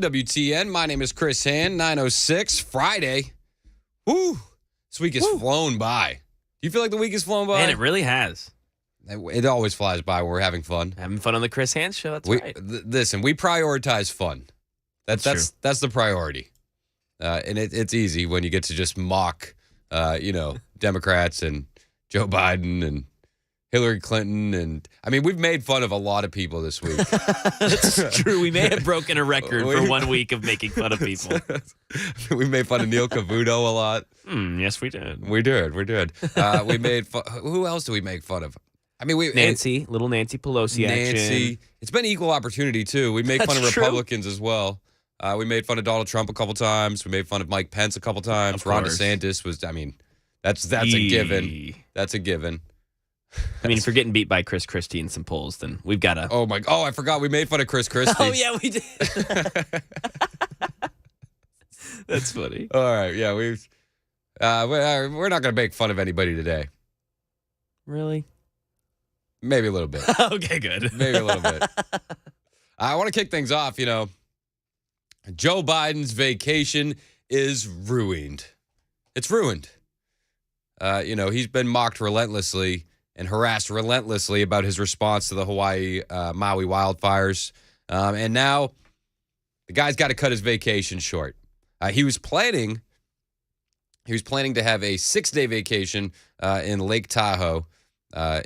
WTN. My name is Chris Hand, 9:06, Friday. Woo! This week has flown by. Do you feel like the week has flown by? Man, it really has. It always flies by when we're having fun. Having fun on the Chris Hand Show, that's right. Listen, we prioritize fun. That's the priority. And it's easy when you get to just mock, Democrats and Joe Biden and Hillary Clinton. And I mean, we've made fun of a lot of people this week. That's true. We may have broken a record for 1 week of making fun of people. We made fun of Neil Cavuto a lot. Yes, we did. We did. We made fun. Who else do we make fun of? I mean, little Nancy Pelosi action. It's been equal opportunity, too. We make fun of Republicans as well. We made fun of Donald Trump a couple times. We made fun of Mike Pence a couple times. Ron DeSantis was, that's a given. That's a given. I mean, if you're getting beat by Chris Christie in some polls, then we've got to. I forgot. We made fun of Chris Christie. Oh, yeah, we did. That's funny. All right. Yeah, we're not going to make fun of anybody today. Really? Maybe a little bit. Okay, good. Maybe a little bit. I want to kick things off. Joe Biden's vacation is ruined. It's ruined. He's been mocked relentlessly and harassed relentlessly about his response to the Hawaii Maui wildfires. And now the guy's got to cut his vacation short. He was planning to have a 6-day vacation in Lake Tahoe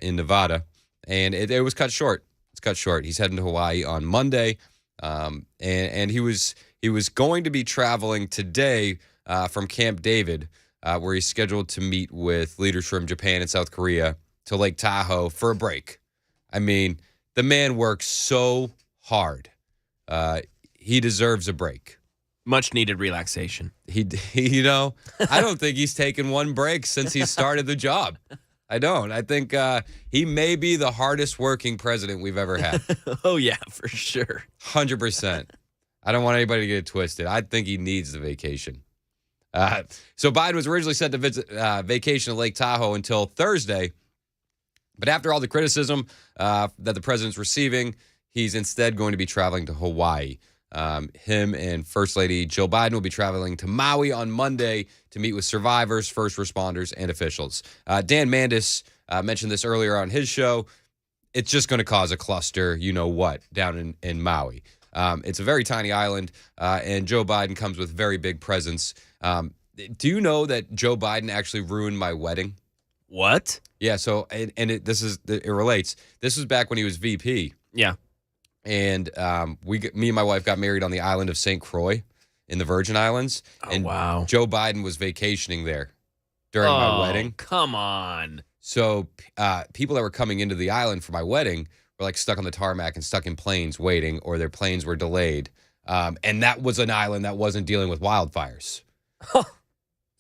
in Nevada, and it was cut short. It's cut short. He's heading to Hawaii on Monday, and he was going to be traveling today from Camp David, where he's scheduled to meet with leaders from Japan and South Korea, to Lake Tahoe for a break. I mean, the man works so hard. He deserves a break. Much needed relaxation. I don't think he's taken one break since he started the job. I don't. I think he may be the hardest working president we've ever had. Oh, yeah, for sure. 100%. I don't want anybody to get it twisted. I think he needs the vacation. So Biden was originally set to visit vacation at Lake Tahoe until Thursday. But after all the criticism that the president's receiving, he's instead going to be traveling to Hawaii. Him and First Lady Jill Biden will be traveling to Maui on Monday to meet with survivors, first responders, and officials. Dan Mandis mentioned this earlier on his show. It's just going to cause a cluster, down in Maui. It's a very tiny island, and Joe Biden comes with very big presence. Do you know that Joe Biden actually ruined my wedding? What? Yeah, so, it relates. This was back when he was VP. Yeah. And me and my wife got married on the island of St. Croix in the Virgin Islands. Oh, and wow. Joe Biden was vacationing there during my wedding. Come on. So people that were coming into the island for my wedding were like stuck on the tarmac and stuck in planes waiting, or their planes were delayed. And that was an island that wasn't dealing with wildfires.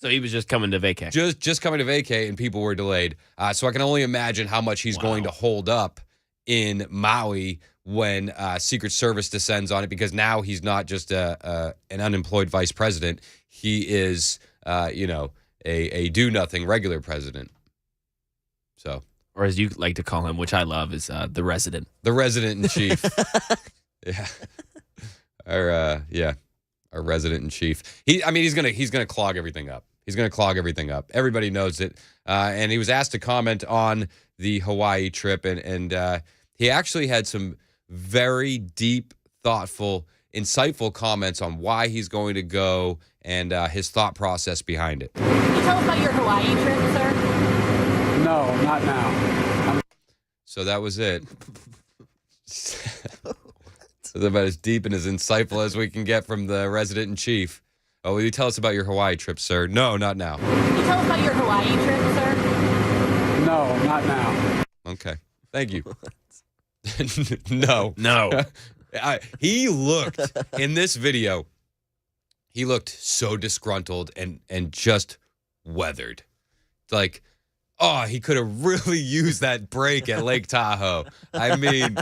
So he was just coming to vacate. Just coming to vacate, and people were delayed. So I can only imagine how much he's going to hold up in Maui when Secret Service descends on it, because now he's not just an unemployed vice president. He is, a do-nothing regular president. So, or as you like to call him, which I love, is the resident. The resident in chief. Yeah. Our resident in chief. He's gonna clog everything up. He's gonna clog everything up. Everybody knows it. And he was asked to comment on the Hawaii trip, and he actually had some very deep, thoughtful, insightful comments on why he's going to go and his thought process behind it. Can you tell us about your Hawaii trip, sir? No, not now. So that was it. It's about as deep and as insightful as we can get from the resident in chief. Oh, will you tell us about your Hawaii trip, sir? No, not now. Can you tell us about your Hawaii trip, sir? No, not now. Okay. Thank you. No. He looked, in this video, he looked so disgruntled and just weathered. Like, he could have really used that break at Lake Tahoe. I mean,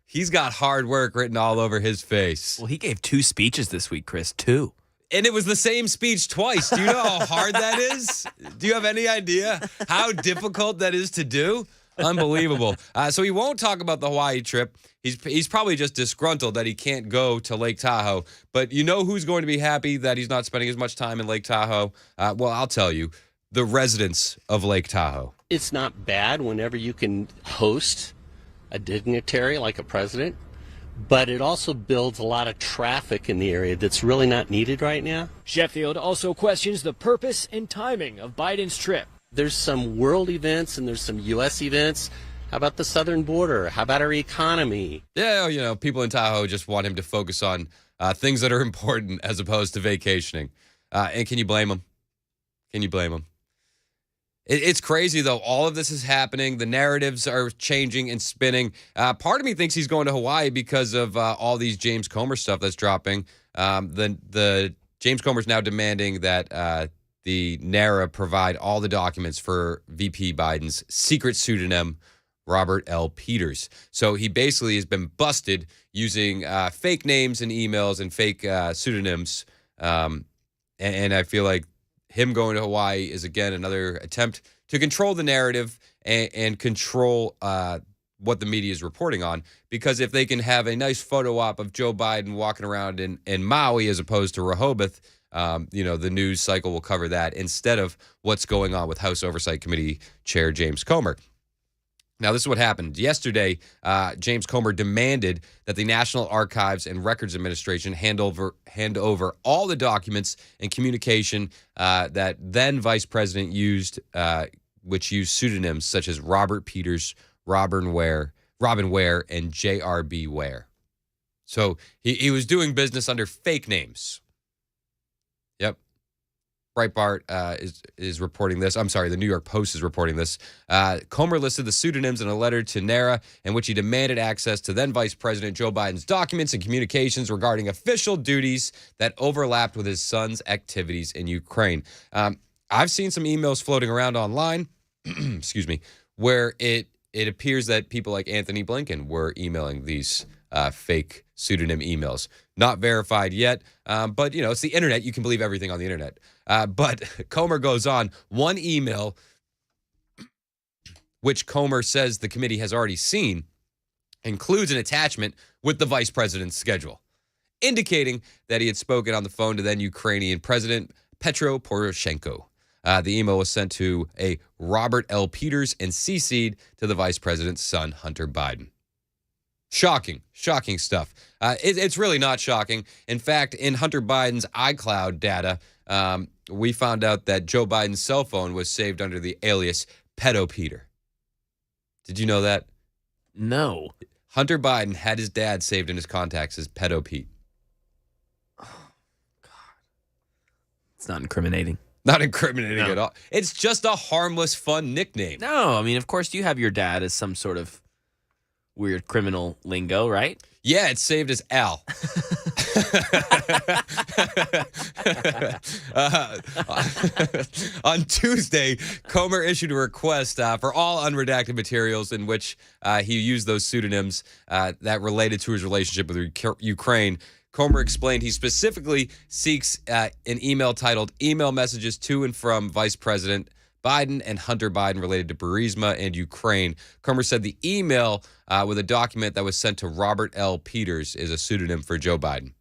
he's got hard work written all over his face. Well, he gave 2 speeches this week, Chris. 2. And it was the same speech twice. Do you know how hard that is? Do you have any idea how difficult that is to do? Unbelievable. So he won't talk about the Hawaii trip. He's probably just disgruntled that he can't go to Lake Tahoe. But you know who's going to be happy that he's not spending as much time in Lake Tahoe? Well, I'll tell you, the residents of Lake Tahoe. It's not bad whenever you can host a dignitary like a president, but it also builds a lot of traffic in the area that's really not needed right now. Sheffield also questions the purpose and timing of Biden's trip. There's some world events and there's some U.S. events. How about the southern border? How about our economy? Yeah, you know, people in Tahoe just want him to focus on things that are important as opposed to vacationing. And can you blame him? Can you blame him? It's crazy, though. All of this is happening. The narratives are changing and spinning. Part of me thinks he's going to Hawaii because of all these James Comer stuff that's dropping. The James Comer's now demanding that the Nara provide all the documents for VP Biden's secret pseudonym, Robert L. Peters. So he basically has been busted using fake names and emails and fake pseudonyms. And I feel like him going to Hawaii is, again, another attempt to control the narrative and control what the media is reporting on. Because if they can have a nice photo op of Joe Biden walking around in Maui as opposed to Rehoboth, the news cycle will cover that instead of what's going on with House Oversight Committee Chair James Comer. Now, this is what happened. Yesterday, James Comer demanded that the National Archives and Records Administration hand over all the documents and communication that then Vice President used, which used pseudonyms such as Robert Peters, Robin Ware, and J.R.B. Ware. So he was doing business under fake names. Yep. Breitbart is reporting this. I'm sorry, the New York Post is reporting this. Comer listed the pseudonyms in a letter to Nara in which he demanded access to then Vice President Joe Biden's documents and communications regarding official duties that overlapped with his son's activities in Ukraine. I've seen some emails floating around online, excuse me, where it appears that people like Anthony Blinken were emailing these fake pseudonym emails. Not verified yet, but, it's the internet. You can believe everything on the internet. But Comer goes on. One email, which Comer says the committee has already seen, includes an attachment with the vice president's schedule, indicating that he had spoken on the phone to then Ukrainian President Petro Poroshenko. The email was sent to a Robert L. Peters and CC'd to the vice president's son, Hunter Biden. Shocking stuff. It's really not shocking. In fact, in Hunter Biden's iCloud data, we found out that Joe Biden's cell phone was saved under the alias Pedo Peter. Did you know that? No. Hunter Biden had his dad saved in his contacts as Pedo Pete. Oh, God. It's not incriminating. Not incriminating at all. It's just a harmless, fun nickname. No, I mean, of course, you have your dad as some sort of weird criminal lingo, right? Yeah, it's saved as Al. On Tuesday, Comer issued a request for all unredacted materials in which he used those pseudonyms that related to his relationship with Ukraine. Comer explained he specifically seeks an email titled Email Messages to and from Vice President Biden and Hunter Biden related to Burisma and Ukraine. Comer said the email with a document that was sent to Robert L. Peters is a pseudonym for Joe Biden.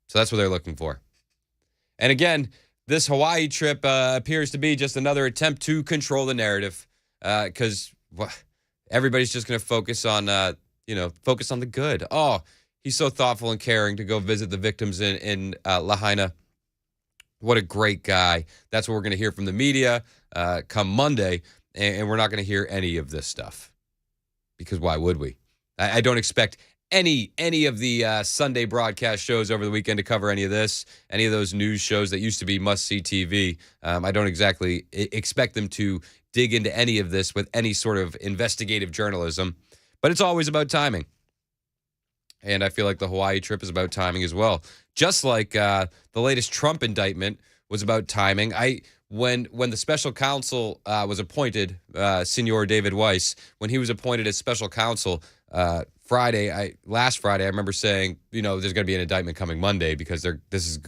So that's what they're looking for. And again, this Hawaii trip appears to be just another attempt to control the narrative because everybody's just going to focus on the good. Oh, he's so thoughtful and caring to go visit the victims in Lahaina. What a great guy. That's what we're going to hear from the media come Monday, and we're not going to hear any of this stuff. Because why would we? I don't expect any of the Sunday broadcast shows over the weekend to cover any of this, any of those news shows that used to be must-see TV. I don't exactly expect them to dig into any of this with any sort of investigative journalism, but it's always about timing. And I feel like the Hawaii trip is about timing as well. Just like the latest Trump indictment was about timing. When the special counsel was appointed, Senor David Weiss, when he was appointed as special counsel last Friday, I remember saying, there's going to be an indictment coming Monday because this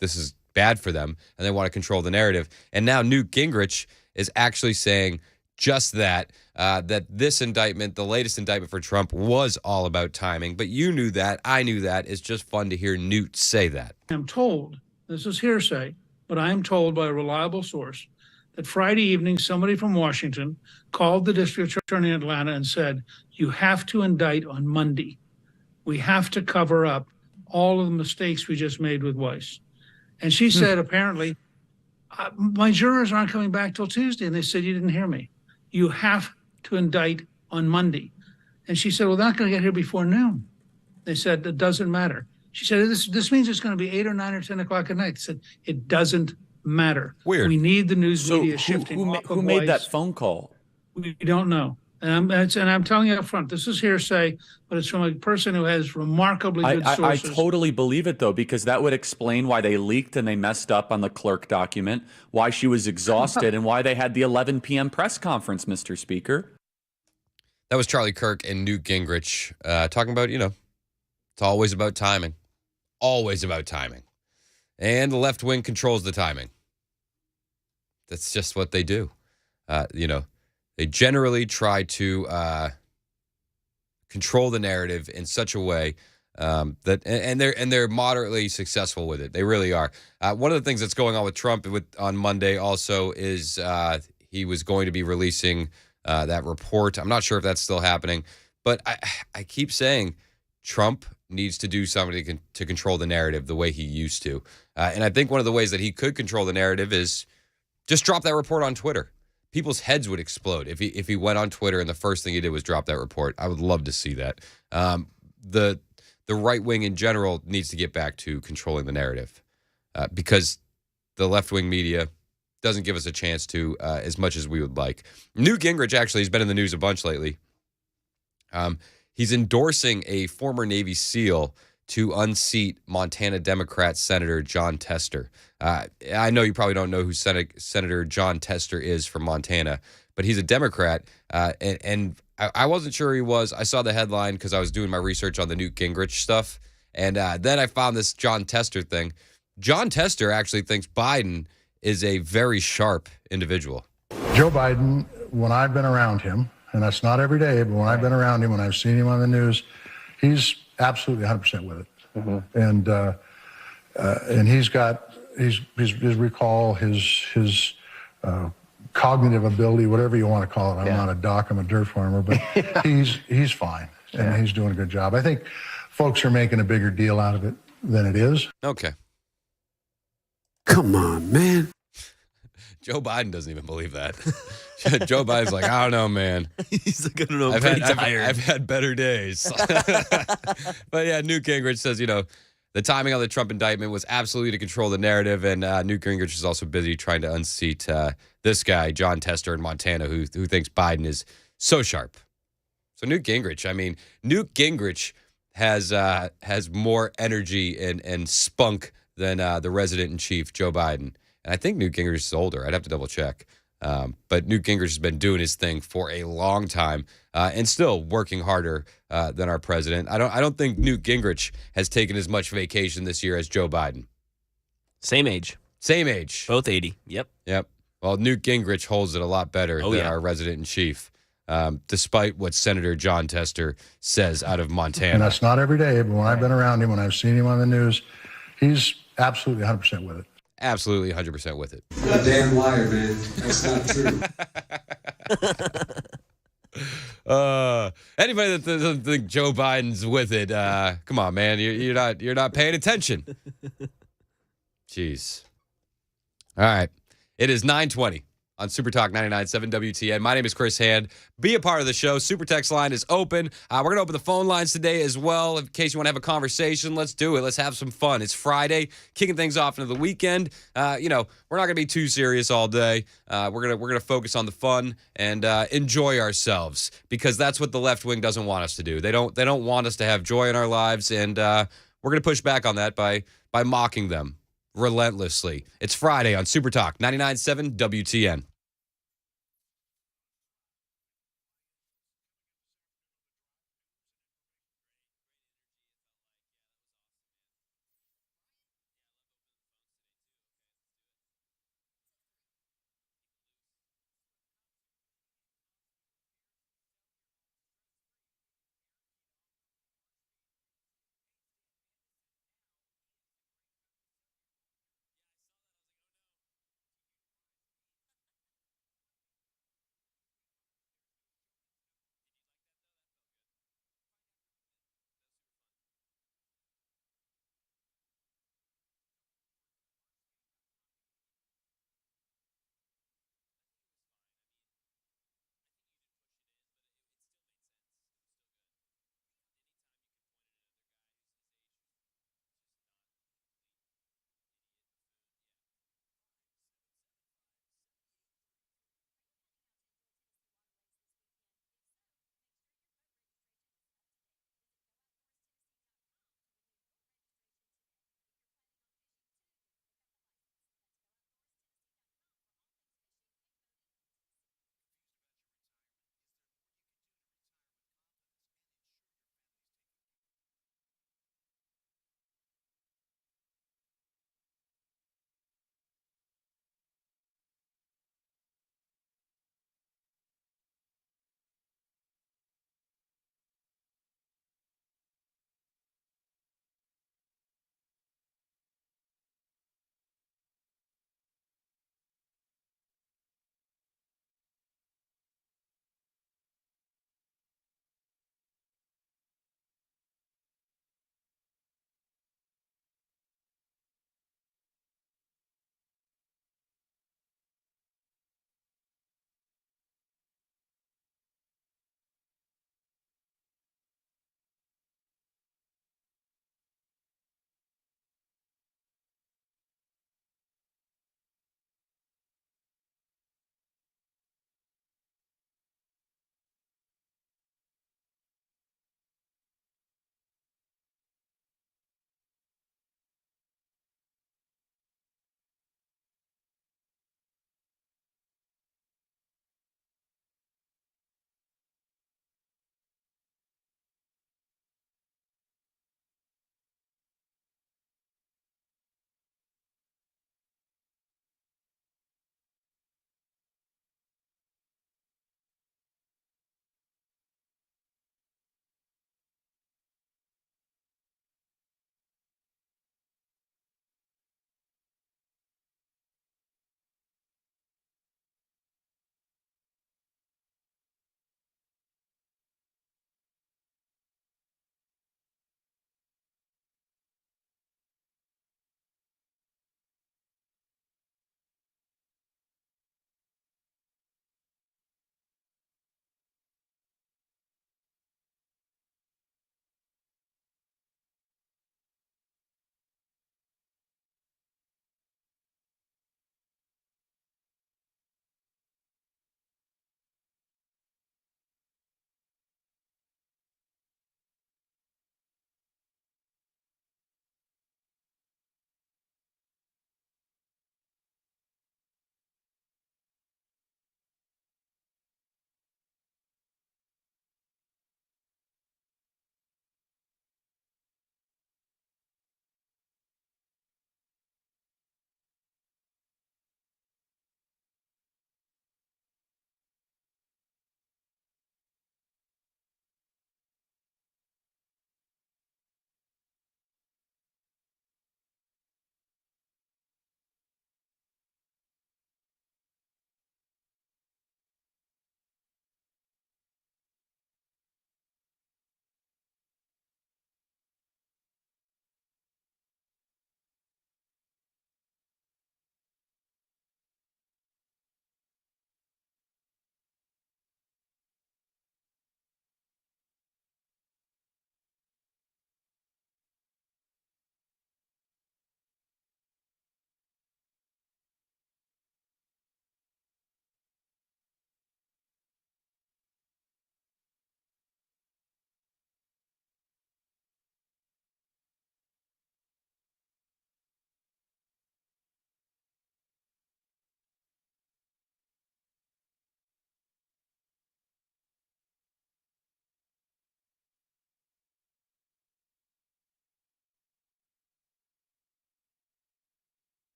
is bad for them and they want to control the narrative. And now Newt Gingrich is actually saying just that, that this indictment, the latest indictment for Trump, was all about timing. But you knew that. I knew that. It's just fun to hear Newt say that. I'm told, this is hearsay, but I am told by a reliable source that Friday evening, somebody from Washington called the district attorney in Atlanta and said, you have to indict on Monday. We have to cover up all of the mistakes we just made with Weiss. And she said, apparently, my jurors aren't coming back till Tuesday. And they said, you didn't hear me. You have to indict on Monday. And she said, well, they're not going to get here before noon. They said, it doesn't matter. She said, this means it's going to be 8 or 9 or 10 o'clock at night. They said, it doesn't matter. Weird. We need the news media So shifting. who made that phone call? We don't know. And I'm telling you up front, this is hearsay, but it's from a person who has remarkably good I sources. totally believe it, though, because that would explain why they leaked and they messed up on the clerk document, why she was exhausted, and why they had the 11 p.m. press conference, Mr. Speaker. That was Charlie Kirk and Newt Gingrich talking about, it's always about timing. Always about timing. And the left wing controls the timing. That's just what they do. They generally try to control the narrative in such a way that they're moderately successful with it. They really are. One of the things that's going on with Trump on Monday also is he was going to be releasing that report. I'm not sure if that's still happening, but I keep saying Trump needs to do something to control the narrative the way he used to. And I think one of the ways that he could control the narrative is just drop that report on Twitter. People's heads would explode if he went on Twitter and the first thing he did was drop that report. I would love to see that. The right wing in general needs to get back to controlling the narrative because the left wing media doesn't give us a chance to as much as we would like. Newt Gingrich actually has been in the news a bunch lately. He's endorsing a former Navy SEAL to unseat Montana Democrat Senator John Tester. I know you probably don't know who Senator John Tester is from Montana, but he's a Democrat, and I wasn't sure he was. I saw the headline because I was doing my research on the Newt Gingrich stuff, and then I found this John Tester thing. John Tester actually thinks Biden is a very sharp individual. Joe Biden, when I've been around him, and that's not every day, but when I've been around him, when I've seen him on the news, he's absolutely 100% with it. And he's got his recall, his cognitive ability, whatever you want to call it. I'm not a doc, I'm a dirt farmer, but he's fine, and he's doing a good job. I think folks are making a bigger deal out of it than it is. Okay. Come on, man. Joe Biden doesn't even believe that. Joe Biden's like, I don't know, man. He's like, I don't know. I've had better days. But yeah, Newt Gingrich says, the timing on the Trump indictment was absolutely to control the narrative, and Newt Gingrich is also busy trying to unseat this guy, John Tester in Montana, who thinks Biden is so sharp. So Newt Gingrich has more energy and spunk than the resident-in-chief, Joe Biden. And I think Newt Gingrich is older. I'd have to double check. But Newt Gingrich has been doing his thing for a long time and still working harder than our president. I don't think Newt Gingrich has taken as much vacation this year as Joe Biden. Same age. Both 80. Yep. Well, Newt Gingrich holds it a lot better than our resident-in-chief, despite what Senator John Tester says out of Montana. And that's not every day, but when I've been around him, when I've seen him on the news, he's absolutely 100% with it. Absolutely 100% with it. You're a damn liar, man. That's not true. Anybody that doesn't think Joe Biden's with it, come on, man. You're not paying attention. Jeez. All right. It is 9:20 on Super Talk 99.7 WTN. My name is Chris Hand. Be a part of the show. Super text line is open. We're going to open the phone lines today as well. In case you want to have a conversation, let's do it. Let's have some fun. It's Friday, kicking things off into the weekend. We're not going to be too serious all day. We're going to focus on the fun and enjoy ourselves, because that's what the left wing doesn't want us to do. They don't want us to have joy in our lives, and we're going to push back on that by mocking them relentlessly. It's Friday on Super Talk 99.7 WTN.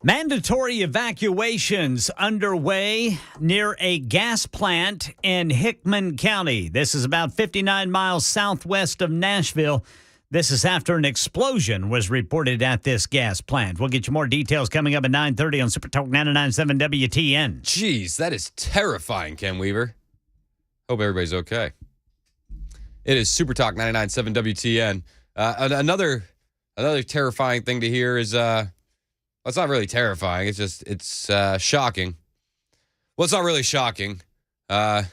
Mandatory evacuations underway near a gas plant in Hickman County. This is about 59 miles southwest of Nashville. This is after an explosion was reported at this gas plant. We'll get you more details coming up at 9:30 on Super Talk 99.7 WTN. Jeez, that is terrifying, Ken Weaver. Hope everybody's okay. It is Super Talk 99.7 WTN. Another terrifying thing to hear is, well, it's not really terrifying. It's shocking. Well, it's not really shocking. I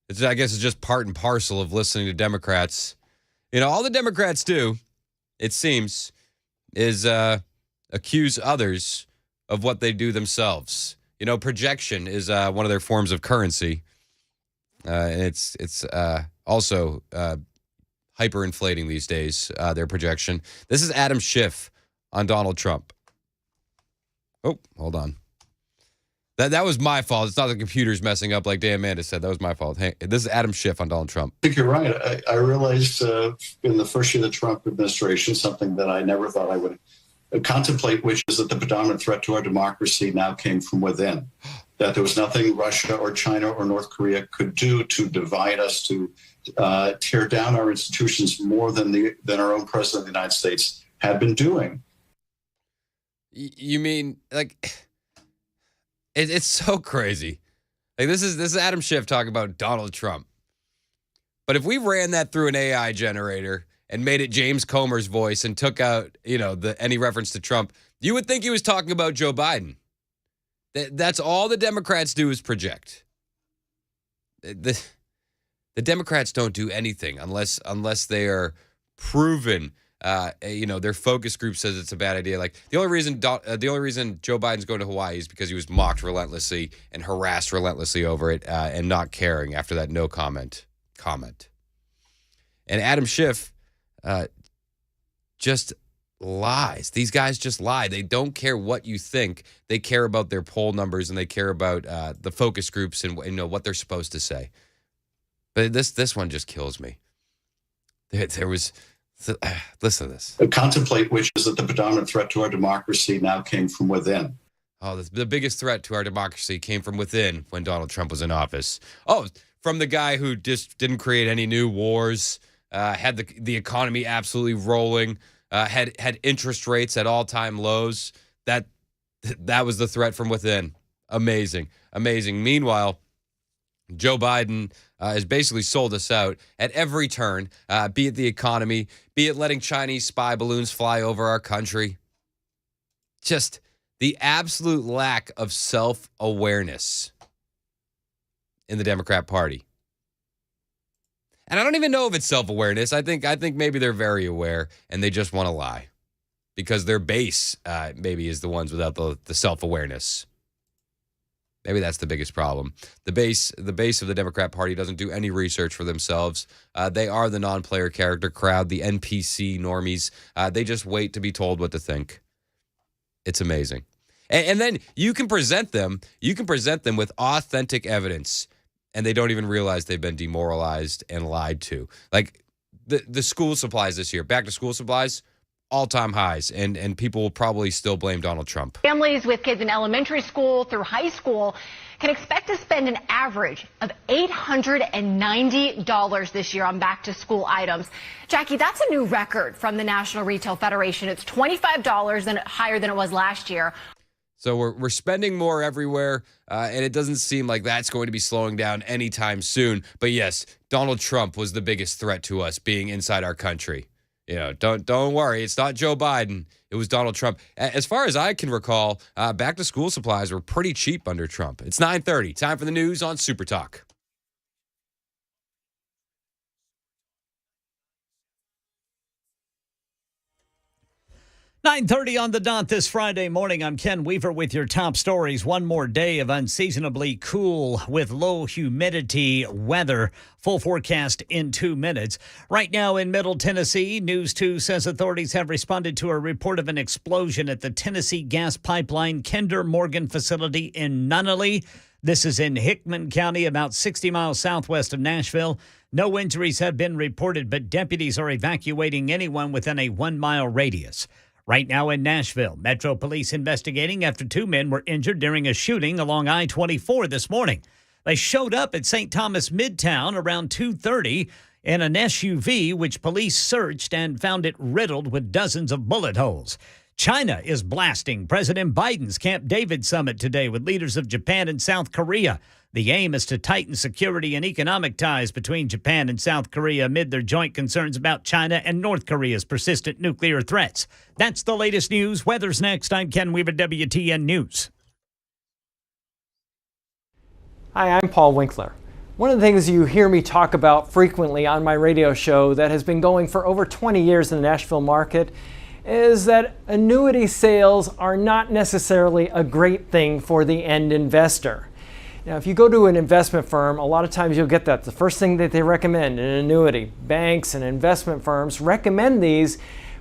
guess it's just part and parcel of listening to Democrats. You know, all the Democrats do, it seems, is accuse others of what they do themselves. You know, projection is one of their forms of currency. And it's also hyperinflating these days, their projection. This is Adam Schiff on Donald Trump. Oh, hold on. That was my fault. It's not the computer's messing up like Dan Amanda said. That was my fault. Hey, this is Adam Schiff on Donald Trump. I think you're right. I realized in the first year of the Trump administration, something that I never thought I would contemplate, which is that the predominant threat to our democracy now came from within. That there was nothing Russia or China or North Korea could do to divide us, to tear down our institutions more than our own president of the United States had been doing. You mean, like... It's so crazy. Like this is Adam Schiff talking about Donald Trump. But if we ran that through an AI generator and made it James Comer's voice and took out, any reference to Trump, you would think he was talking about Joe Biden. That's all the Democrats do is project. The Democrats don't do anything unless they are proven. Their focus group says it's a bad idea. Like the only reason Joe Biden's going to Hawaii is because he was mocked relentlessly and harassed relentlessly over it, and not caring after that no comment. And Adam Schiff just lies. These guys just lie. They don't care what you think. They care about their poll numbers and they care about the focus groups and what they're supposed to say. But this one just kills me. There was. Listen to this. Contemplate, which is that the predominant threat to our democracy now came from within. Oh, the biggest threat to our democracy came from within when Donald Trump was in office. Oh, from the guy who just didn't create any new wars, had the economy absolutely rolling, had interest rates at all-time lows. That was the threat from within. Amazing. Meanwhile, Joe Biden has basically sold us out at every turn, be it the economy, be it letting Chinese spy balloons fly over our country. Just the absolute lack of self-awareness in the Democrat Party. And I don't even know if it's self-awareness. I think maybe they're very aware and they just want to lie because their base maybe is the ones without the self-awareness. Maybe that's the biggest problem. The base of the Democrat Party doesn't do any research for themselves. They are the non-player character crowd, the NPC normies. They just wait to be told what to think. It's amazing. And then you can present them with authentic evidence, and they don't even realize they've been demoralized and lied to. Like the school supplies this year, back to school supplies, all-time highs, and people will probably still blame Donald Trump. Families with kids in elementary school through high school can expect to spend an average of $890 this year on back-to-school items. Jackie, that's a new record from the National Retail Federation. It's $25 higher than it was last year. So we're spending more everywhere, and it doesn't seem like that's going to be slowing down anytime soon. But yes, Donald Trump was the biggest threat to us being inside our country. Don't worry. It's not Joe Biden. It was Donald Trump. As far as I can recall, back-to-school supplies were pretty cheap under Trump. It's 9:30. Time for the news on Super Talk. 9:30 on the dot this Friday morning. I'm Ken Weaver with your top stories. One more day of unseasonably cool with low humidity weather. Full forecast in 2 minutes. Right now in Middle Tennessee, News 2 says authorities have responded to a report of an explosion at the Tennessee Gas Pipeline Kinder Morgan facility in Nunnally. This is in Hickman County, about 60 miles southwest of Nashville. No injuries have been reported, but deputies are evacuating anyone within a 1-mile radius. Right now in Nashville, Metro Police investigating after 2 men were injured during a shooting along I-24 this morning. They showed up at St. Thomas Midtown around 2:30 in an SUV, which police searched and found it riddled with dozens of bullet holes. China is blasting President Biden's Camp David summit today with leaders of Japan and South Korea. The aim is to tighten security and economic ties between Japan and South Korea amid their joint concerns about China and North Korea's persistent nuclear threats. That's the latest news. Weather's next. I'm Ken Weaver, WTN News. Hi, I'm Paul Winkler. One of the things you hear me talk about frequently on my radio show that has been going for over 20 years in the Nashville market is that annuity sales are not necessarily a great thing for the end investor. Now, if you go to an investment firm, a lot of times you'll get that. The first thing that they recommend, an annuity. Banks and investment firms recommend these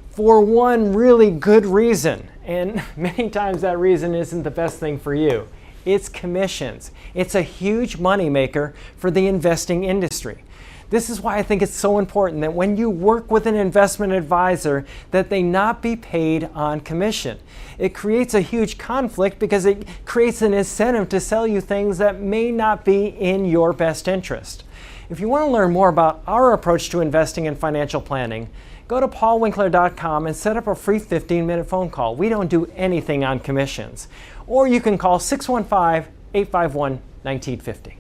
for one really good reason. And many times that reason isn't the best thing for you. It's commissions. It's a huge moneymaker for the investing industry. This is why I think it's so important that when you work with an investment advisor, that they not be paid on commission. It creates a huge conflict because it creates an incentive to sell you things that may not be in your best interest. If you want to learn more about our approach to investing and financial planning, go to paulwinkler.com and set up a free 15-minute phone call. We don't do anything on commissions. Or you can call 615-851-1950.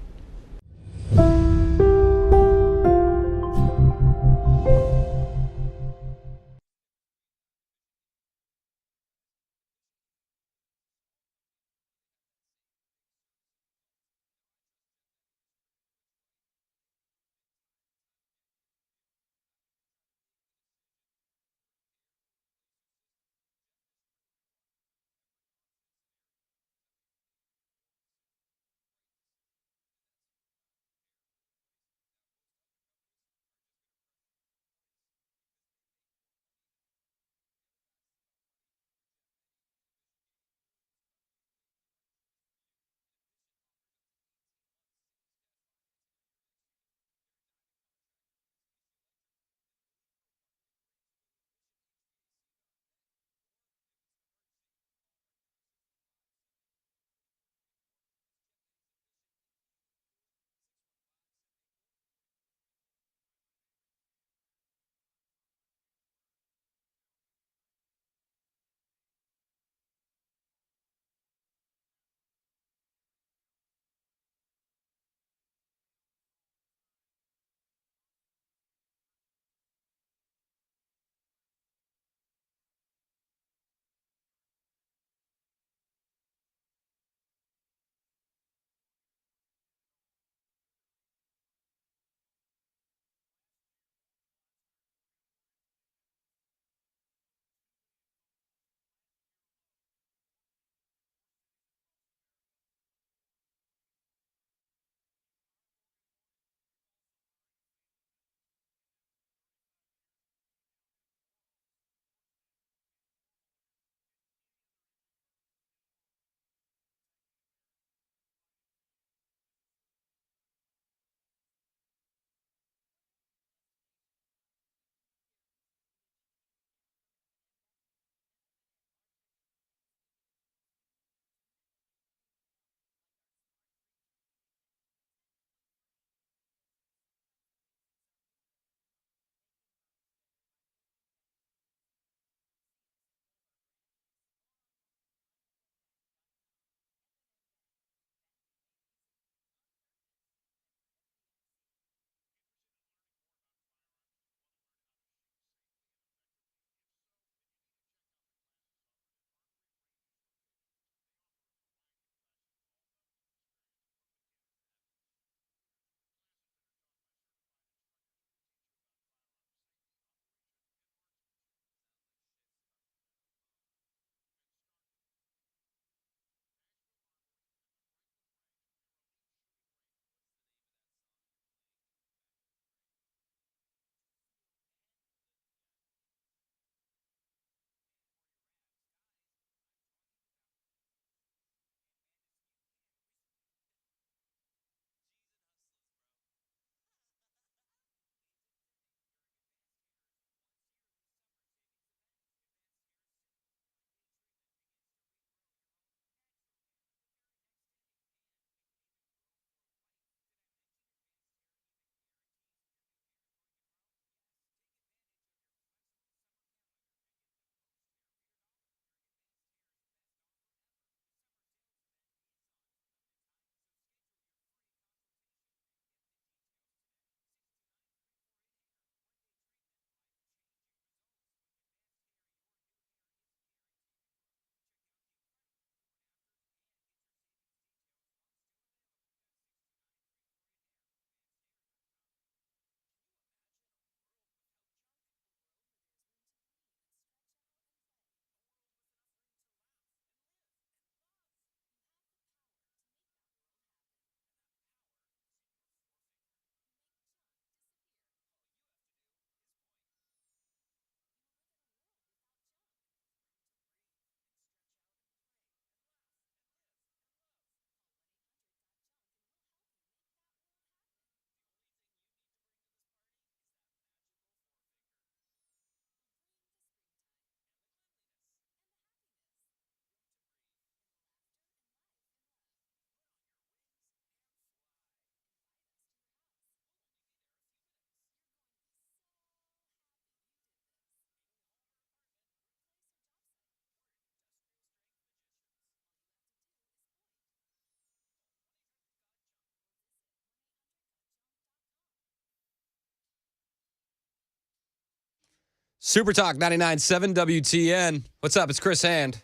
Super Talk 99.7 WTN. What's up? It's Chris Hand.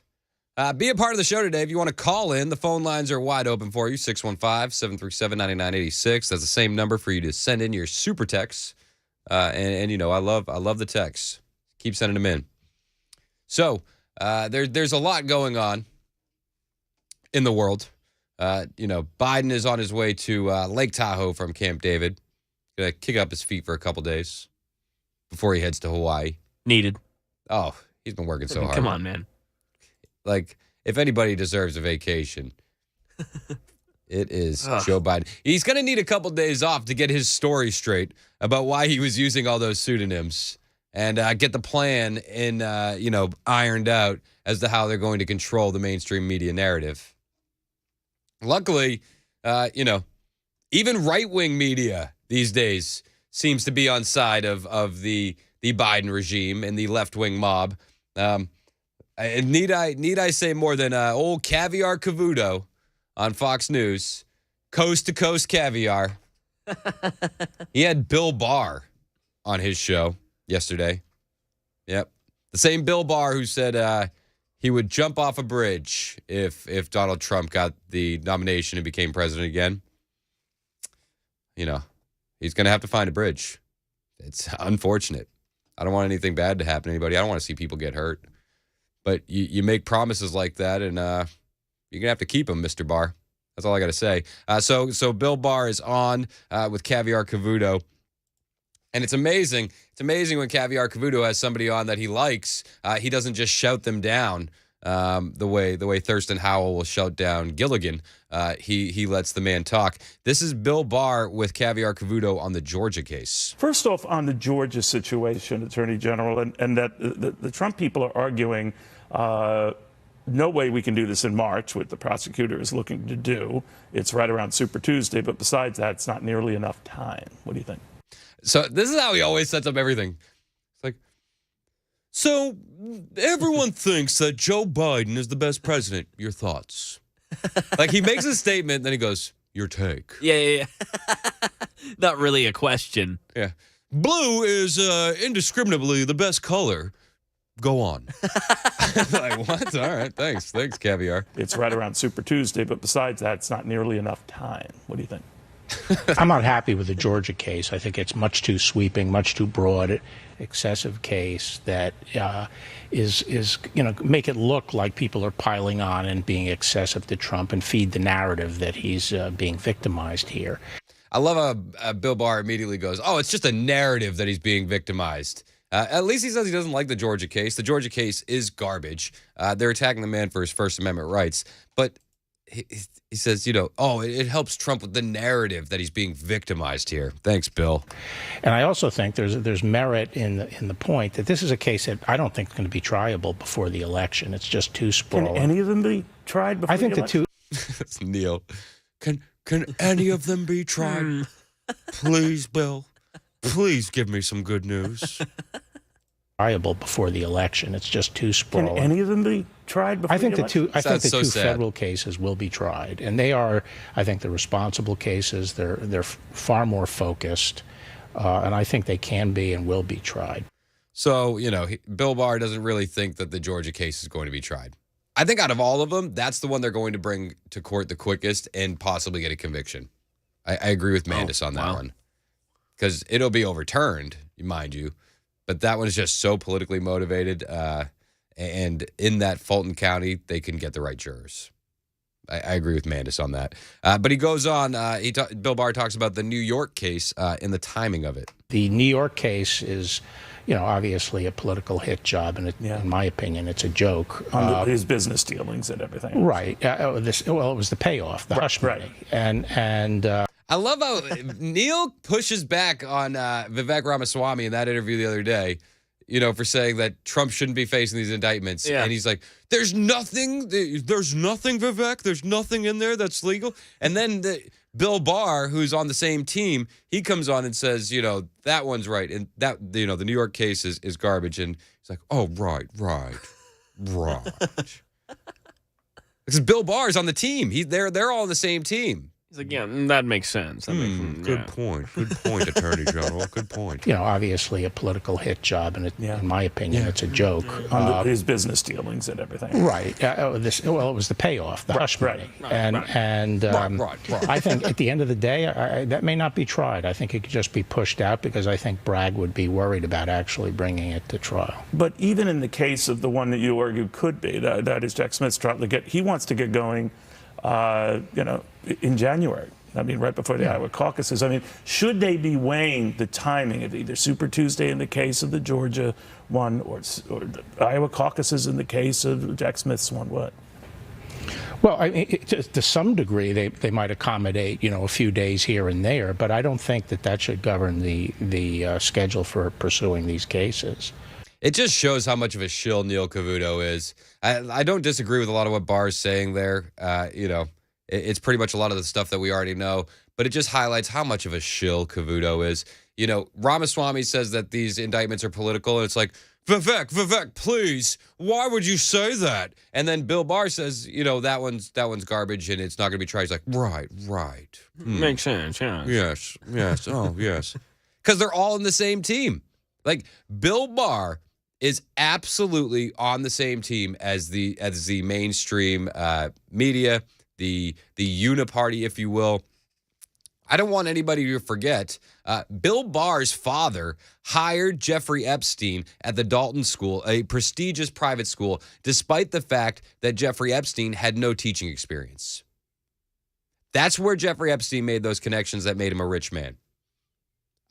Be a part of the show today. If you want to call in, the phone lines are wide open for you. 615-737-9986. That's the same number for you to send in your super texts. And you know, I love the texts. Keep sending them in. So there's a lot going on in the world. You know, Biden is on his way to Lake Tahoe from Camp David. Gonna kick up his feet for a couple days before he heads to Hawaii. Needed. Oh, he's been working so hard. Come on, man. Like, if anybody deserves a vacation, it is Joe Biden. He's going to need a couple days off to get his story straight about why he was using all those pseudonyms and get the plan ironed out as to how they're going to control the mainstream media narrative. Luckily, even right-wing media these days seems to be on side of the Biden regime and the left-wing mob. Need I say more than old Caviar Cavuto on Fox News, coast to coast caviar. He had Bill Barr on his show yesterday. Yep, the same Bill Barr who said he would jump off a bridge if Donald Trump got the nomination and became president again. You know, he's going to have to find a bridge. It's unfortunate. I don't want anything bad to happen to anybody. I don't want to see people get hurt. But you make promises like that, and you're going to have to keep them, Mr. Barr. That's all I got to say. So Bill Barr is on with Caviar Cavuto. And it's amazing. It's amazing when Caviar Cavuto has somebody on that he likes. He doesn't just shout them down the way Thurston Howell will shout down Gilligan. He lets the man talk. This is Bill Barr with Caviar Cavuto on the Georgia case. First off, on the Georgia situation, Attorney General, and that the Trump people are arguing no way we can do this in March, what the prosecutor is looking to do. It's right around Super Tuesday, but besides that, it's not nearly enough time. What do you think? So this is how he always sets up everything. It's like, so everyone thinks that Joe Biden is the best president. Your thoughts? Like, he makes a statement, then he goes, your take. Yeah. Not really a question. Yeah. Blue is indiscriminately the best color. Go on. Like, what? All right, thanks, Caviar. It's right around Super Tuesday, but besides that, it's not nearly enough time. What do you think? I'm not happy with the Georgia case. I think it's much too sweeping, much too broad, excessive case that is make it look like people are piling on and being excessive to Trump and feed the narrative that he's being victimized here. I love how Bill Barr immediately goes, oh, it's just a narrative that he's being victimized. At least he says he doesn't like the Georgia case. The Georgia case is garbage. They're attacking the man for his First Amendment rights. But he says, it helps Trump with the narrative that he's being victimized here. Thanks, Bill. And I also think there's merit in the point that this is a case that I don't think is going to be triable before the election. It's just too sprawling. Can any of them be tried before the election? That's Neil. Can any of them be tried? Please, Bill. Please give me some good news. Triable before the election. It's just too sprawling. Can any of them be tried before the election? I think the two federal cases will be tried, and they are, I think, the responsible cases. They're far more focused, and I think they can be and will be tried. So, Bill Barr doesn't really think that the Georgia case is going to be tried. I think out of all of them, that's the one they're going to bring to court the quickest and possibly get a conviction. I agree with Mandis on that one. Because it'll be overturned, mind you. But that one is just so politically motivated. And in that Fulton County, they can get the right jurors. I agree with Mandis on that. But he goes on. Bill Barr talks about the New York case and the timing of it. The New York case is, obviously a political hit job. And in my opinion, it's a joke. His business dealings and everything. Right. It was the payoff, the hush money. And I love how Neil pushes back on Vivek Ramaswamy in that interview the other day, for saying that Trump shouldn't be facing these indictments. Yeah. And he's like, there's nothing, Vivek. There's nothing in there that's legal. And then Bill Barr, who's on the same team, he comes on and says, that one's right. And that, the New York case is garbage. And he's like, oh, right. Because Bill Barr's on the team. They're all on the same team. He's like, yeah, that makes sense. That Good point, Attorney General. Good point. Obviously a political hit job, and in my opinion, it's a joke. His business dealings and everything. Right. It was the payoff, the hush money. And I think at the end of the day, that may not be tried. I think it could just be pushed out because I think Bragg would be worried about actually bringing it to trial. But even in the case of the one that you argue could be, that is Jack Smith's trial, he wants to get going, in January. I mean, right before the Iowa caucuses. I mean, should they be weighing the timing of either Super Tuesday in the case of the Georgia one or the Iowa caucuses in the case of Jack Smith's one? What? Well, I mean, to some degree, they might accommodate, a few days here and there, but I don't think that should govern the schedule for pursuing these cases. It just shows how much of a shill Neil Cavuto is. I don't disagree with a lot of what Barr is saying there. It's pretty much a lot of the stuff that we already know, but it just highlights how much of a shill Cavuto is. Ramaswamy says that these indictments are political, and it's like, Vivek, please, why would you say that? And then Bill Barr says, that one's garbage and it's not going to be tried. He's like, right. Makes sense, yeah. Yes, oh, yes. Because they're all in the same team. Like, Bill Barr is absolutely on the same team as the mainstream media, the uniparty, if you will. I don't want anybody to forget, Bill Barr's father hired Jeffrey Epstein at the Dalton School, a prestigious private school, despite the fact that Jeffrey Epstein had no teaching experience. That's where Jeffrey Epstein made those connections that made him a rich man.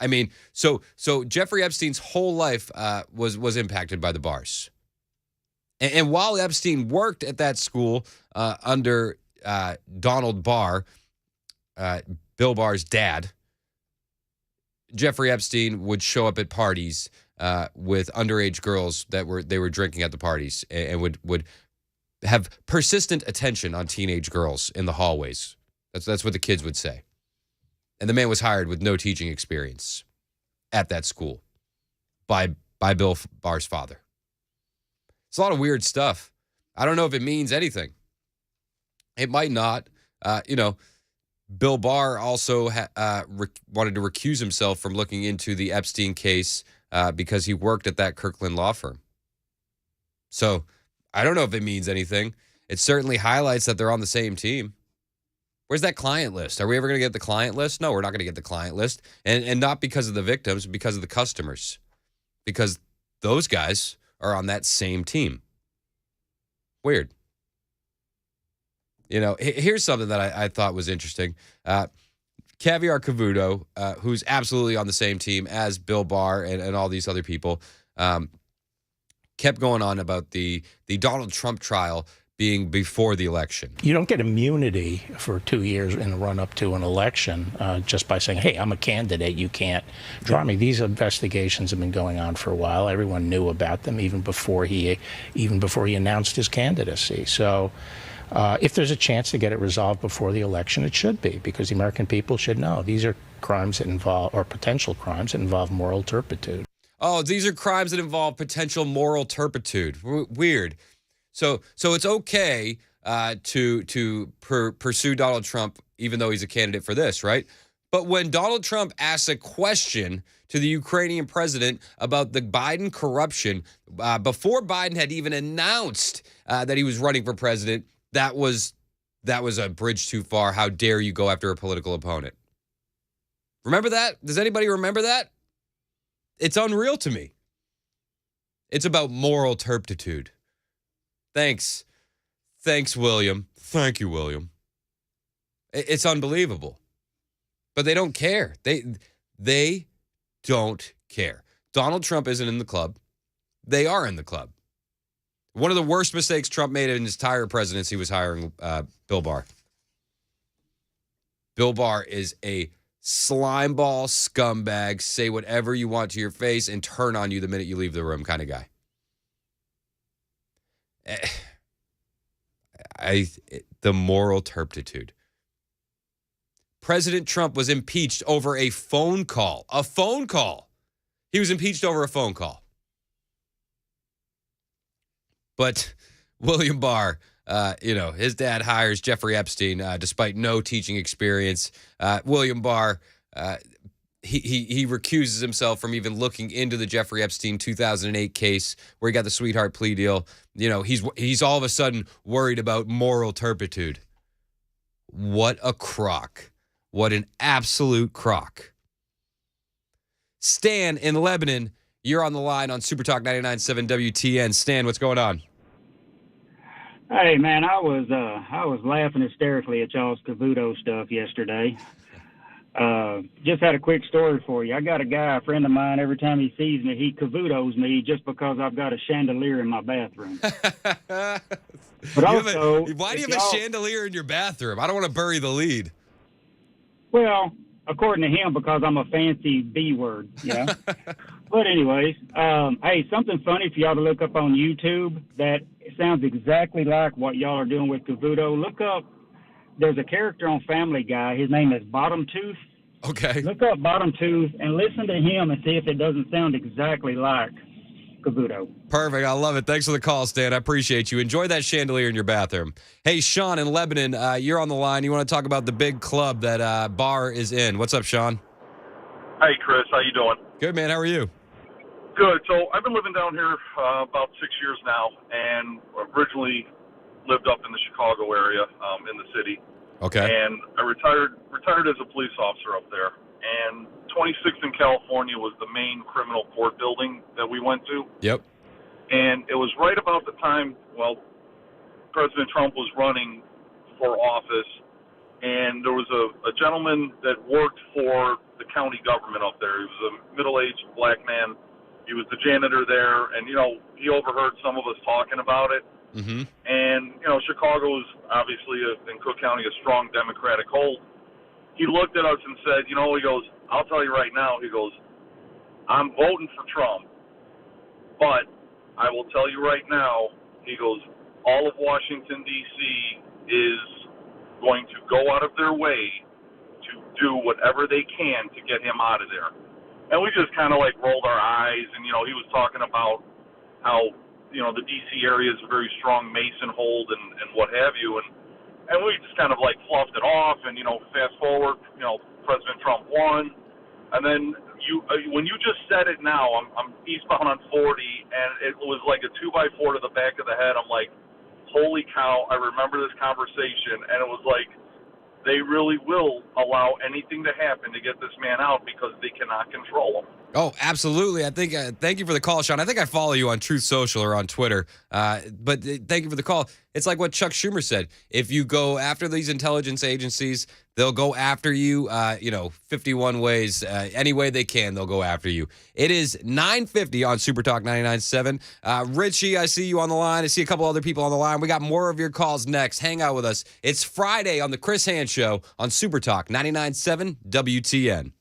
I mean, so Jeffrey Epstein's whole life was impacted by the Barrs. And while Epstein worked at that school under Donald Barr, Bill Barr's dad, Jeffrey Epstein would show up at parties with underage girls that they were drinking at the parties and would have persistent attention on teenage girls in the hallways. That's what the kids would say. And the man was hired with no teaching experience at that school by Bill Barr's father. It's a lot of weird stuff. I don't know if it means anything. It might not. Bill Barr also wanted to recuse himself from looking into the Epstein case because he worked at that Kirkland law firm. So I don't know if it means anything. It certainly highlights that they're on the same team. Where's that client list? Are we ever going to get the client list? No, we're not going to get the client list. And not because of the victims, because of the customers. Because those guys are on that same team. Weird. Here's something that I thought was interesting. Caviar Cavuto, who's absolutely on the same team as Bill Barr and all these other people, kept going on about the Donald Trump trial being before the election. You don't get immunity for 2 years in the run-up to an election just by saying, hey, I'm a candidate, you can't try me. These investigations have been going on for a while. Everyone knew about them even before he announced his candidacy. So if there's a chance to get it resolved before the election, it should be, because the American people should know these are crimes that involve, or potential crimes that involve, moral turpitude. Oh, these are crimes that involve potential moral turpitude. Weird. So it's okay to pursue Donald Trump, even though he's a candidate for this, right? But when Donald Trump asks a question to the Ukrainian president about the Biden corruption, before Biden had even announced that he was running for president, that was a bridge too far. How dare you go after a political opponent? Remember that? Does anybody remember that? It's unreal to me. It's about moral turpitude. Thanks, William. Thank you, William. It's unbelievable. But they don't care. They don't care. Donald Trump isn't in the club. They are in the club. One of the worst mistakes Trump made in his entire presidency was hiring Bill Barr. Bill Barr is a slimeball scumbag, say whatever you want to your face and turn on you the minute you leave the room kind of guy. The moral turpitude. President Trump was impeached over a phone call. A phone call. He was impeached over a phone call. But William Barr His dad hires Jeffrey Epstein despite no teaching experience. William Barr, he recuses himself from even looking into the Jeffrey Epstein 2008 case where he got the sweetheart plea deal. He's all of a sudden worried about moral turpitude. What a crock. What an absolute crock. Stan in Lebanon, you're on the line on Super Talk 99.7 WTN. Stan, what's going on? Hey man, I was laughing hysterically at y'all's Cavuto stuff yesterday. Just had a quick story for you. I got a friend of mine, every time he sees me, he Cavutos me just because I've got a chandelier in my bathroom. But also, why do you have a chandelier in your bathroom? I don't want to bury the lead. Well, according to him, because I'm a fancy B word, yeah. But anyways, hey, something funny for y'all to look up on YouTube that sounds exactly like what y'all are doing with Cavuto. Look up, there's a character on Family Guy. His name is Bottom Tooth. Okay. Look up Bottom Tooth and listen to him and see if it doesn't sound exactly like Cavuto. Perfect. I love it. Thanks for the call, Stan. I appreciate you. Enjoy that chandelier in your bathroom. Hey, Sean in Lebanon, you're on the line. You want to talk about the big club that Barr is in. What's up, Sean? Hey, Chris. How you doing? Good, man. How are you? Good. So I've been living down here about 6 years now, and originally lived up in the Chicago area, in the city. Okay. And I retired as a police officer up there. And 26th in California was the main criminal court building that we went to. Yep. And it was right about the time, President Trump was running for office, and there was a gentleman that worked for the county government up there. He was a middle-aged black man. He was the janitor there, and, he overheard some of us talking about it. Mm-hmm. And, Chicago is obviously, in Cook County, a strong Democratic hold. He looked at us and said, he goes, I'll tell you right now, he goes, I'm voting for Trump, but I will tell you right now, he goes, all of Washington, D.C. is going to go out of their way to do whatever they can to get him out of there. And we just kind of rolled our eyes, and, he was talking about how, the D.C. area is a very strong Mason hold and what have you, and we just kind of fluffed it off, and, fast forward, President Trump won. And then when you just said it now, I'm eastbound on 40, and it was like a 2x4 to the back of the head. I'm like, holy cow, I remember this conversation, and it was like, they really will allow anything to happen to get this man out because they cannot control him. Oh, absolutely. I think. Thank you for the call, Sean. I think I follow you on Truth Social or on Twitter. But thank you for the call. It's like what Chuck Schumer said. If you go after these intelligence agencies, they'll go after you. 51 ways. Any way they can, they'll go after you. It is 9:50 on Super Talk 99.7. Richie, I see you on the line. I see a couple other people on the line. We got more of your calls next. Hang out with us. It's Friday on the Chris Hand Show on Super Talk 99.7 WTN.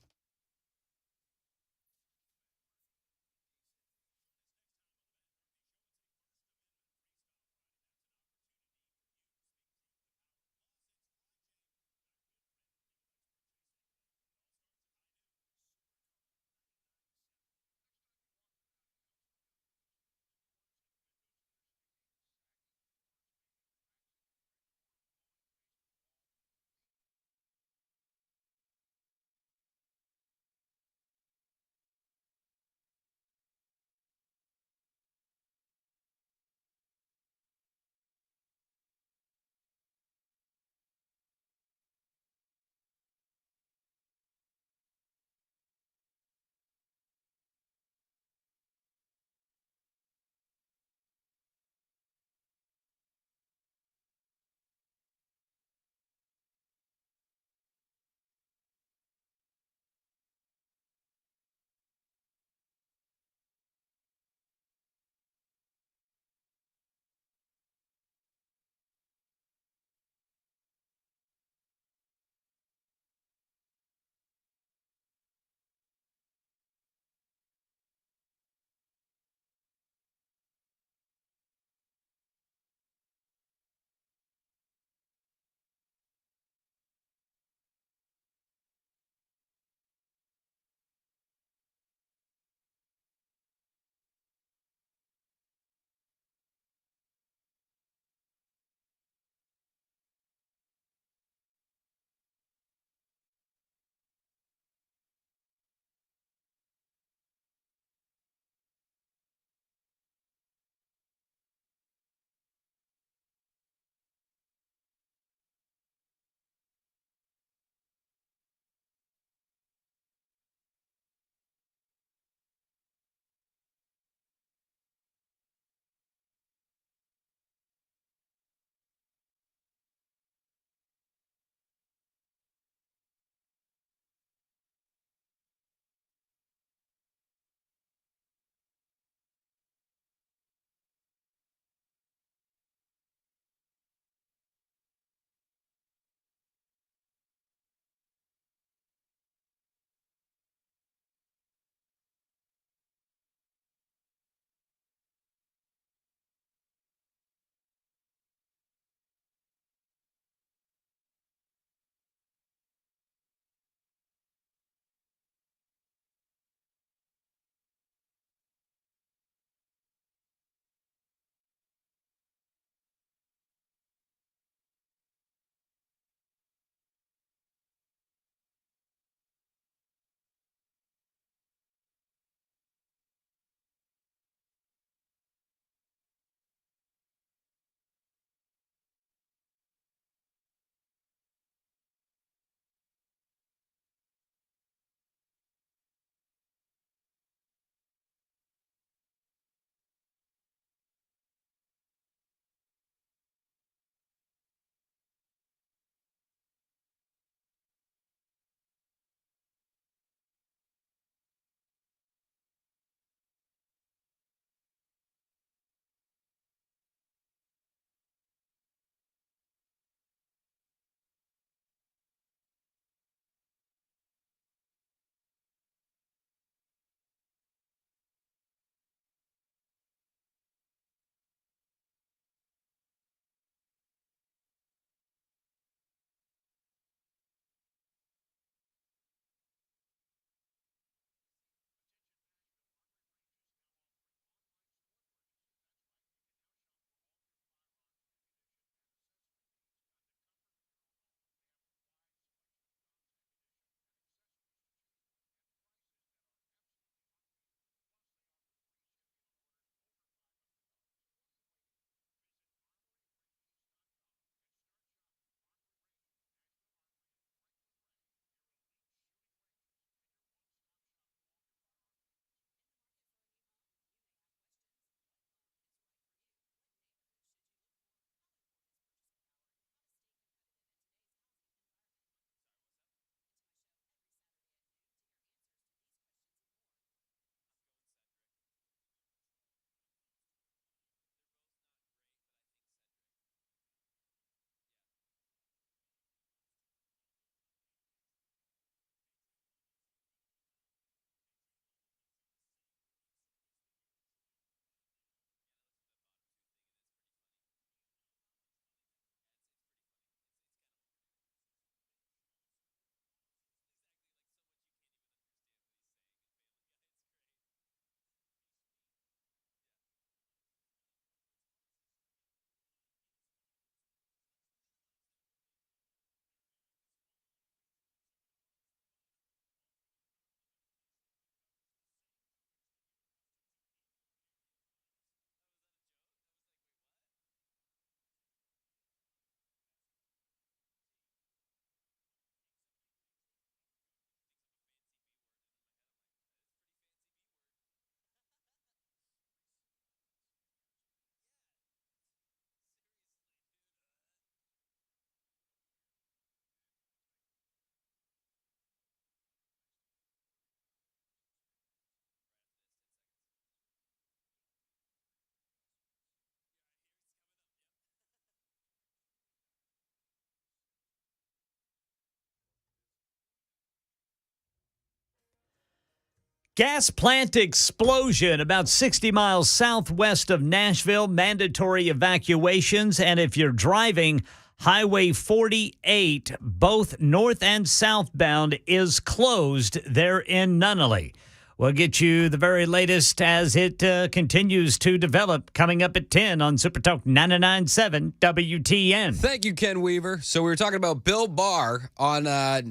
Gas plant explosion about 60 miles southwest of Nashville. Mandatory evacuations. And if you're driving, Highway 48, both north and southbound, is closed there in Nunnally. We'll get you the very latest as it continues to develop, coming up at 10 on Super Talk 99.7 WTN. Thank you, Ken Weaver. So we were talking about Bill Barr on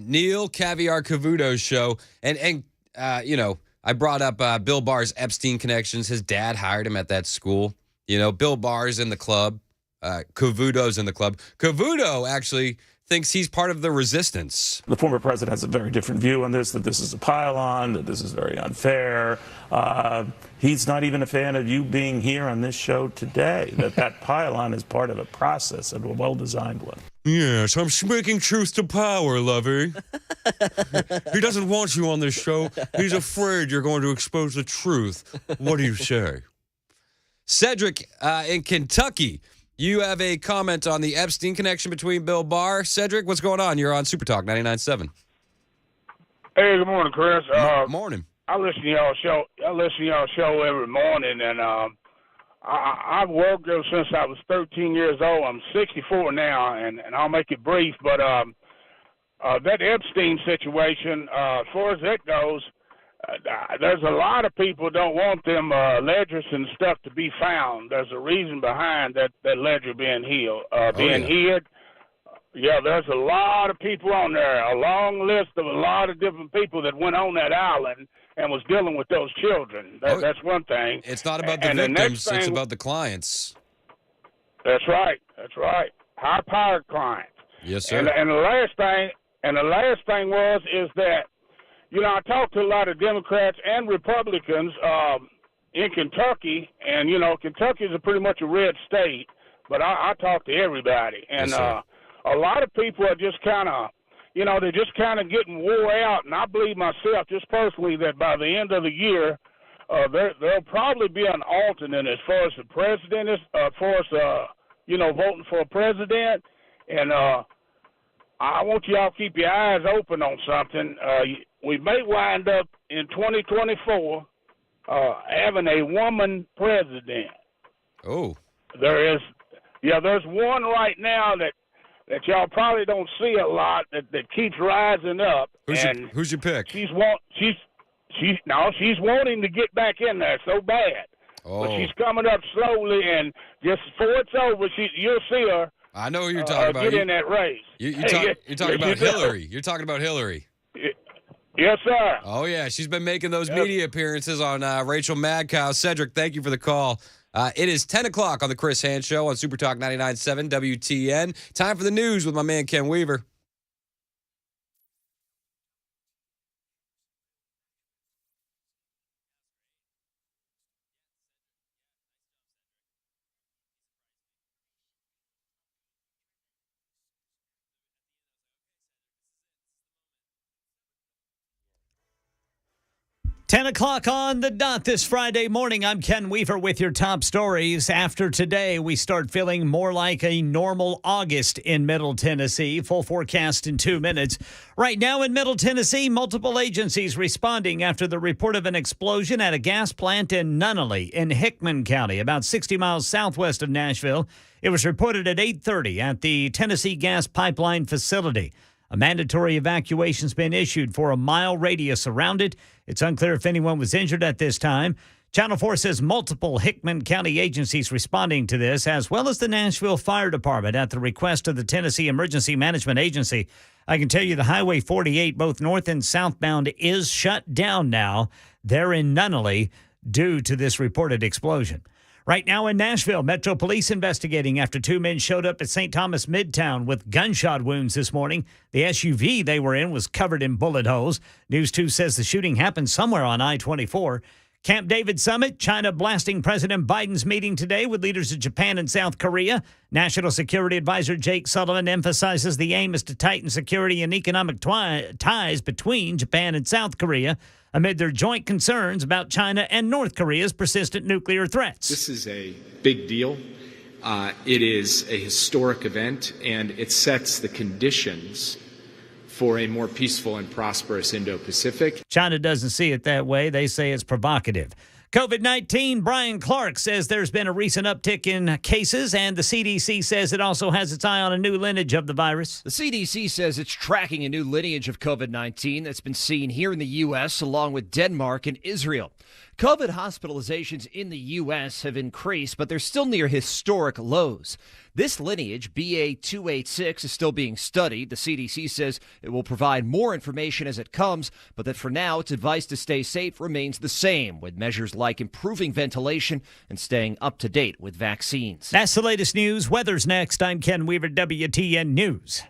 Neil Caviar Cavuto's show. And you know, I brought up Bill Barr's Epstein connections. His dad hired him at that school. You know, Bill Barr's in the club. Cavuto's in the club. Cavuto actually thinks he's part of the resistance. The former president has a very different view on this, that this is a pile-on, that this is very unfair. He's not even a fan of you being here on this show today, that pile-on is part of a process, and a well-designed one. Yes, I'm speaking truth to power, Lovey. He doesn't want you on this show. He's afraid you're going to expose the truth. What do you say? Cedric in Kentucky. You have a comment on the Epstein connection between Bill Barr. Cedric, what's going on? You're on Super Talk 99.7. Hey, good morning, Chris. Morning. I listen to y'all show. Every morning, and I've worked ever since I was 13 years old. I'm 64 now, and I'll make it brief. But that Epstein situation, as far as that goes, there's a lot of people don't want them ledgers and stuff to be found. There's a reason behind that ledger being hid. Yeah, there's a lot of people on there, a long list of a lot of different people that went on that island and was dealing with those children. That's one thing. It's not about the victims, it's about the clients. That's right. High-powered clients. Yes, sir. And the last thing is that, you know, I talked to a lot of Democrats and Republicans in Kentucky, and, you know, Kentucky is pretty much a red state, but I talk to everybody. And yes, a lot of people are just kind of, you know, they're just kind of getting wore out. And I believe myself, just personally, that by the end of the year, there'll probably be an alternate as far as the president is, as far as, you know, voting for a president. And I want y'all to keep your eyes open on something. We may wind up in 2024 having a woman president. Oh. There's one right now that y'all probably don't see a lot that keeps rising up. Who's your pick? She's wanting to get back in there so bad. Oh. But she's coming up slowly, and just before it's over, you'll see her. I know who you're talking about. Get in that race. You're talking about Hillary. You're talking about Hillary. Yes, sir. Oh, yeah. She's been making those media appearances on Rachel Madcow. Cedric, thank you for the call. It is 10 o'clock on the Chris Hand Show on Super Talk 99.7 WTN. Time for the news with my man Ken Weaver. Ten o'clock on the dot this Friday morning. I'm Ken Weaver with your top stories. After today, we start feeling more like a normal August in Middle Tennessee. Full forecast in 2 minutes. Right now in Middle Tennessee, multiple agencies responding after the report of an explosion at a gas plant in Nunnally in Hickman County, about 60 miles southwest of Nashville. It was reported at 8:30 at the Tennessee Gas Pipeline facility. A mandatory evacuation's been issued for a mile radius around it. It's unclear if anyone was injured at this time. Channel 4 says multiple Hickman County agencies responding to this, as well as the Nashville Fire Department at the request of the Tennessee Emergency Management Agency. I can tell you the Highway 48, both north and southbound, is shut down now. They're in Nunnally due to this reported explosion. Right now in Nashville, Metro Police investigating after two men showed up at St. Thomas Midtown with gunshot wounds this morning. The SUV they were in was covered in bullet holes. News 2 says the shooting happened somewhere on I-24. Camp David Summit, China blasting President Biden's meeting today with leaders of Japan and South Korea. National Security Advisor Jake Sullivan emphasizes the aim is to tighten security and economic ties between Japan and South Korea amid their joint concerns about China and North Korea's persistent nuclear threats. This is a big deal. It is a historic event, and it sets the conditions for a more peaceful and prosperous Indo-Pacific. China doesn't see it that way. They say it's provocative. COVID-19, Brian Clark says there's been a recent uptick in cases, and the CDC says it also has its eye on a new lineage of the virus. The CDC says it's tracking a new lineage of COVID-19 that's been seen here in the U.S. along with Denmark and Israel. COVID hospitalizations in the U.S. have increased, but they're still near historic lows. This lineage, BA286, is still being studied. The CDC says it will provide more information as it comes, but that for now, its advice to stay safe remains the same, with measures like improving ventilation and staying up to date with vaccines. That's the latest news. Weather's next. I'm Ken Weaver, WTN News.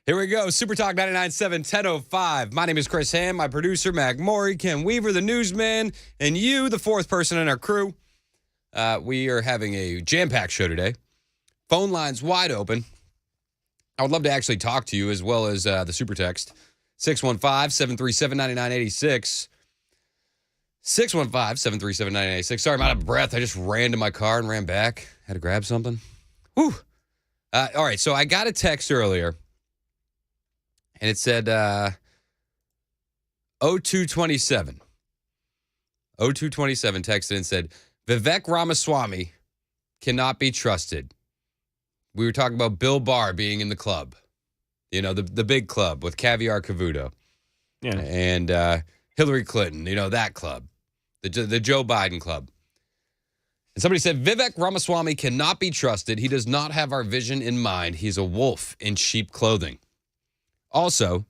Here we go. Super Talk 99.7, 10:05. My name is Chris Ham. My producer, Mac Maury, Ken Weaver, the newsman, and you, the fourth person in our crew. We are having a jam-packed show today. Phone lines wide open. I would love to actually talk to you as well as the super text. 615-737-9986. 615-737-9986. Sorry, I'm out of breath. I just ran to my car and ran back. Had to grab something. Whew. All right, so I got a text earlier. And it said 0227. 0227 texted and said, Vivek Ramaswamy cannot be trusted. We were talking about Bill Barr being in the club. You know, the big club with Caviar Cavuto. Yeah. And Hillary Clinton, you know, that club. The Joe Biden club. And somebody said, Vivek Ramaswamy cannot be trusted. He does not have our vision in mind. He's a wolf in sheep clothing. Also,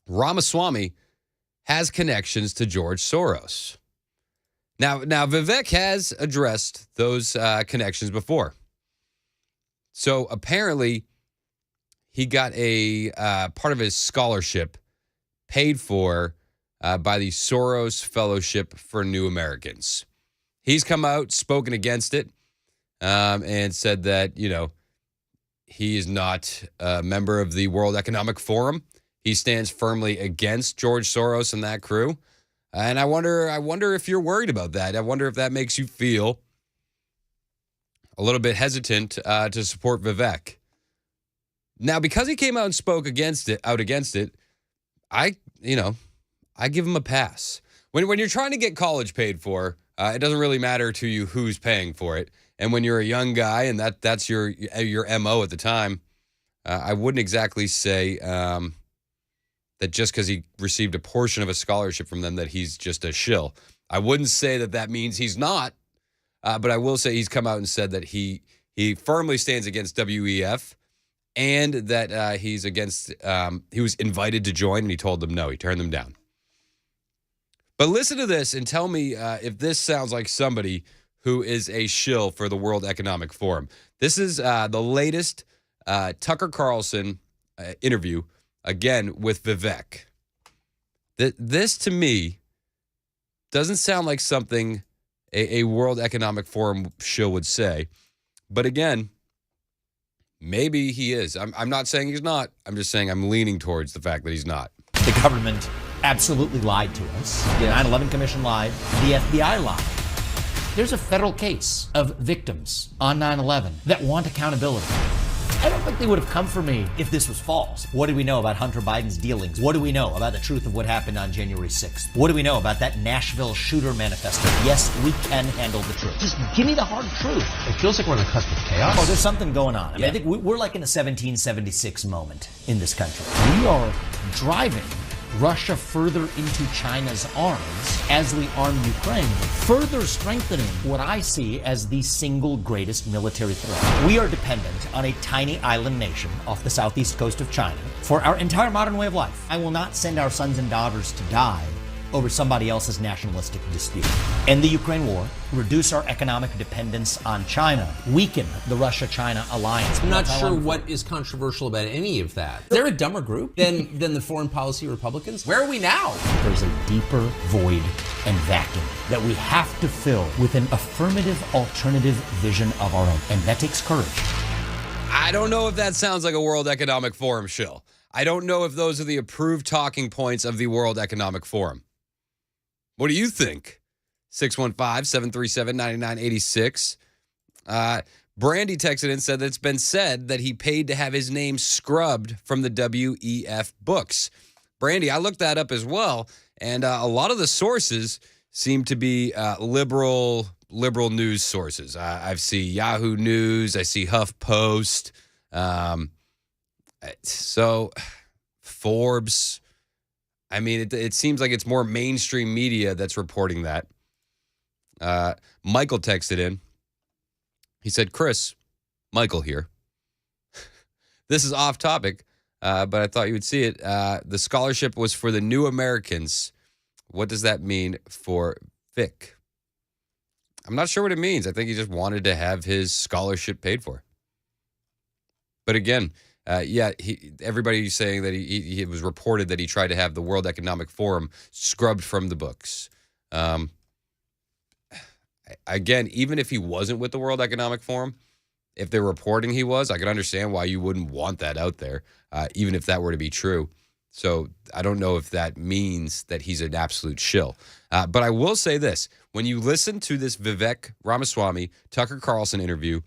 Ramaswamy has connections to George Soros. Now Vivek has addressed those connections before. So apparently, he got a part of his scholarship paid for by the Soros Fellowship for New Americans. He's come out, spoken against it, and said that, you know, he is not a member of the World Economic Forum. He stands firmly against George Soros and that crew. And I wonder if you're worried about that. I wonder if that makes you feel a little bit hesitant to support Vivek. Now, because he came out and spoke against it, I give him a pass. When you're trying to get college paid for, it doesn't really matter to you who's paying for it. And when you're a young guy and that's your MO at the time, I wouldn't exactly say that just because he received a portion of a scholarship from them that he's just a shill. I wouldn't say that means he's not, but I will say he's come out and said that he firmly stands against WEF and that he's against, he was invited to join and he told them no, he turned them down. But listen to this and tell me if this sounds like somebody who is a shill for the World Economic Forum. This is the latest Tucker Carlson interview, again, with Vivek. This, to me, doesn't sound like something a World Economic Forum shill would say. But again, maybe he is. I'm not saying he's not. I'm just saying I'm leaning towards the fact that he's not. The government absolutely lied to us. The 9/11 Commission lied. The FBI lied. There's a federal case of victims on 9/11 that want accountability. I don't think they would have come for me if this was false. What do we know about Hunter Biden's dealings? What do we know about the truth of what happened on January 6th? What do we know about that Nashville shooter manifesto? Yes, we can handle the truth. Just give me the hard truth. It feels like we're on the cusp of chaos. Oh, there's something going on. I mean, I think we're like in a 1776 moment in this country. We are driving Russia further into China's arms as we arm Ukraine, further strengthening what I see as the single greatest military threat. We are dependent on a tiny island nation off the southeast coast of China for our entire modern way of life. I will not send our sons and daughters to die over somebody else's nationalistic dispute. End the Ukraine war, reduce our economic dependence on China, weaken the Russia-China alliance. I'm not sure what is controversial about any of that. They're a dumber group than the foreign policy Republicans. Where are we now? There's a deeper void and vacuum that we have to fill with an affirmative alternative vision of our own. And that takes courage. I don't know if that sounds like a World Economic Forum shill. I don't know if those are the approved talking points of the World Economic Forum. What do you think? 615-737-9986. Brandy texted in and said that it's been said that he paid to have his name scrubbed from the WEF books. Brandy, I looked that up as well, and a lot of the sources seem to be liberal news sources. I see Yahoo News, I see HuffPost, so Forbes. I mean, it seems like it's more mainstream media that's reporting that. Michael texted in. He said, Chris, Michael here. This is off topic, but I thought you would see it. The scholarship was for the New Americans. What does that mean for Vic? I'm not sure what it means. I think he just wanted to have his scholarship paid for. But again, everybody's saying that it was reported that he tried to have the World Economic Forum scrubbed from the books. Again, even if he wasn't with the World Economic Forum, if they're reporting he was, I could understand why you wouldn't want that out there, even if that were to be true. So I don't know if that means that he's an absolute shill. But I will say this. When you listen to this Vivek Ramaswamy, Tucker Carlson interview,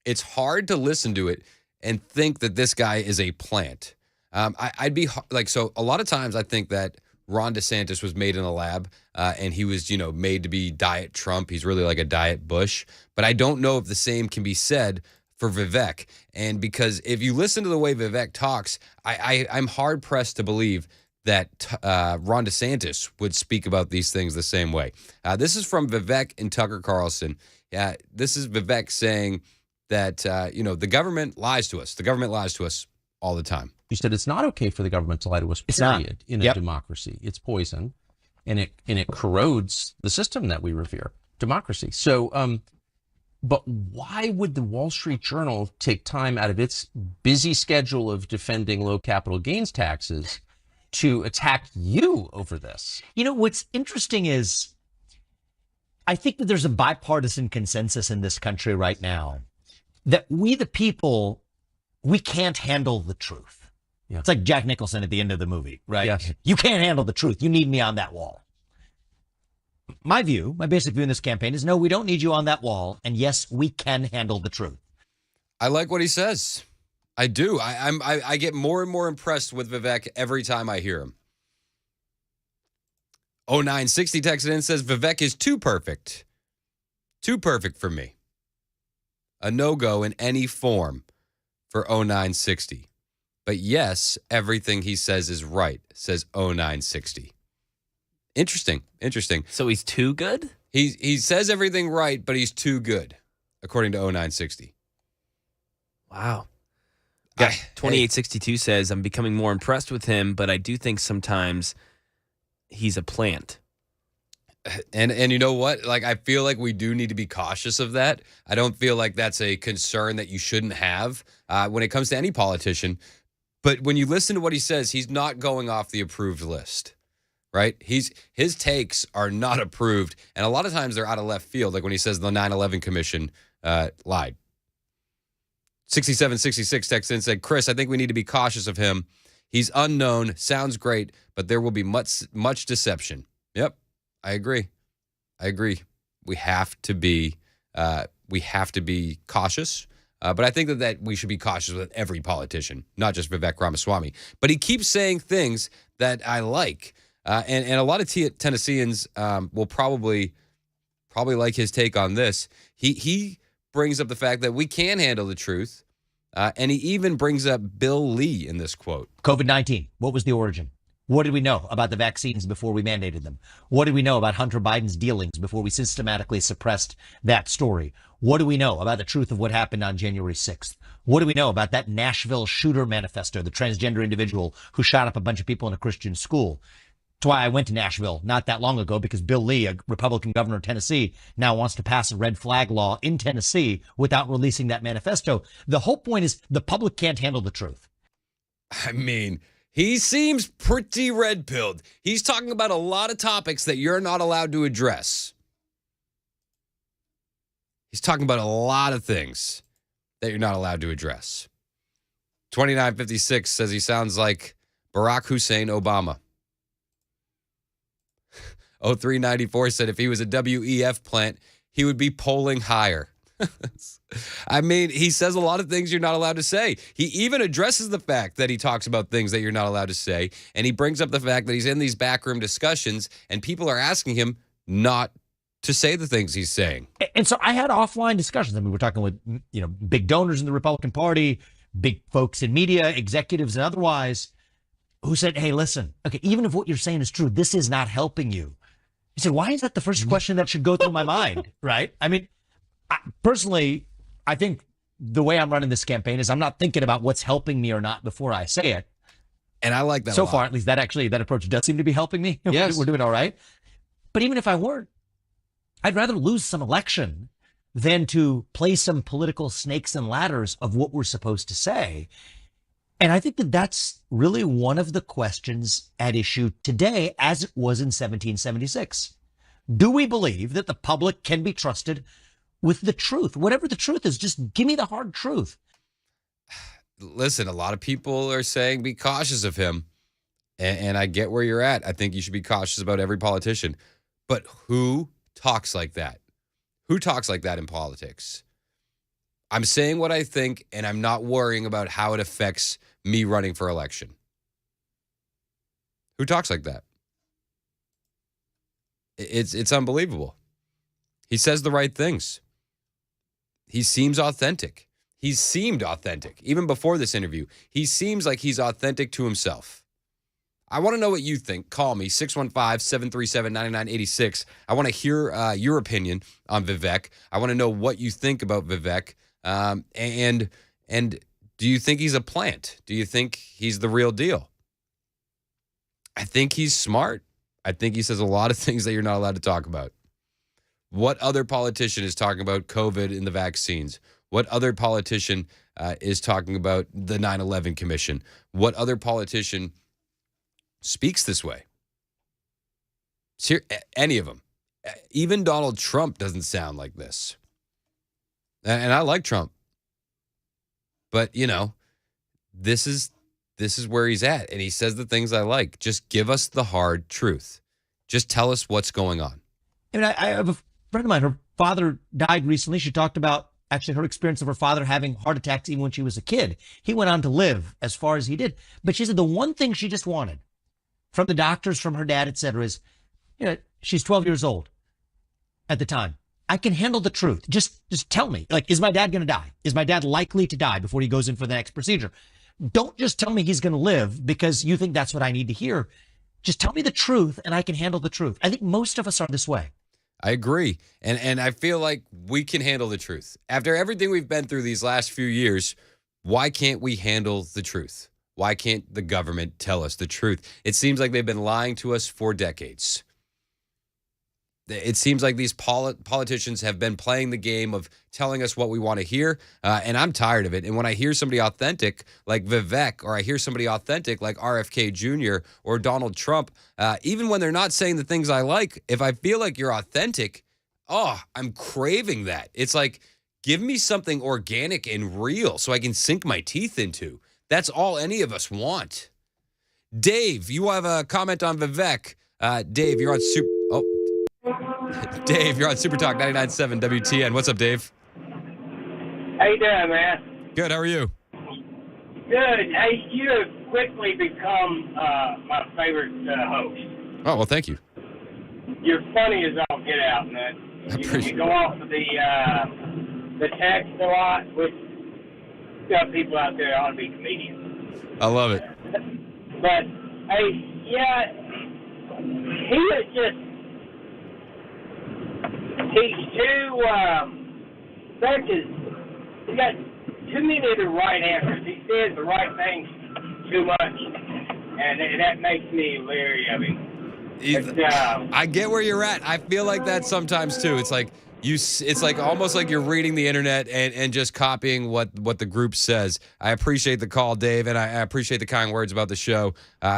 it's hard to listen to it and think that this guy is a plant. I'd be like, so a lot of times I think that Ron DeSantis was made in a lab and he was, made to be Diet Trump. He's really like a Diet Bush. But I don't know if the same can be said for Vivek. And because if you listen to the way Vivek talks, I'm hard pressed to believe that Ron DeSantis would speak about these things the same way. This is from Vivek and Tucker Carlson. This is Vivek saying that, the government lies to us. The government lies to us all the time. You said it's not okay for the government to lie to us, period, in a democracy. It's poison, and it corrodes the system that we revere, democracy. So, but why would the Wall Street Journal take time out of its busy schedule of defending low capital gains taxes to attack you over this? What's interesting is I think that there's a bipartisan consensus in this country right now that we, the people, we can't handle the truth. Yeah. It's like Jack Nicholson at the end of the movie, right? Yes. You can't handle the truth. You need me on that wall. My basic view in this campaign is no, we don't need you on that wall. And yes, we can handle the truth. I like what he says. I do. I get more and more impressed with Vivek every time I hear him. 0960 texted in and says, Vivek is too perfect. Too perfect for me. A no-go in any form for 0960. But yes, everything he says is right, says 0960. Interesting. So he's too good? He says everything right, but he's too good, according to 0960. Wow. 2862 says, I'm becoming more impressed with him, but I do think sometimes he's a plant. And you know what? Like, I feel like we do need to be cautious of that. I don't feel like that's a concern that you shouldn't have when it comes to any politician. But when you listen to what he says, he's not going off the approved list, right? His takes are not approved. And a lot of times they're out of left field, like when he says the 9/11 Commission lied. 6766 texted in and said, Chris, I think we need to be cautious of him. He's unknown, sounds great, but there will be much deception. Yep, I agree. We have to be cautious. But I think that we should be cautious with every politician, not just Vivek Ramaswamy. But he keeps saying things that I like. And a lot of Tennesseans will probably like his take on this. He brings up the fact that we can handle the truth. And he even brings up Bill Lee in this quote. COVID-19, what was the origin? What did we know about the vaccines before we mandated them? What did we know about Hunter Biden's dealings before we systematically suppressed that story? What do we know about the truth of what happened on January 6th? What do we know about that Nashville shooter manifesto, the transgender individual who shot up a bunch of people in a Christian school? That's why I went to Nashville not that long ago, because Bill Lee, a Republican governor of Tennessee, now wants to pass a red flag law in Tennessee without releasing that manifesto. The whole point is the public can't handle the truth. I mean, he seems pretty red-pilled. He's talking about a lot of topics that you're not allowed to address. He's talking about a lot of things that you're not allowed to address. 2956 says he sounds like Barack Hussein Obama. 0394 said if he was a WEF plant, he would be polling higher. I mean, he says a lot of things you're not allowed to say. He even addresses the fact that he talks about things that you're not allowed to say. And he brings up the fact that he's in these backroom discussions and people are asking him not to say the things he's saying. And so I had offline discussions. I mean, we're talking with, big donors in the Republican Party, big folks in media, executives and otherwise, who said, hey, listen, okay, even if what you're saying is true, this is not helping you. He said, why is that the first question that should go through my mind, right? I mean, personally, I think the way I'm running this campaign is I'm not thinking about what's helping me or not before I say it. And I like that so far, at least that approach does seem to be helping me. Yes. We're doing all right. But even if I weren't, I'd rather lose some election than to play some political snakes and ladders of what we're supposed to say. And I think that that's really one of the questions at issue today, as it was in 1776. Do we believe that the public can be trusted with the truth? Whatever the truth is, just give me the hard truth. Listen, a lot of people are saying be cautious of him. And I get where you're at. I think you should be cautious about every politician. But who talks like that? Who talks like that in politics? I'm saying what I think, and I'm not worrying about how it affects me running for election. Who talks like that? It's unbelievable. He says the right things. He seems authentic. He seemed authentic. Even before this interview, he seems like he's authentic to himself. I want to know what you think. Call me, 615-737-9986. I want to hear your opinion on Vivek. I want to know what you think about Vivek. And do you think he's a plant? Do you think he's the real deal? I think he's smart. I think he says a lot of things that you're not allowed to talk about. What other politician is talking about COVID and the vaccines? What other politician is talking about the 9/11 Commission? What other politician speaks this way? Any of them. Even Donald Trump doesn't sound like this. And I like Trump. But, this is where he's at. And he says the things I like. Just give us the hard truth. Just tell us what's going on. I mean, I have a friend of mine, her father died recently. She talked about actually her experience of her father having heart attacks even when she was a kid. He went on to live as far as he did. But she said the one thing she just wanted from the doctors, from her dad, et cetera, is, she's 12 years old at the time. I can handle the truth. Just tell me, like, is my dad going to die? Is my dad likely to die before he goes in for the next procedure? Don't just tell me he's going to live because you think that's what I need to hear. Just tell me the truth and I can handle the truth. I think most of us are this way. I agree. And I feel like we can handle the truth. After everything we've been through these last few years, why can't we handle the truth? Why can't the government tell us the truth? It seems like they've been lying to us for decades. It seems like these politicians have been playing the game of telling us what we want to hear, and I'm tired of it. And when I hear somebody authentic like Vivek, or I hear somebody authentic like RFK Jr. or Donald Trump, even when they're not saying the things I like, if I feel like you're authentic, I'm craving that. It's like, give me something organic and real so I can sink my teeth into. That's all any of us want. Dave, you have a comment on Vivek. Dave, you're on Dave, you're on Super Talk 99.7 WTN. What's up, Dave? How you doing, man? Good. How are you? Good. Hey, you have quickly become my favorite host. Oh, well, thank you. You're funny as all get out, man. You go off of the text a lot, which got people out there that ought to be comedians. I love it. But, hey, yeah, he is just... He's too, he's got too many of the right answers. He says the right things too much, and that makes me leery of him. I get where you're at. I feel like that sometimes too. It's like it's like almost like you're reading the internet and just copying what the group says. I appreciate the call, Dave, and I appreciate the kind words about the show.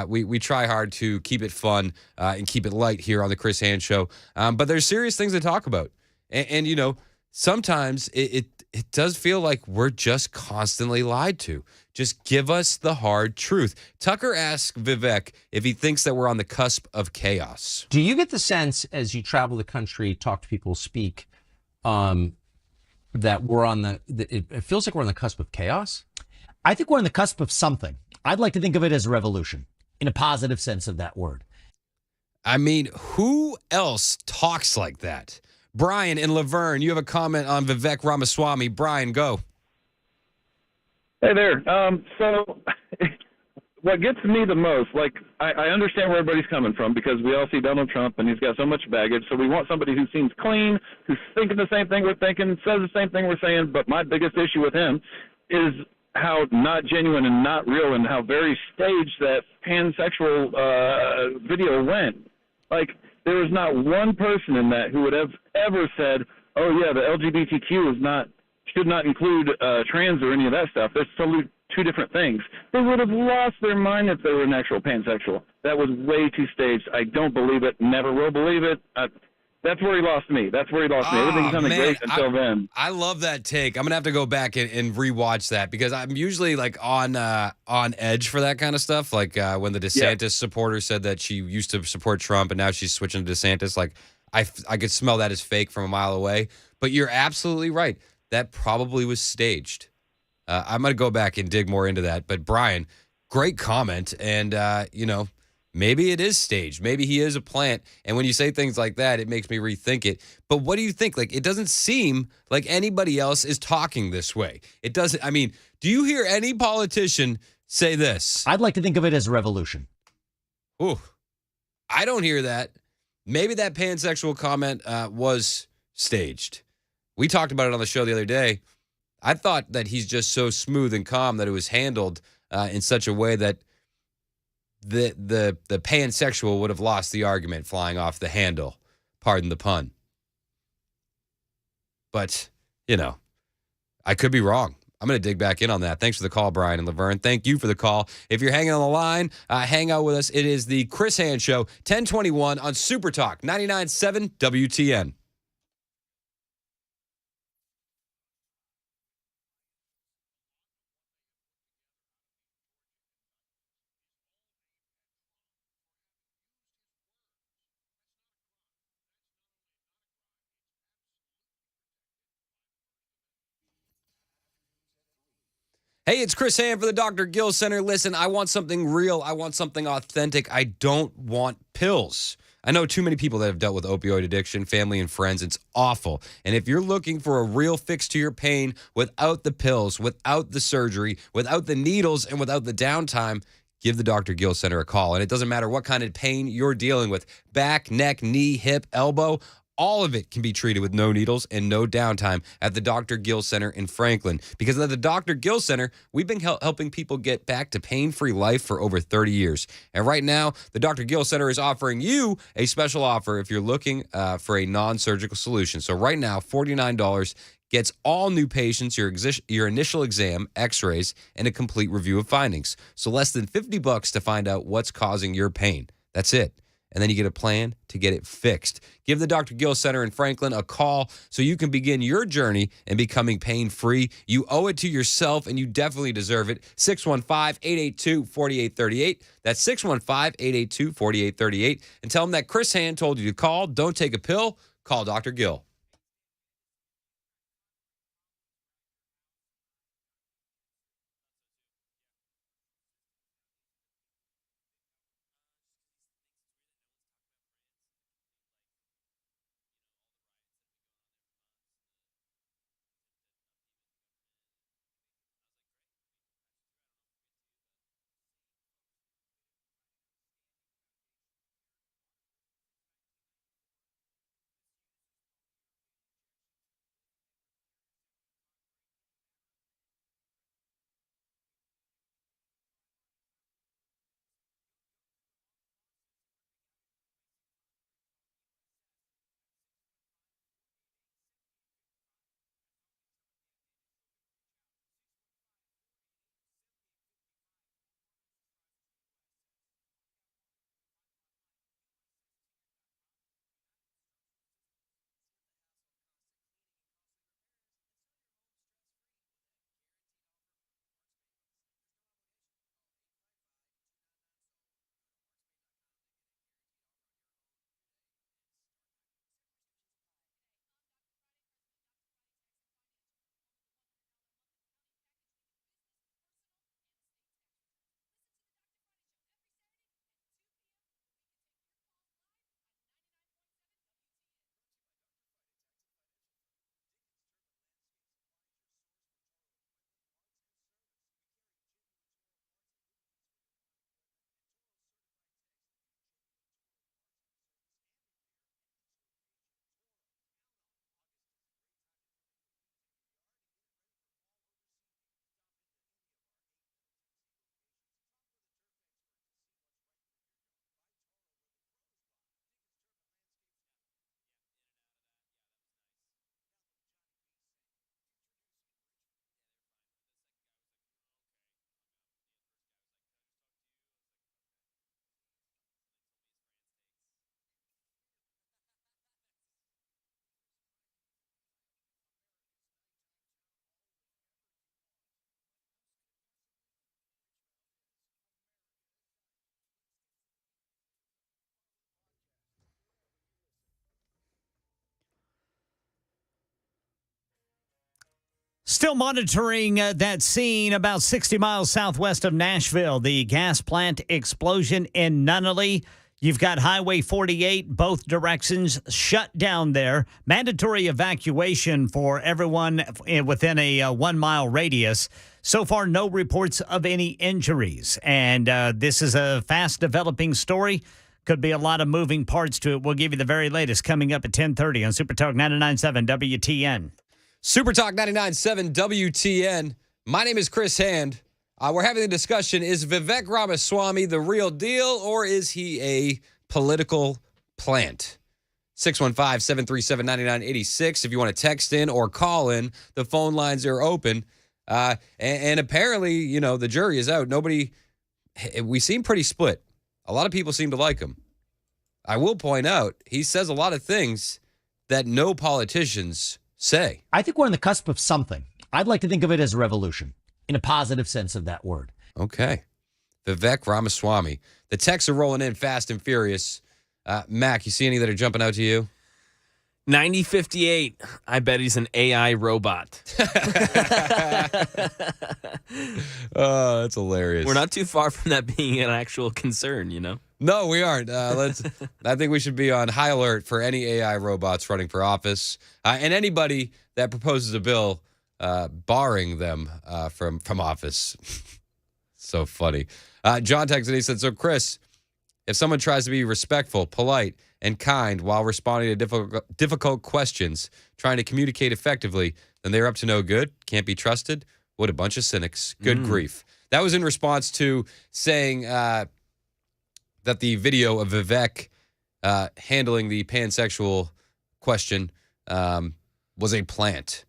We try hard to keep it fun and keep it light here on the Chris Hand Show. But there's serious things to talk about. And sometimes it does feel like we're just constantly lied to. Just give us the hard truth. Tucker asked Vivek if he thinks that we're on the cusp of chaos. Do you get the sense as you travel the country, talk to people, speak, that we're on it feels like we're on the cusp of chaos? I think we're on the cusp of something. I'd like to think of it as a revolution in a positive sense of that word. I mean, who else talks like that? Brian in Laverne, you have a comment on Vivek Ramaswamy. Brian, go. Hey there. So what gets me the most, like, I understand where everybody's coming from because we all see Donald Trump and he's got so much baggage. So we want somebody who seems clean, who's thinking the same thing we're thinking, says the same thing we're saying. But my biggest issue with him is how not genuine and not real and how very staged that pansexual video went. Like, there was not one person in that who would have ever said, oh, yeah, the LGBTQ should not include trans or any of that stuff. There's totally two different things. They would have lost their mind if they were an actual pansexual. That was way too staged. I don't believe it. Never will believe it. That's where he lost me. Everything's sounded great until then. I love that take. I'm going to have to go back and rewatch that because I'm usually like on edge for that kind of stuff. Like when the DeSantis supporter said that she used to support Trump and now she's switching to DeSantis. Like I could smell that as fake from a mile away. But you're absolutely right. That probably was staged. I'm going to go back and dig more into that. But Brian, great comment. And, maybe it is staged. Maybe he is a plant. And when you say things like that, it makes me rethink it. But what do you think? Like, it doesn't seem like anybody else is talking this way. It doesn't. I mean, do you hear any politician say this? I'd like to think of it as a revolution. Ooh, I don't hear that. Maybe that pansexual comment was staged. We talked about it on the show the other day. I thought that he's just so smooth and calm that it was handled in such a way that the pansexual would have lost the argument flying off the handle. Pardon the pun. But, I could be wrong. I'm going to dig back in on that. Thanks for the call, Brian and Laverne. Thank you for the call. If you're hanging on the line, hang out with us. It is the Chris Hand Show, 1021 on Super Talk, 99.7 WTN. Hey, it's Chris Hand for the Dr. Gill Center. Listen, I want something real. I want something authentic. I don't want pills. I know too many people that have dealt with opioid addiction, family and friends. It's awful. And if you're looking for a real fix to your pain without the pills, without the surgery, without the needles, and without the downtime, give the Dr. Gill Center a call. And it doesn't matter what kind of pain you're dealing with, back, neck, knee, hip, elbow, all of it can be treated with no needles and no downtime at the Dr. Gill Center in Franklin. Because at the Dr. Gill Center, we've been helping people get back to pain-free life for over 30 years. And right now, the Dr. Gill Center is offering you a special offer if you're looking for a non-surgical solution. So right now, $49 gets all new patients your initial exam, x-rays, and a complete review of findings. So less than $50 to find out what's causing your pain. That's it. And then you get a plan to get it fixed. Give the Dr. Gill Center in Franklin a call so you can begin your journey in becoming pain-free. You owe it to yourself, and you definitely deserve it. 615-882-4838. That's 615-882-4838. And tell them that Chris Hand told you to call. Don't take a pill. Call Dr. Gill. Still monitoring that scene about 60 miles southwest of Nashville, the gas plant explosion in Nunnally. You've got Highway 48, both directions shut down there. Mandatory evacuation for everyone within a 1 mile radius. So far, no reports of any injuries. And this is a fast developing story. Could be a lot of moving parts to it. We'll give you the very latest coming up at 10:30 on Super Talk 99.7 WTN. Super Talk 99.7 WTN. My name is Chris Hand. We're having a discussion. Is Vivek Ramaswamy the real deal, or is he a political plant? 615-737-9986. If you want to text in or call in, the phone lines are open. And apparently, you know, the jury is out. We seem pretty split. A lot of people seem to like him. I will point out, he says a lot of things that no politicians say. I think we're on the cusp of something. I'd like to think of it as a revolution, in a positive sense of that word. Okay. Vivek Ramaswamy. The texts are rolling in fast and furious. Mac, you see any that are jumping out to you? 9058. I bet he's an AI robot. Oh, that's hilarious. We're not too far from that being an actual concern, you know? No, we aren't. I think we should be on high alert for any AI robots running for office, and anybody that proposes a bill barring them from office. So funny. John texted, he said, so Chris, if someone tries to be respectful, polite, and kind while responding to difficult questions, trying to communicate effectively, then they're up to no good, can't be trusted. What a bunch of cynics. Good grief. That was in response to saying that the video of Vivek handling the pansexual question was a plant.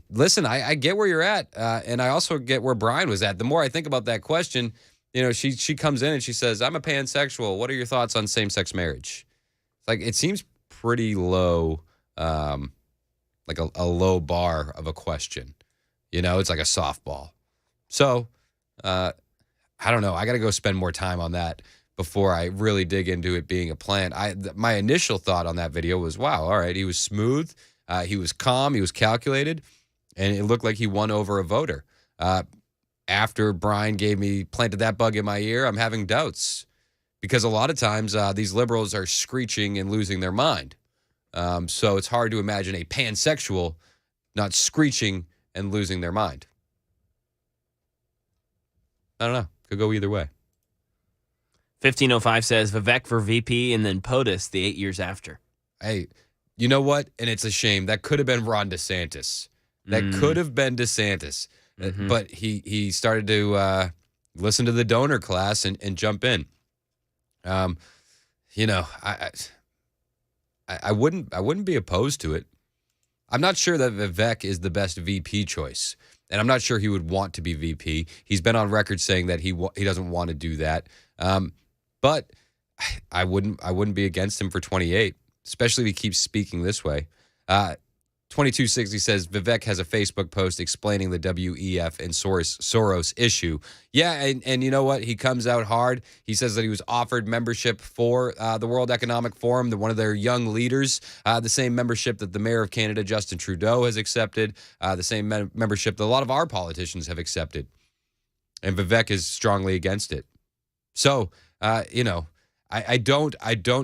Listen, I get where you're at, and I also get where Brian was at. The more I think about that question, you know, she comes in and she says, I'm a pansexual. What are your thoughts on same-sex marriage? It's like, it seems pretty low, like a low bar of a question. You know, it's like a softball. So, I don't know. I got to go spend more time on that before I really dig into it being a plant. My initial thought on that video was, wow, all right, he was smooth, he was calm, he was calculated, and it looked like he won over a voter. After Brian planted that bug in my ear, I'm having doubts because a lot of times these liberals are screeching and losing their mind. So it's hard to imagine a pansexual not screeching and losing their mind. I don't know. Could go either way. 1505 says Vivek for VP and then POTUS the 8 years after. Hey, you know what? And it's a shame. That could have been Ron DeSantis. That could have been DeSantis. But he started to listen to the donor class and jump in. You know, I wouldn't be opposed to it. I'm not sure that Vivek is the best VP choice, and I'm not sure he would want to be VP. He's been on record saying that he doesn't want to do that. But I wouldn't be against him for 28, especially if he keeps speaking this way. 2260 says Vivek has a Facebook post explaining the WEF and Soros issue. Yeah, and you know what? He comes out hard. He says that he was offered membership for the World Economic Forum, one of their young leaders, the same membership that the mayor of Canada, Justin Trudeau, has accepted, the same membership that a lot of our politicians have accepted. And Vivek is strongly against it. So, you know, I don't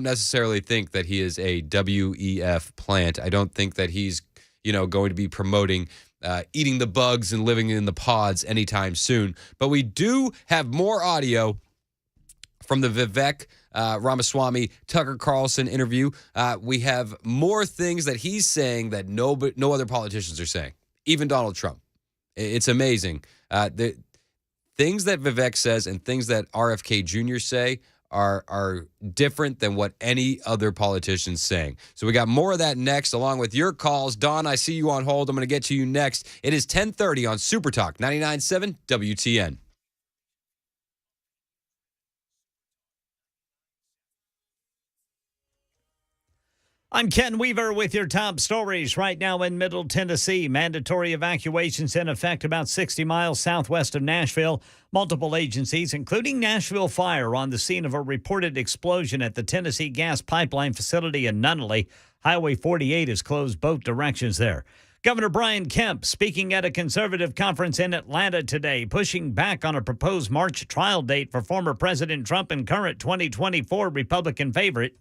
necessarily think that he is a WEF plant. I don't think that he's, you know, going to be promoting eating the bugs and living in the pods anytime soon. But we do have more audio from the Vivek Ramaswamy Tucker Carlson interview. We have more things that he's saying that no other politicians are saying, even Donald Trump. It's amazing. The things that Vivek says and things that RFK Jr. say are different than what any other politician's saying. So we got more of that next, along with your calls. Don, I see you on hold. I'm going to get to you next. It is 10:30 on Super Talk 99.7 WTN. I'm Ken Weaver with your top stories. Right now in Middle Tennessee, mandatory evacuations in effect about 60 miles southwest of Nashville. Multiple agencies, including Nashville Fire, on the scene of a reported explosion at the Tennessee gas pipeline facility in Nunnally. Highway 48 is closed both directions there. Governor Brian Kemp speaking at a conservative conference in Atlanta today, pushing back on a proposed March trial date for former President Trump and current 2024 Republican favorite.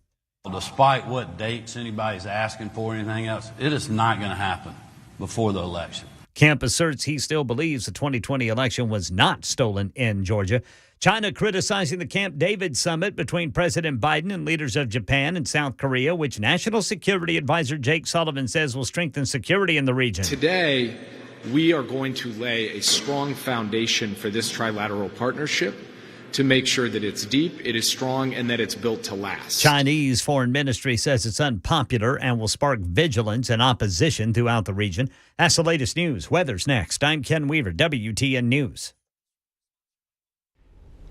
Despite what dates anybody's asking for or anything else, it is not going to happen before the election. Kemp asserts he still believes the 2020 election was not stolen in Georgia. China criticizing the Camp David summit between President Biden and leaders of Japan and South Korea, which National Security Advisor Jake Sullivan says will strengthen security in the region. Today, we are going to lay a strong foundation for this trilateral partnership to make sure that it's deep, it is strong, and that it's built to last. Chinese Foreign Ministry says it's unpopular and will spark vigilance and opposition throughout the region. That's the latest news. Weather's next. I'm Ken Weaver, WTN News.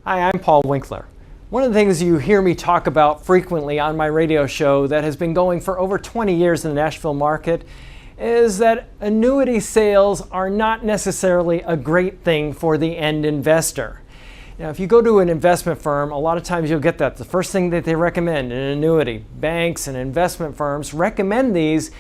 Hi, I'm Paul Winkler. One of the things you hear me talk about frequently on my radio show that has been going for over 20 years in the Nashville market is that annuity sales are not necessarily a great thing for the end investor. Now, if you go to an investment firm, a lot of times you'll get that. The first thing that they recommend, an annuity. Banks and investment firms recommend these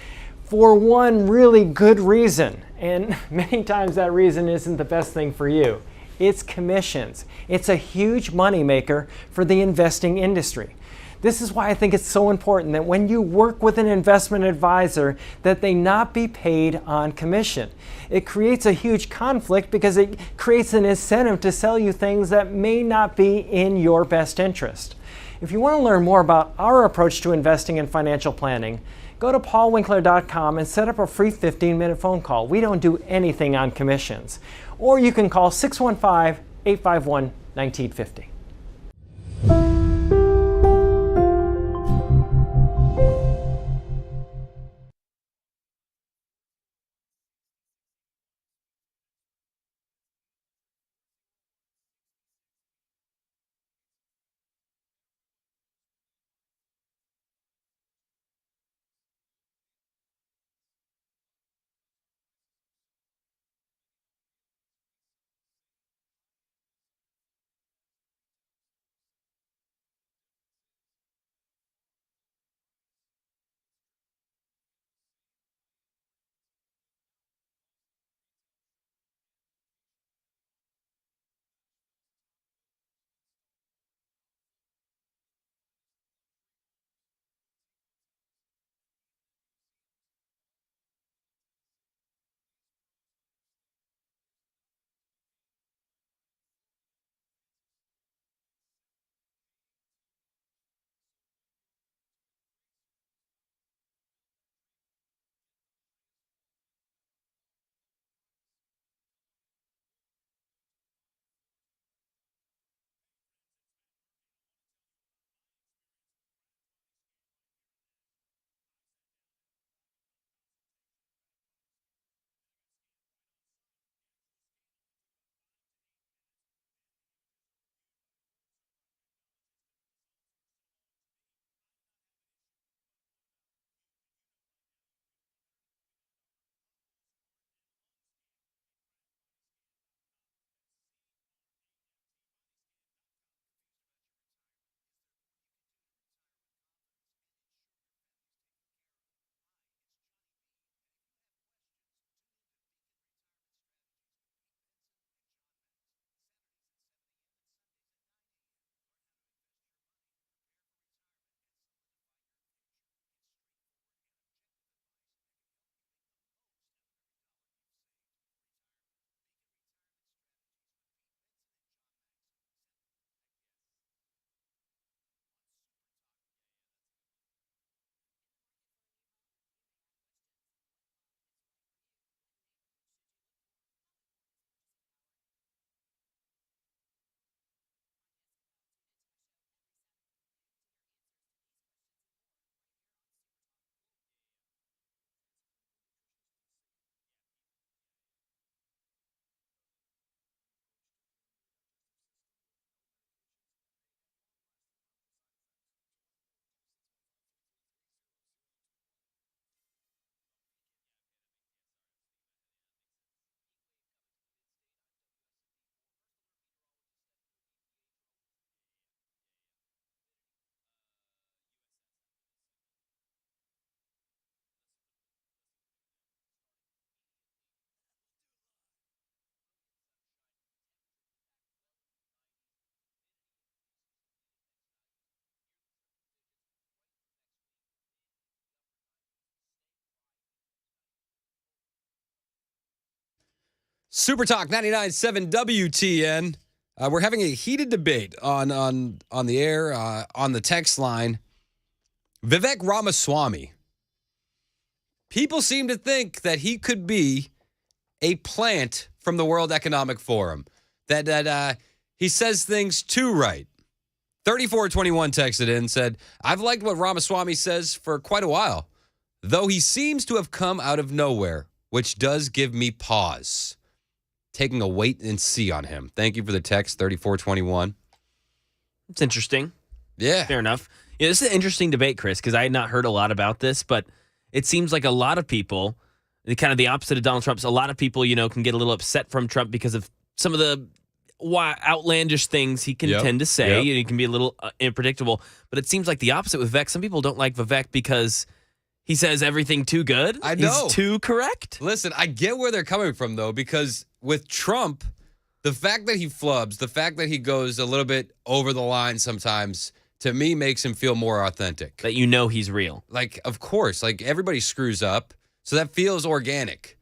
for one really good reason. And many times that reason isn't the best thing for you. It's commissions. It's a huge moneymaker for the investing industry. This is why I think it's so important that when you work with an investment advisor, that they not be paid on commission. It creates a huge conflict because it creates an incentive to sell you things that may not be in your best interest. If you want to learn more about our approach to investing and financial planning, go to paulwinkler.com and set up a free 15-minute phone call. We don't do anything on commissions. Or you can call 615-851-1950. Super Talk 99.7 WTN. We're having a heated debate on the air, on the text line. Vivek Ramaswamy. People seem to think that he could be a plant from the World Economic Forum. That he says things too right. 3421 texted in, said, I've liked what Ramaswamy says for quite a while, though he seems to have come out of nowhere, which does give me pause. Taking a wait and see on him. Thank you for the text, 3421. It's interesting. Yeah. Fair enough. Yeah, this is an interesting debate, Chris, because I had not heard a lot about this, but it seems like a lot of people, kind of the opposite of Donald Trump's, a lot of people, can get a little upset from Trump because of some of the outlandish things he can tend to say, and he can be a little unpredictable. But it seems like the opposite with Vivek. Some people don't like Vivek because he says everything too good. I know. He's too correct. Listen, I get where they're coming from, though, because with Trump, the fact that he flubs, the fact that he goes a little bit over the line sometimes, to me, makes him feel more authentic. That you know he's real. Like, of course, like everybody screws up, so that feels organic.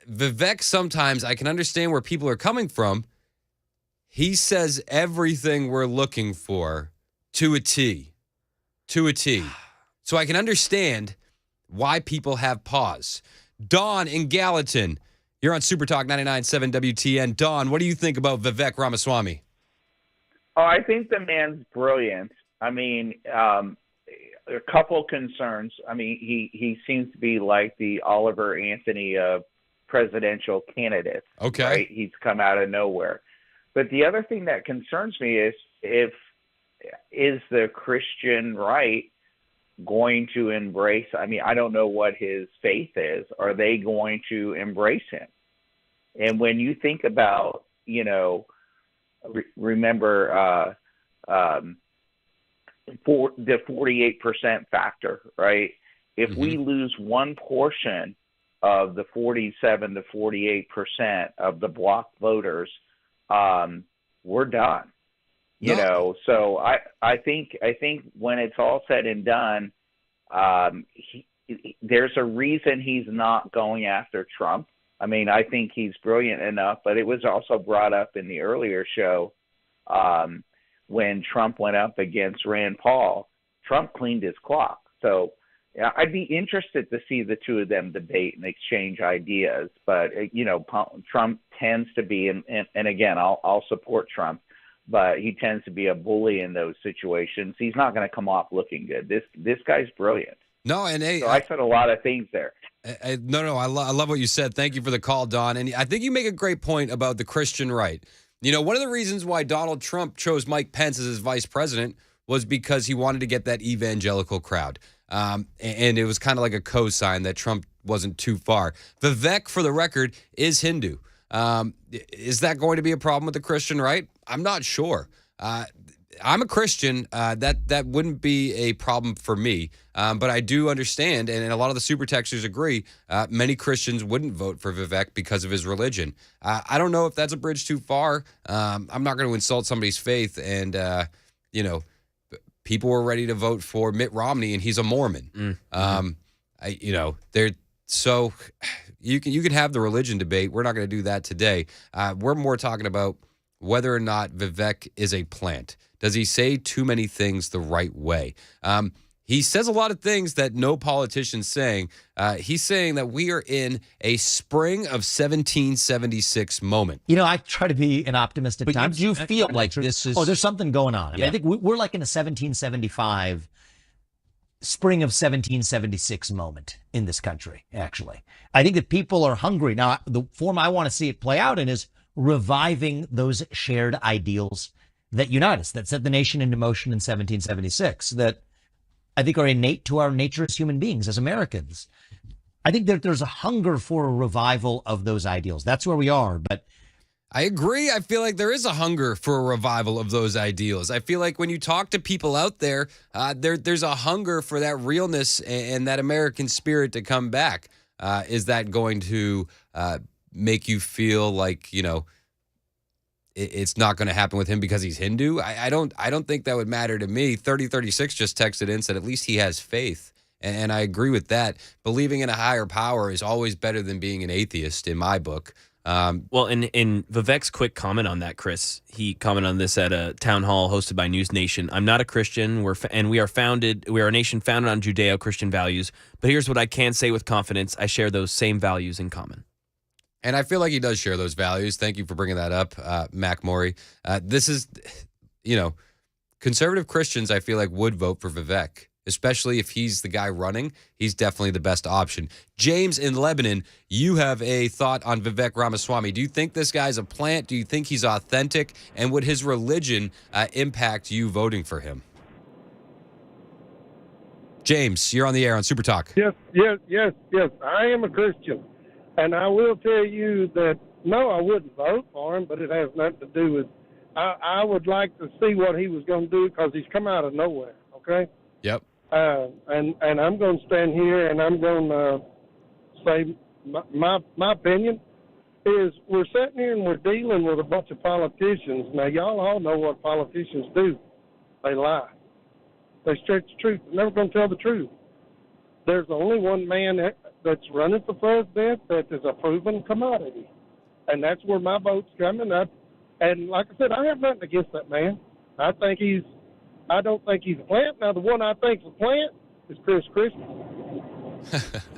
Vivek, sometimes I can understand where people are coming from. He says everything we're looking for to a T. To a T. So I can understand why people have pause. Dawn in Gallatin, you're on Super Talk 99.7 WTN. Dawn, what do you think about Vivek Ramaswamy? Oh, I think the man's brilliant. I mean, a couple concerns. I mean, he seems to be like the Oliver Anthony of presidential candidates. Okay. Right? He's come out of nowhere. But the other thing that concerns me is is the Christian right going to embrace, I mean, I don't know what his faith is. Are they going to embrace him? And when you think about, remember for the 48% factor, right? If we lose one portion of the 47 to 48% of the block voters, we're done. So I think when it's all said and done, there's a reason he's not going after Trump. I mean, I think he's brilliant enough, but it was also brought up in the earlier show when Trump went up against Rand Paul. Trump cleaned his clock. So I'd be interested to see the two of them debate and exchange ideas. But, Trump tends to be, and again, I'll support Trump, but he tends to be a bully in those situations. He's not going to come off looking good. This guy's brilliant. No, and hey, so I said a lot of things there. I love what you said. Thank you for the call, Don. And I think you make a great point about the Christian right. One of the reasons why Donald Trump chose Mike Pence as his vice president was because he wanted to get that evangelical crowd. And it was kind of like a cosign that Trump wasn't too far. Vivek, for the record, is Hindu. Is that going to be a problem with the Christian right? I'm not sure. I'm a Christian. That wouldn't be a problem for me. But I do understand, and a lot of the super texters agree, many Christians wouldn't vote for Vivek because of his religion. I don't know if that's a bridge too far. I'm not going to insult somebody's faith. And, people were ready to vote for Mitt Romney, and he's a Mormon. They're so you can have the religion debate. We're not going to do that today. We're more talking about whether or not Vivek is a plant. Does he say too many things the right way? He says a lot of things that no politician's saying. He's saying that we are in a spring of 1776 moment. I try to be an optimist at times. But you do feel like this is... Oh, there's something going on. I mean, I think we're like in a 1775, spring of 1776 moment in this country, actually. I think that people are hungry. Now, the form I want to see it play out in is reviving those shared ideals that unite us, that set the nation into motion in 1776, that I think are innate to our nature as human beings, as Americans. I think that there's a hunger for a revival of those ideals. That's where we are. But I agree. I feel like there is a hunger for a revival of those ideals. I feel like when you talk to people out there, there's a hunger for that realness and that American spirit to come back. Is that going to make you feel like, it's not going to happen with him because he's Hindu? I don't think that would matter to me. 3036 just texted in, said at least he has faith. And I agree with that. Believing in a higher power is always better than being an atheist in my book. Well, in Vivek's quick comment on that, Chris, he commented on this at a town hall hosted by News Nation. I'm not a Christian, we are a nation founded on Judeo-Christian values. But here's what I can say with confidence. I share those same values in common. And I feel like he does share those values. Thank you for bringing that up, Mac Maury. This is, conservative Christians, I feel like, would vote for Vivek, especially if he's the guy running. He's definitely the best option. James in Lebanon, you have a thought on Vivek Ramaswamy. Do you think this guy's a plant? Do you think he's authentic? And would his religion impact you voting for him? James, you're on the air on Super Talk. Yes. I am a Christian. And I will tell you that, no, I wouldn't vote for him, but it has nothing to do with. I would like to see what he was going to do because he's come out of nowhere. Okay. Yep. And I'm going to stand here and I'm going to say my opinion is we're sitting here and we're dealing with a bunch of politicians. Now, y'all all know what politicians do. They lie. They stretch the truth. They're never going to tell the truth. There's only one man that's running for president that is a proven commodity. And that's where my vote's coming up. And like I said, I have nothing against that man. I don't think he's a plant. Now, the one I think's a plant is Chris Christie.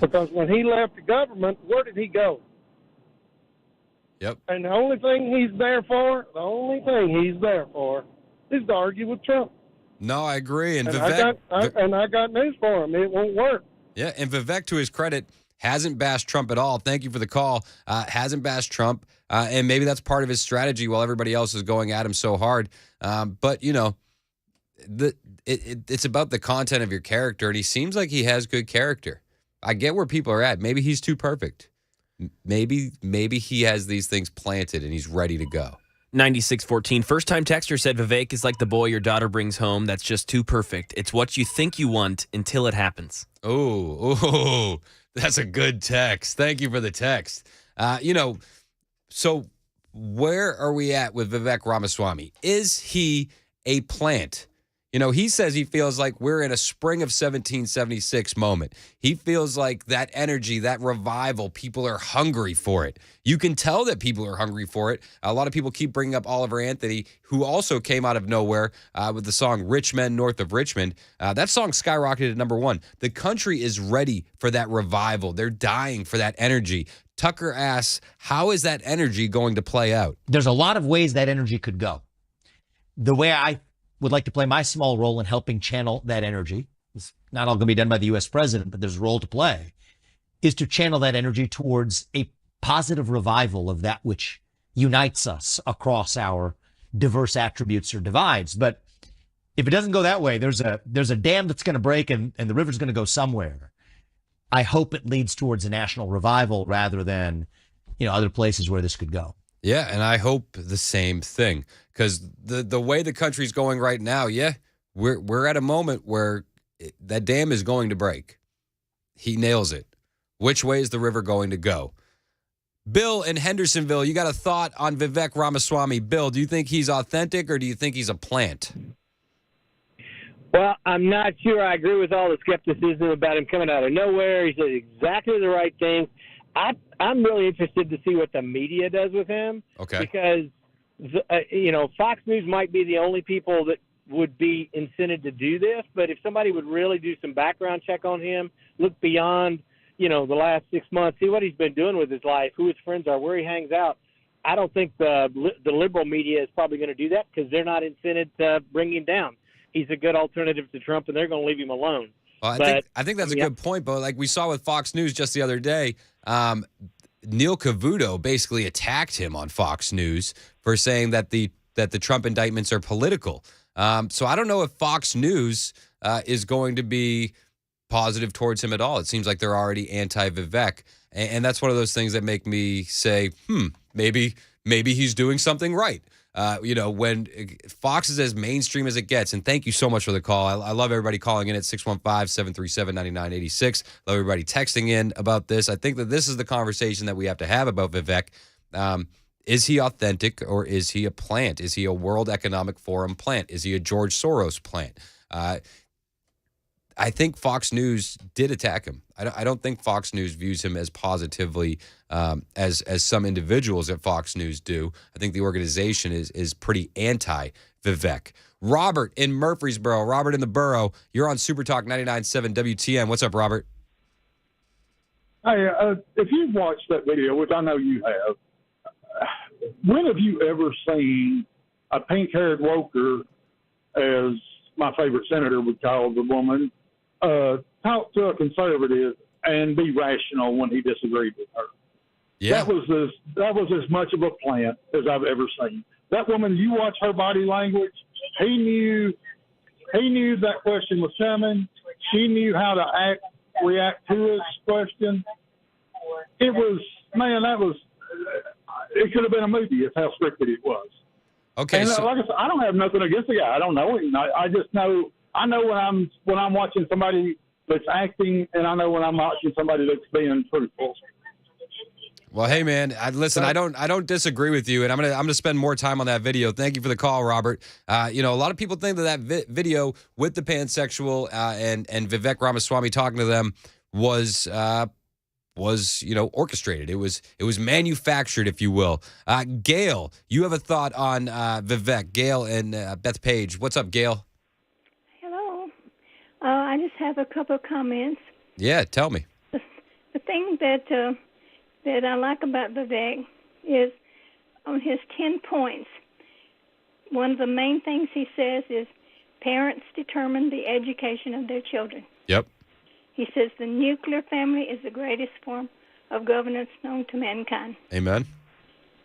Because when he left the government, where did he go? Yep. And the only thing he's there for is to argue with Trump. No, I agree. And Vivek, I got news for him. It won't work. Yeah, and Vivek, to his credit, hasn't bashed Trump at all. Thank you for the call. Hasn't bashed Trump, and maybe that's part of his strategy while everybody else is going at him so hard. But, you know, it's about the content of your character, and he seems like he has good character. I get where people are at. Maybe he's too perfect. Maybe he has these things planted and he's ready to go. 9614. First-time texter said Vivek is like the boy your daughter brings home that's just too perfect. It's what you think you want until it happens. Oh, that's a good text. Thank you for the text. So where are we at with Vivek Ramaswamy? Is he a plant? You know, he says he feels like we're in a spring of 1776 moment. He feels like that energy, that revival, people are hungry for it. You can tell that people are hungry for it. A lot of people keep bringing up Oliver Anthony, who also came out of nowhere with the song Rich Men North of Richmond. That song skyrocketed to #1. The country is ready for that revival. They're dying for that energy. Tucker asks, how is that energy going to play out? There's a lot of ways that energy could go. The way I would like to play my small role in helping channel that energy, it's not all going to be done by the U.S. president, but there's a role to play, is to channel that energy towards a positive revival of that which unites us across our diverse attributes or divides. But if it doesn't go that way, there's a dam that's going to break and the river's going to go somewhere. I hope it leads towards a national revival rather than, other places where this could go. Yeah, and I hope the same thing, because the way the country's going right now, we're at a moment where that dam is going to break. He nails it. Which way is the river going to go? Bill in Hendersonville, you got a thought on Vivek Ramaswamy. Bill, do you think he's authentic or do you think he's a plant? Well, I'm not sure I agree with all the skepticism about him coming out of nowhere. He said exactly the right thing. I'm really interested to see what the media does with him. Okay. Because, Fox News might be the only people that would be incented to do this. But if somebody would really do some background check on him, look beyond, the last 6 months, see what he's been doing with his life, who his friends are, where he hangs out, I don't think the liberal media is probably going to do that because they're not incented to bring him down. He's a good alternative to Trump, and they're going to leave him alone. Well, I think that's a good point, but like we saw with Fox News just the other day, Neil Cavuto basically attacked him on Fox News for saying that the Trump indictments are political. So I don't know if Fox News is going to be positive towards him at all. It seems like they're already anti-Vivek, and that's one of those things that make me say, maybe he's doing something right. When Fox is as mainstream as it gets, and thank you so much for the call. I love everybody calling in at 615-737-9986. Love everybody texting in about this. I think that this is the conversation that we have to have about Vivek. Is he authentic or is he a plant? Is he a World Economic Forum plant? Is he a George Soros plant? I think Fox News did attack him. I don't think Fox News views him as positively as some individuals at Fox News do. I think the organization is pretty anti-Vivek. Robert in Murfreesboro. Robert in the borough. You're on Super Talk 99.7 WTN. What's up, Robert? Hey, if you've watched that video, which I know you have, when have you ever seen a pink-haired woker, as my favorite senator would call the woman, talk to a conservative and be rational when he disagreed with her? Yeah. That was as much of a plant as I've ever seen. That woman, you watch her body language, he knew that question was coming. She knew how to react to his question. It was, man, it could have been a movie. It's how scripted it was. Okay, And so like I said, I don't have nothing against the guy. I don't know him. I just know. I know when I'm watching somebody that's acting, and I know when I'm watching somebody that's being truthful. well, hey man, listen, I don't disagree with you, and I'm gonna spend more time on that video. Thank you for the call, Robert. A lot of people think that video with the pansexual and Vivek Ramaswamy talking to them was orchestrated. It was manufactured, if you will. Gail, you have a thought on Vivek. Gail and Beth Page. What's up, Gail? Hello. I just have a couple of comments. Yeah, tell me. The thing that I like about Vivek is on his 10 points. One of the main things he says is parents determine the education of their children. Yep. He says the nuclear family is the greatest form of governance known to mankind. Amen.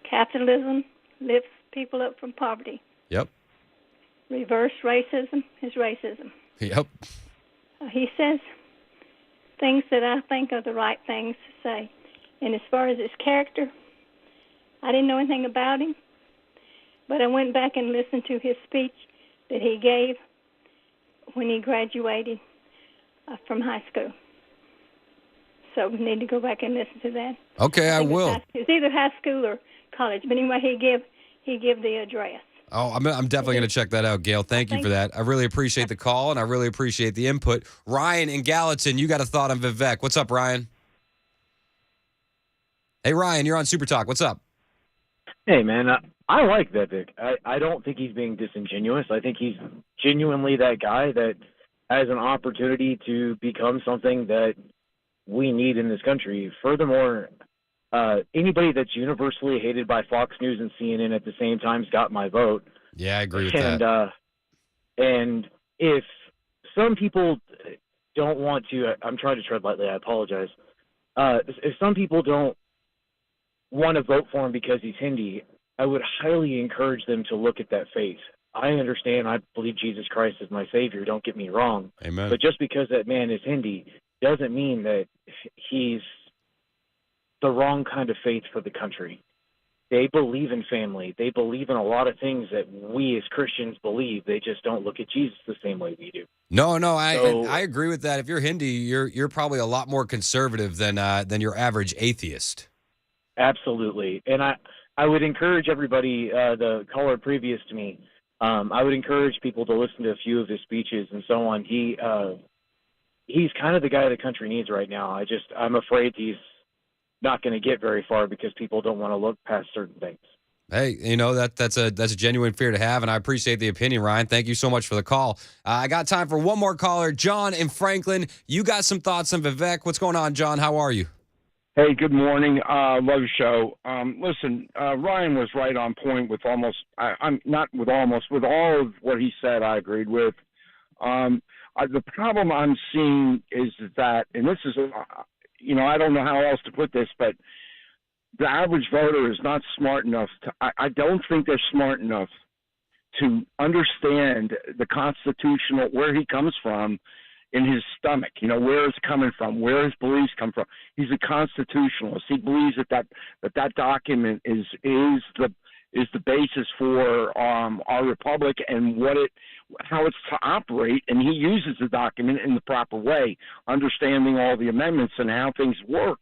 Capitalism lifts people up from poverty. Yep. Reverse racism is racism. Yep. He says things that I think are the right things to say. And as far as his character, I didn't know anything about him, but I went back and listened to his speech that he gave when he graduated from high school. So we need to go back and listen to that. Okay, I will. It's either high school or college, but anyway, he give the address. Oh, I'm definitely going to check that out, Gail. Thank you for that. I really appreciate the call, and I really appreciate the input. Ryan in Gallatin, you got a thought on Vivek. What's up, Ryan? Hey, Ryan, you're on Super Talk. What's up? Hey, man, I like Vivek. I don't think he's being disingenuous. I think he's genuinely that guy that has an opportunity to become something that we need in this country. Furthermore, anybody that's universally hated by Fox News and CNN at the same time's got my vote. Yeah, I agree with that. And if some people don't want to, I'm trying to tread lightly, I apologize. If some people don't want to vote for him because he's Hindi, I would highly encourage them to look at that faith. I understand, I believe Jesus Christ is my Savior, don't get me wrong. Amen. But just because that man is Hindi doesn't mean that he's the wrong kind of faith for the country. They believe in family. They believe in a lot of things that we as Christians believe. They just don't look at Jesus the same way we do. No, I agree with that. If you're Hindi, you're probably a lot more conservative than your average atheist. Absolutely. And I would encourage everybody, the caller previous to me, I would encourage people to listen to a few of his speeches and so on. He's kind of the guy the country needs right now. I'm afraid he's not going to get very far because people don't want to look past certain things. Hey, that's a genuine fear to have, and I appreciate the opinion, Ryan. Thank you so much for the call. I got time for one more caller. John in Franklin, you got some thoughts on Vivek. What's going on, John? How are you? Hey, good morning. Love your show. Listen, Ryan was right on point with with all of what he said. I agreed with. The problem I'm seeing is that, and this is, I don't know how else to put this, but the average voter is not smart enough I don't think they're smart enough to understand the constitutional, where he comes from in his stomach, where it's coming from, where his beliefs come from. He's a constitutionalist. He believes that document is the basis for our republic and how it's to operate, and he uses the document in the proper way, understanding all the amendments and how things work,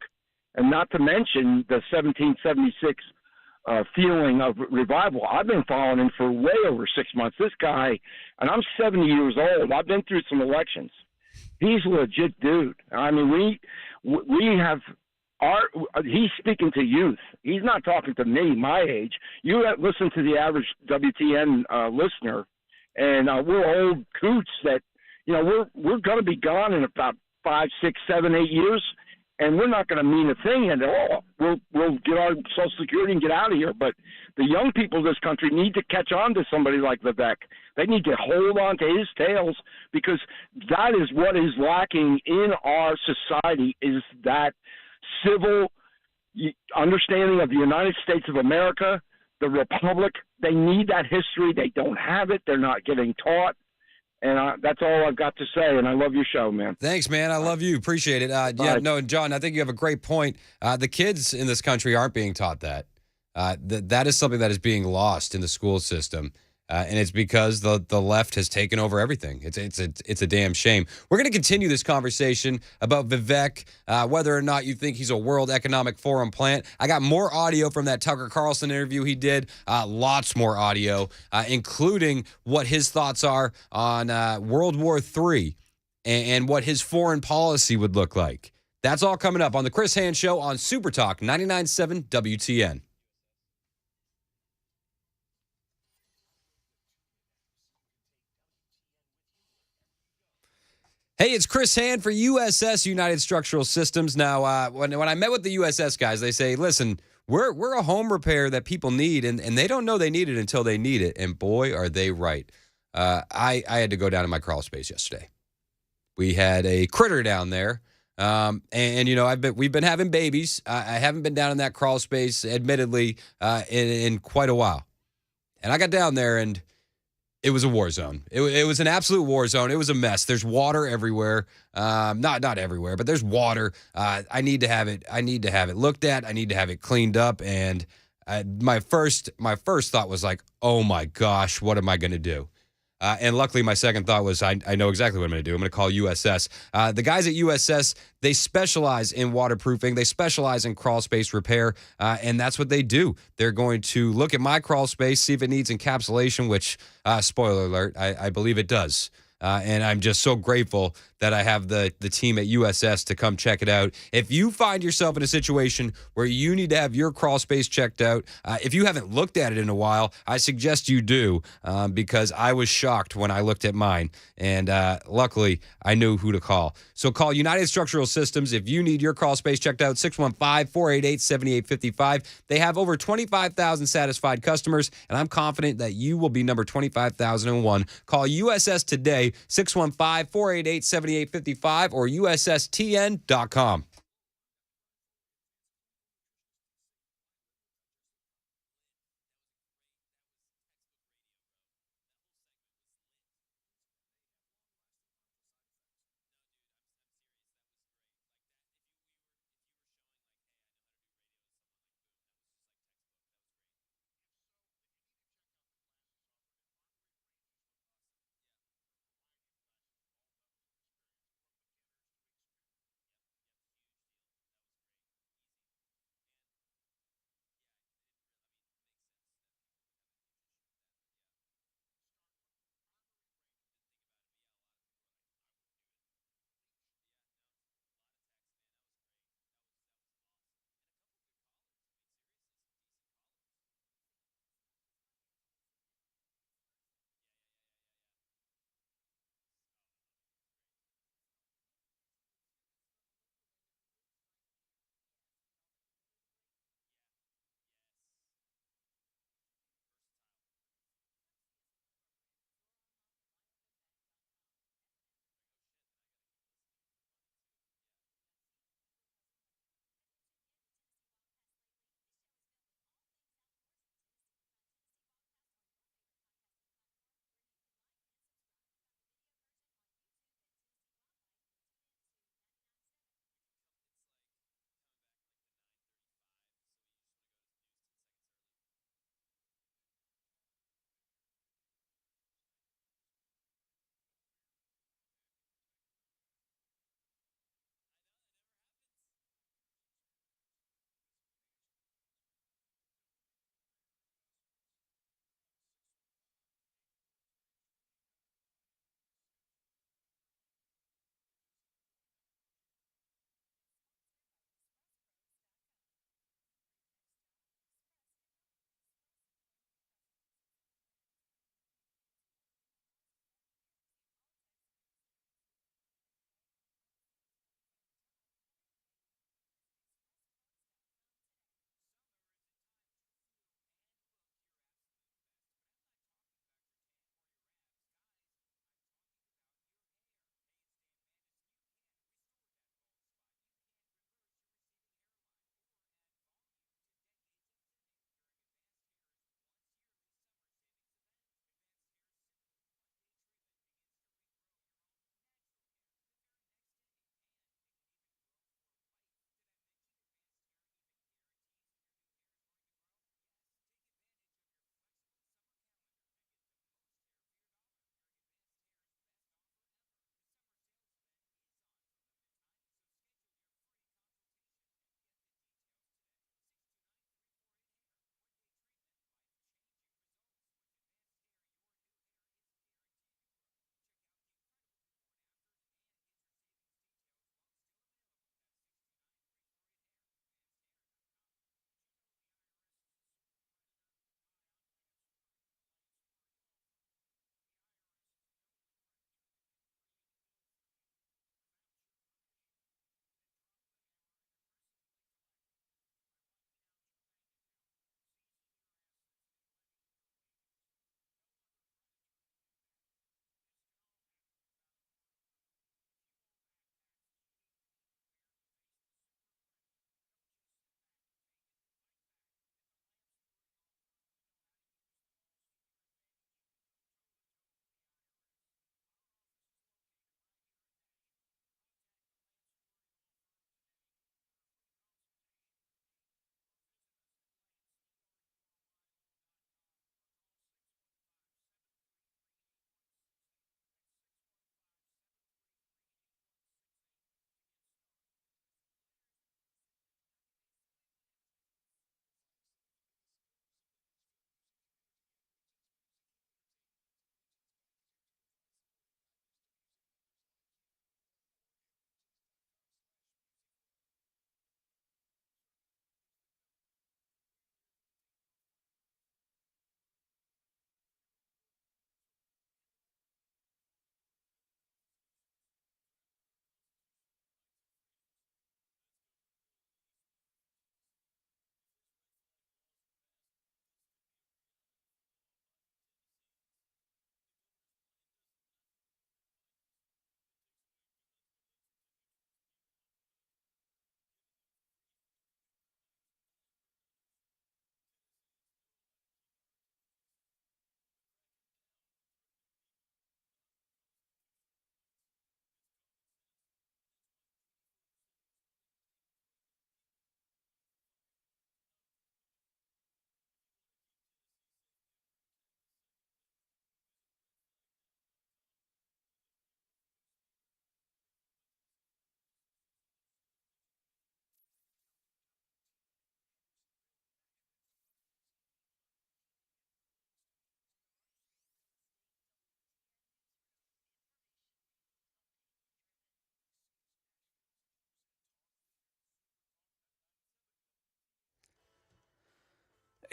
and not to mention the 1776 feeling of revival. I've been following him for way over 6 months. This guy, and I'm 70 years old. I've been through some elections. He's a legit dude. I mean, we have he's speaking to youth. He's not talking to me, my age. You listen to the average WTN listener, and we're old coots that, we're going to be gone in about 5, 6, 7, 8 years, and we're not going to mean a thing at all. We'll get our Social Security and get out of here. But the young people of this country need to catch on to somebody like Vivek. They need to hold on to his tails, because that is what is lacking in our society, is that civil understanding of the United States of America, the Republic. They need that history. They don't have it. They're not getting taught. And that's all I've got to say, and I love your show, man. Thanks, man. I love you. Appreciate it. John, I think you have a great point. The kids in this country aren't being taught that. That is something that is being lost in the school system. And it's because the left has taken over everything. It's a damn shame. We're going to continue this conversation about Vivek, whether or not you think he's a World Economic Forum plant. I got more audio from that Tucker Carlson interview he did, lots more audio, including what his thoughts are on World War III and what his foreign policy would look like. That's all coming up on the Chris Hand Show on Super Talk 99.7 WTN. Hey, it's Chris Hand for USS United Structural Systems. Now, when I met with the USS guys, they say, listen, we're a home repair that people need, and they don't know they need it until they need it. And boy, are they right. I had to go down to my crawl space yesterday. We had a critter down there. And you know, we've been having babies. I haven't been down in that crawl space, admittedly, in quite a while. And I got down there, and it was a war zone. It was an absolute war zone. It was a mess. There's water everywhere. Not everywhere, but there's water. I need to have it. I need to have it looked at. I need to have it cleaned up. And my first thought was like, oh my gosh, what am I going to do? And luckily, my second thought was, I know exactly what I'm going to do. I'm going to call USS. The guys at USS, they specialize in waterproofing. They specialize in crawl space repair, and that's what they do. They're going to look at my crawl space, see if it needs encapsulation, which, spoiler alert, I believe it does. And I'm just so grateful that I have the team at USS to come check it out. If you find yourself in a situation where you need to have your crawl space checked out, if you haven't looked at it in a while, I suggest you do, because I was shocked when I looked at mine. And luckily, I knew who to call. So call United Structural Systems if you need your crawl space checked out, 615-488-7855. They have over 25,000 satisfied customers, and I'm confident that you will be number 25,001. Call USS today, 615-488-7855 or USSTN.com.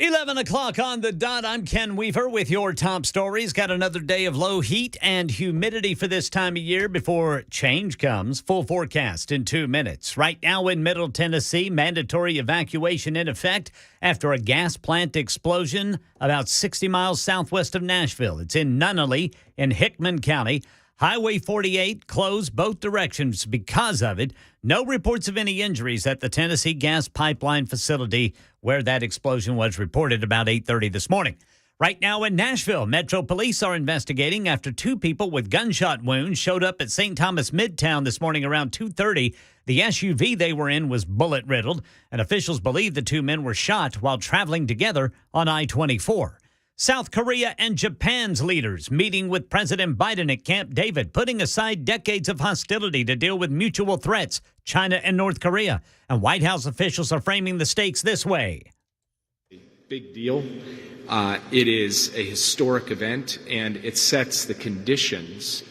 11 o'clock on the dot. I'm Ken Weaver with your top stories. Got another day of low heat and humidity for this time of year before change comes. Full forecast in 2 minutes. Right now in Middle Tennessee, mandatory evacuation in effect after a gas plant explosion about 60 miles southwest of Nashville. It's in Nunnally in Hickman County. Highway 48 closed both directions because of it. No reports of any injuries at the Tennessee gas pipeline facility where that explosion was reported about 8:30 this morning. Right now in Nashville, Metro Police are investigating after 2 people with gunshot wounds showed up at St. Thomas Midtown this morning around 2:30. The SUV they were in was bullet-riddled, and officials believe the 2 men were shot while traveling together on I-24. South Korea and Japan's leaders meeting with President Biden at Camp David, putting aside decades of hostility to deal with mutual threats, China and North Korea. And White House officials are framing the stakes this way. Big deal. It is a historic event, and it sets the conditions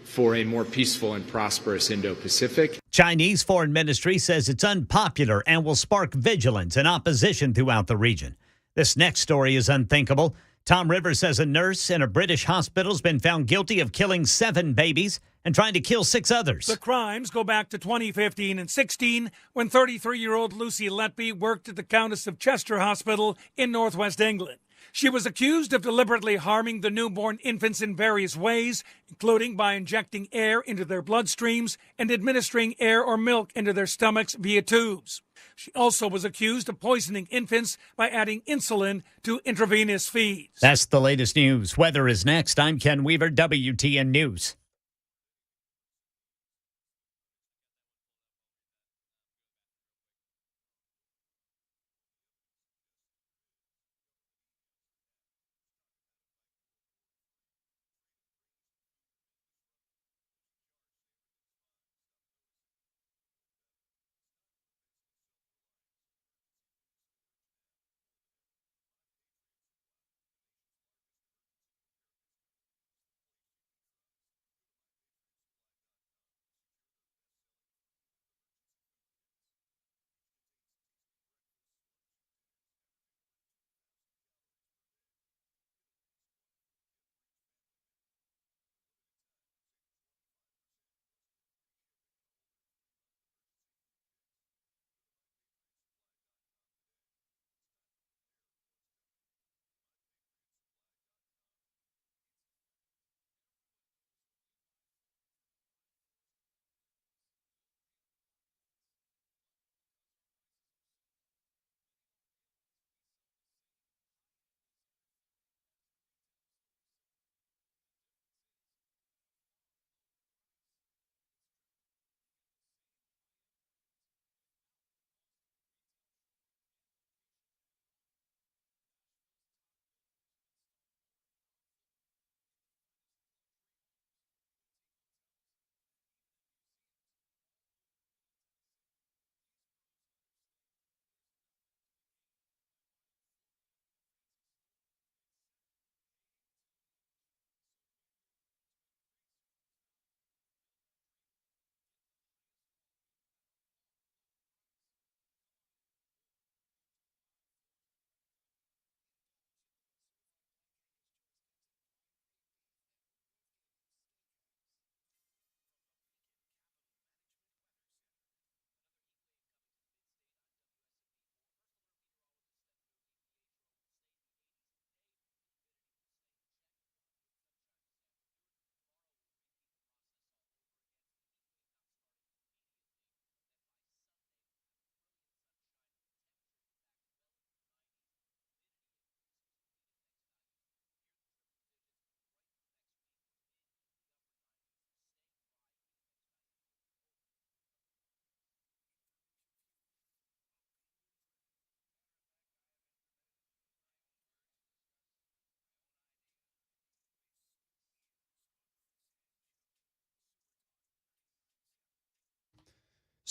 for a more peaceful and prosperous Indo-Pacific. Chinese Foreign Ministry says it's unpopular and will spark vigilance and opposition throughout the region. This next story is unthinkable. Tom Rivers says a nurse in a British hospital has been found guilty of killing 7 babies and trying to kill 6 others. The crimes go back to 2015 and 16 when 33-year-old Lucy Letby worked at the Countess of Chester Hospital in northwest England. She was accused of deliberately harming the newborn infants in various ways, including by injecting air into their bloodstreams and administering air or milk into their stomachs via tubes. She also was accused of poisoning infants by adding insulin to intravenous feeds. That's the latest news. Weather is next. I'm Ken Weaver, WTN News.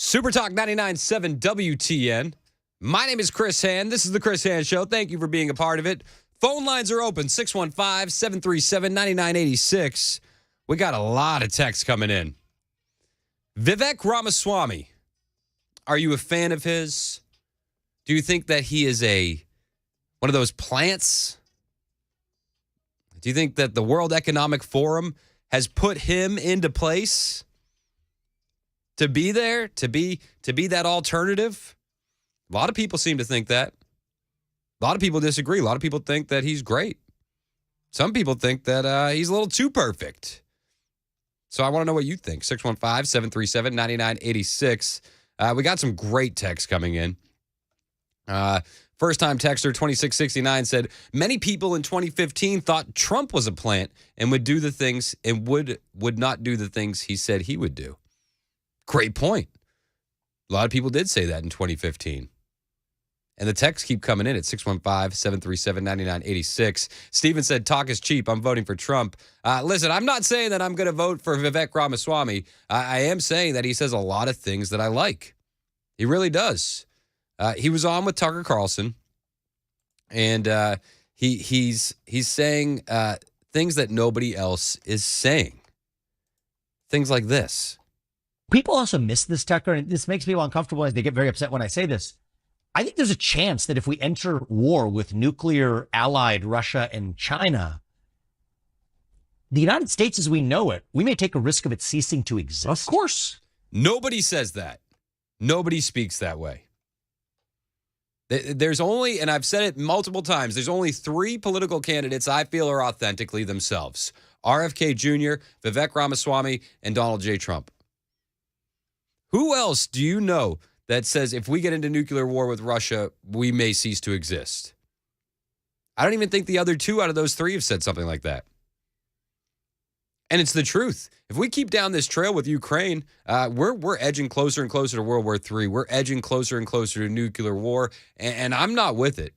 Super Talk 99.7 WTN. My name is Chris Hand. This is the Chris Hand Show. Thank you for being a part of it. Phone lines are open, 615-737-9986. We got a lot of texts coming in. Vivek Ramaswamy, are you a fan of his? Do you think that he is a one of those plants? Do you think that the World Economic Forum has put him into place to be there, to be that alternative? A lot of people seem to think that. A lot of people disagree. A lot of people think that he's great. Some people think that he's a little too perfect. So I want to know what you think. 615-737-9986. We got some great texts coming in. First-time texter 2669 said, many people in 2015 thought Trump was a plant and would do the things and would not do the things he said he would do. Great point. A lot of people did say that in 2015. And the texts keep coming in at 615-737-9986. Steven said, talk is cheap. I'm voting for Trump. Listen, I'm not saying that I'm going to vote for Vivek Ramaswamy. I am saying that he says a lot of things that I like. He really does. He was on with Tucker Carlson, and he's saying things that nobody else is saying. Things like this. People also miss this, Tucker, and this makes people uncomfortable as they get very upset when I say this. I think there's a chance that if we enter war with nuclear allied Russia and China, the United States as we know it, we may take a risk of it ceasing to exist. Of course. Nobody says that. Nobody speaks that way. There's only, and I've said it multiple times, there's only 3 political candidates I feel are authentically themselves. RFK Jr., Vivek Ramaswamy, and Donald J. Trump. Who else do you know that says if we get into nuclear war with Russia, we may cease to exist? I don't even think the other 2 out of those 3 have said something like that. And it's the truth. If we keep down this trail with Ukraine, we're edging closer and closer to World War III. We're edging closer and closer to nuclear war. And I'm not with it.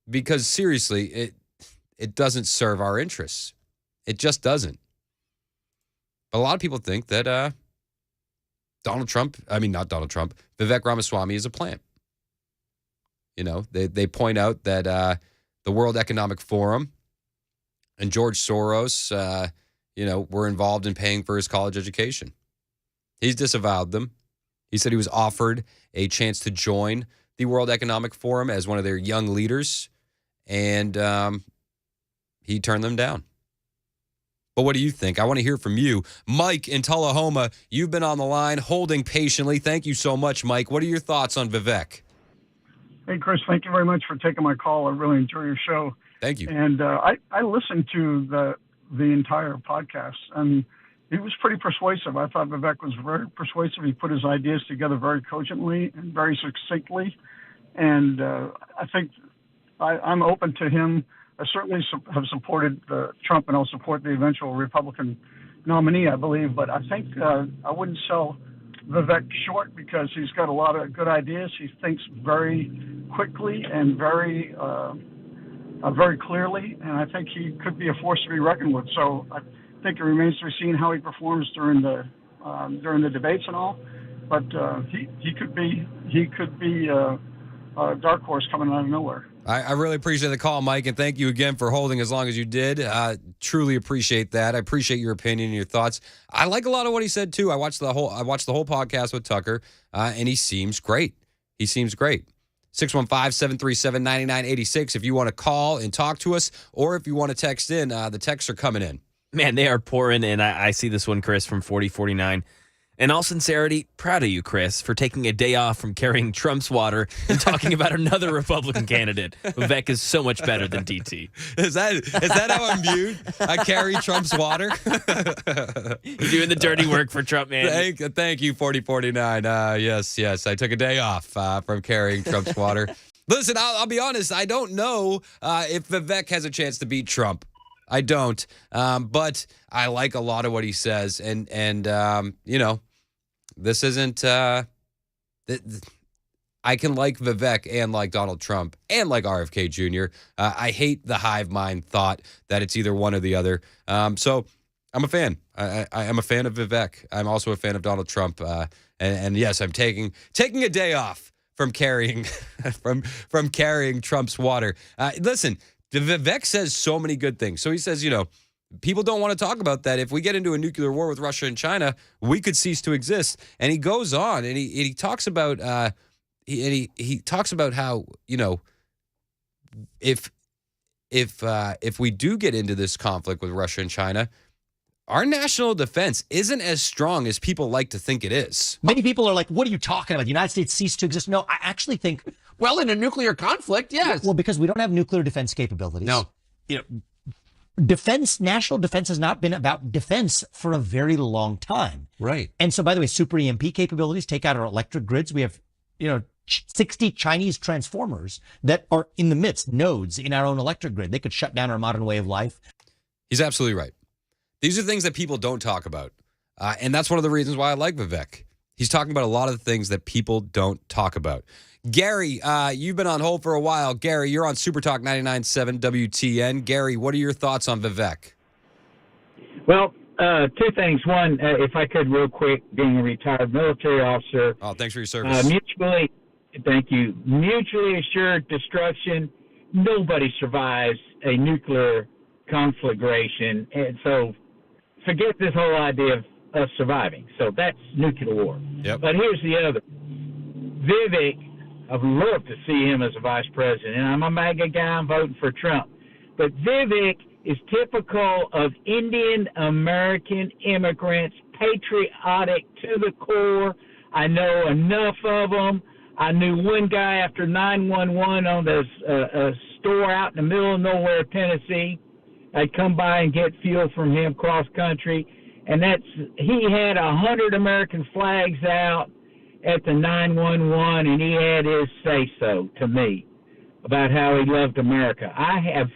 Because seriously, it doesn't serve our interests. It just doesn't. A lot of people think that Vivek Ramaswamy is a plant. You know, they point out that the World Economic Forum and George Soros, were involved in paying for his college education. He's disavowed them. He said he was offered a chance to join the World Economic Forum as one of their young leaders, and he turned them down. But what do you think? I want to hear from you. Mike in Tullahoma, you've been on the line holding patiently. Thank you so much, Mike. What are your thoughts on Vivek? Hey, Chris, thank you very much for taking my call. I really enjoy your show. Thank you. And I listened to the entire podcast, and he was pretty persuasive. I thought Vivek was very persuasive. He put his ideas together very cogently and very succinctly. And I think I'm open to him. I certainly have supported Trump, and I'll support the eventual Republican nominee, I believe. But I think I wouldn't sell Vivek short because he's got a lot of good ideas. He thinks very quickly and very clearly, and I think he could be a force to be reckoned with. So I think it remains to be seen how he performs during the debates and all. But he could be a dark horse coming out of nowhere. I really appreciate the call, Mike, and thank you again for holding as long as you did. Truly appreciate that. I appreciate your opinion and your thoughts. I like a lot of what he said too. I watched the whole podcast with Tucker, and he seems great. 615-737-9986 if you want to call and talk to us, or if you want to text in. The texts are coming in. Man, they are pouring in. I see this one, Chris, from 4049. In all sincerity, proud of you, Chris, for taking a day off from carrying Trump's water and talking about another Republican candidate. Vivek is so much better than DT. Is that how I'm viewed? I carry Trump's water? You're doing the dirty work for Trump, man. Thank you, 4049. Yes. I took a day off from carrying Trump's water. Listen, I'll be honest. I don't know if Vivek has a chance to beat Trump. I don't. But I like a lot of what he says. And this isn't I can like Vivek and like Donald Trump and like RFK Jr. I hate the hive mind thought that it's either one or the other. So I'm a fan. I am a fan of Vivek. I'm also a fan of Donald Trump. And yes, I'm taking a day off from carrying from carrying Trump's water. Listen, Vivek says so many good things. So he says, people don't want to talk about that. If we get into a nuclear war with Russia and China, we could cease to exist. And he goes on and he talks about he talks about how if we do get into this conflict with Russia and China, our national defense isn't as strong as people like to think it is. Many people are like, what are you talking about? The United States ceased to exist. No, I actually think, well, in a nuclear conflict, yes. Well, because we don't have nuclear defense capabilities. No. National defense has not been about defense for a very long time. Right. And so, by the way, super EMP capabilities take out our electric grids. We have, 60 Chinese transformers that are in the midst, nodes in our own electric grid. They could shut down our modern way of life. He's absolutely right. These are things that people don't talk about. And that's one of the reasons why I like Vivek. He's talking about a lot of the things that people don't talk about. Gary, you've been on hold for a while. Gary, you're on Super Talk 99.7 WTN. Gary, what are your thoughts on Vivek? Well, two things. One, if I could real quick, being a retired military officer. Oh, thanks for your service. Thank you. Mutually assured destruction. Nobody survives a nuclear conflagration. And so forget this whole idea of us surviving. So that's nuclear war. Yep. But here's the other. Vivek, I'd love to see him as a vice president. And I'm a MAGA guy. I'm voting for Trump. But Vivek is typical of Indian American immigrants, patriotic to the core. I know enough of them. I knew one guy after 911 on a store out in the middle of nowhere, Tennessee. I'd come by and get fuel from him cross country, and he had 100 American flags out at the 911, and he had his say so to me about how he loved America. I have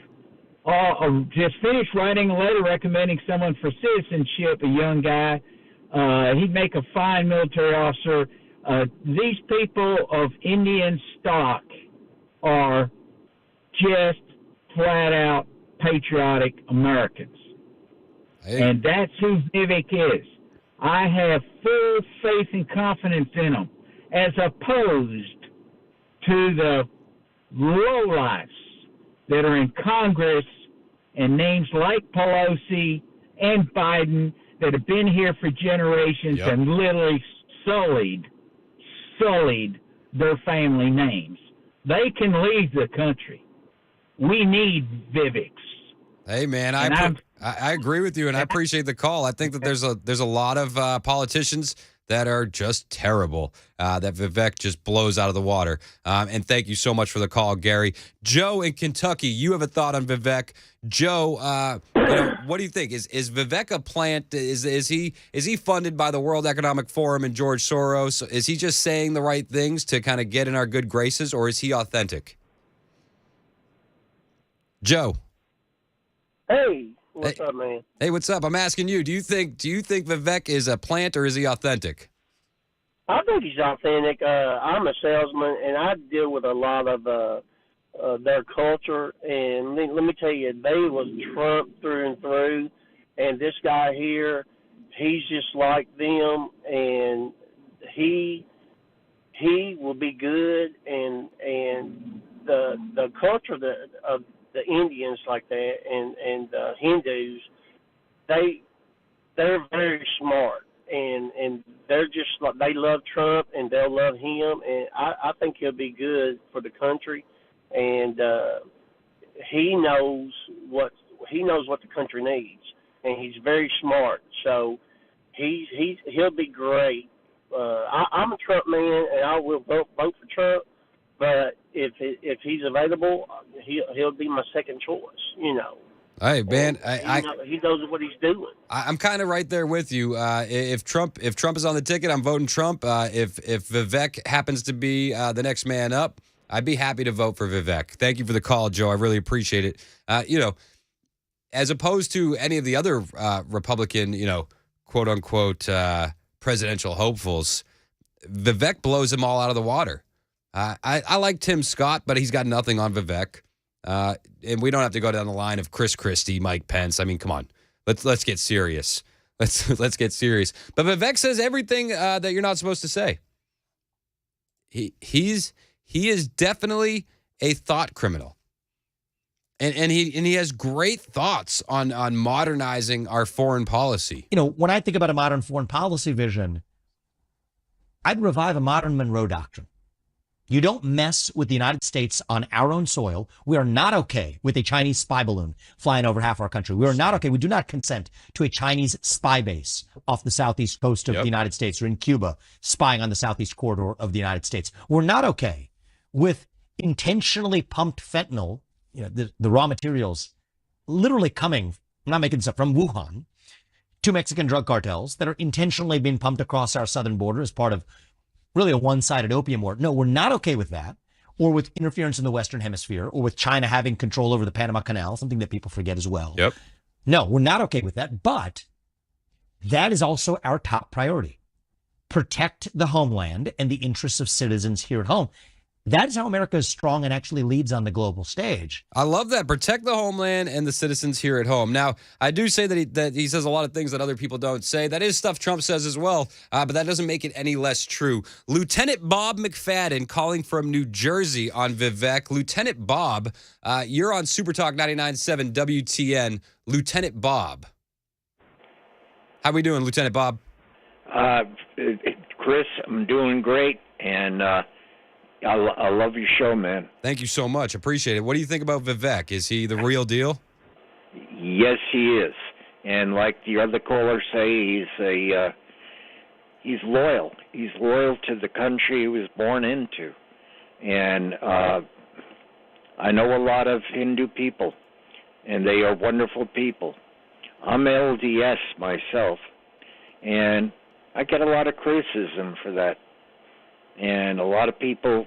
just finished writing a letter recommending someone for citizenship, a young guy. He'd make a fine military officer. These people of Indian stock are just flat out patriotic Americans. Hey. And that's who Vivek is. I have full faith and confidence in them, as opposed to the lowlifes that are in Congress and names like Pelosi and Biden that have been here for generations and literally sullied their family names. They can leave the country. We need Viveks. Hey, man, I agree with you, and I appreciate the call. I think that there's a lot of politicians that are just terrible, that Vivek just blows out of the water. And thank you so much for the call, Gary. Joe in Kentucky, you have a thought on Vivek. Joe, what do you think? Is Vivek a plant? Is he funded by the World Economic Forum and George Soros? Is he just saying the right things to kind of get in our good graces, or is he authentic? Joe. Hey, what's up, man? Hey, what's up? I'm asking you. Do you think Vivek is a plant or is he authentic? I think he's authentic. I'm a salesman, and I deal with a lot of their culture. And let me tell you, they was Trump through and through. And this guy here, he's just like them, and he will be good. And the culture of the Indians like that and the Hindus, they're very smart, and they're just like, they love Trump and they'll love him, and I think he'll be good for the country, and he knows what the country needs, and he's very smart, so he'll be great. I'm a Trump man, and I will vote for Trump. But if he's available, he'll be my second choice. Hey, man, he knows what he's doing. I'm kind of right there with you. If Trump is on the ticket, I'm voting Trump. If Vivek happens to be the next man up, I'd be happy to vote for Vivek. Thank you for the call, Joe. I really appreciate it. As opposed to any of the other Republican, quote unquote presidential hopefuls, Vivek blows them all out of the water. I like Tim Scott, but he's got nothing on Vivek. And we don't have to go down the line of Chris Christie, Mike Pence. I mean, come on. Let's get serious. Let's get serious. But Vivek says everything that you're not supposed to say. He is definitely a thought criminal. And he has great thoughts on modernizing our foreign policy. When I think about a modern foreign policy vision, I'd revive a modern Monroe Doctrine. You don't mess with the United States on our own soil. We are not okay with a Chinese spy balloon flying over half our country. We are not okay. We do not consent to a Chinese spy base off the southeast coast of the United States or in Cuba spying on the southeast corridor of the United States. We're not okay with intentionally pumped fentanyl, the raw materials literally coming, I'm not making this up, from Wuhan to Mexican drug cartels that are intentionally being pumped across our southern border as part of really a one-sided opium war. No, we're not okay with that, or with interference in the Western Hemisphere, or with China having control over the Panama Canal, something that people forget as well. Yep. No, we're not okay with that, but that is also our top priority. Protect the homeland and the interests of citizens here at home. That is how America is strong and actually leads on the global stage. I love that. Protect the homeland and the citizens here at home. Now, I do say that he says a lot of things that other people don't say. That is stuff Trump says as well, but that doesn't make it any less true. Lieutenant Bob McFadden calling from New Jersey on Vivek. Lieutenant Bob, you're on Super Talk 99.7 WTN. Lieutenant Bob. How we doing, Lieutenant Bob? Chris, I'm doing great, and I love your show, man. Thank you so much. Appreciate it. What do you think about Vivek? Is he the real deal? Yes, he is. And like the other callers say, he's loyal. He's loyal to the country he was born into. And I know a lot of Hindu people, and they are wonderful people. I'm LDS myself, and I get a lot of criticism for that. And a lot of people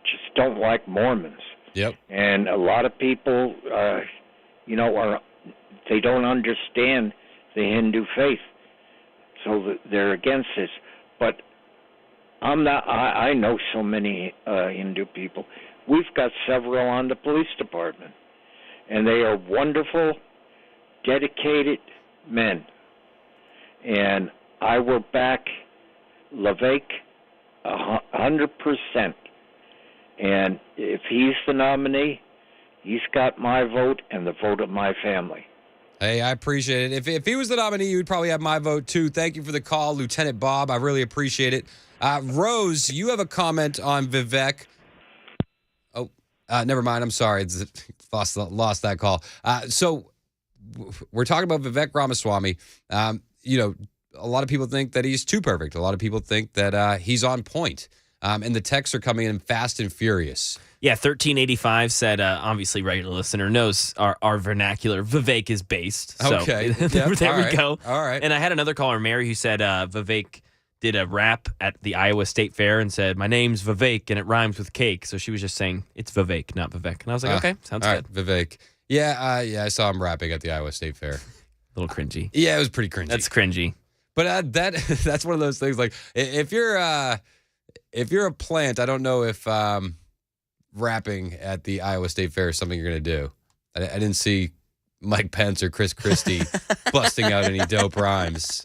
just don't like Mormons. Yep. And a lot of people, they don't understand the Hindu faith, so they're against this. But I'm not. I know so many Hindu people. We've got several on the police department, and they are wonderful, dedicated men. And I will back Vivek 100%. And if he's the nominee, he's got my vote and the vote of my family. Hey, I appreciate it. If he was the nominee, you'd probably have my vote too. Thank you for the call, Lieutenant Bob. I really appreciate it. Rose, you have a comment on Vivek. Oh, never mind. I'm sorry. Lost that call. So we're talking about Vivek Ramaswamy. A lot of people think that he's too perfect. A lot of people think that he's on point. And the texts are coming in fast and furious. Yeah, 1385 said, obviously, regular listener knows our vernacular. Vivek is based. So okay. there we go. All right. And I had another caller, Mary, who said Vivek did a rap at the Iowa State Fair and said, "My name's Vivek, and it rhymes with cake." So she was just saying, it's Vivek, not Vivek. And I was like, okay, sounds good. Right, Vivek. Yeah, I saw him rapping at the Iowa State Fair. A little cringy. Yeah, it was pretty cringy. That's cringy. But that's one of those things. Like if you're a plant, I don't know if rapping at the Iowa State Fair is something you're going to do. I didn't see Mike Pence or Chris Christie busting out any dope rhymes.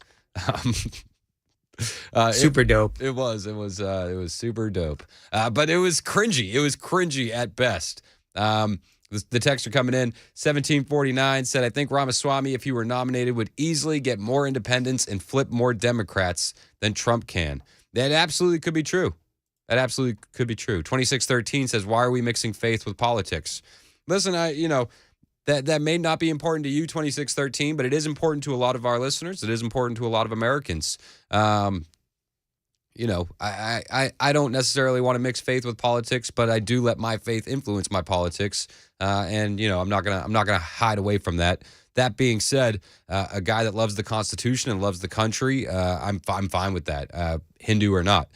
Super dope. It was super dope. But it was cringy. It was cringy at best. The texts are coming in. 1749 said, "I think Ramaswamy, if he were nominated, would easily get more independents and flip more Democrats than Trump can." That absolutely could be true. That absolutely could be true. 2613 says, "Why are we mixing faith with politics?" Listen, that may not be important to you, 2613, but it is important to a lot of our listeners. It is important to a lot of Americans. I don't necessarily want to mix faith with politics, but I do let my faith influence my politics. I'm not gonna hide away from that. That being said, a guy that loves the Constitution and loves the country, I'm fine with that, Hindu or not.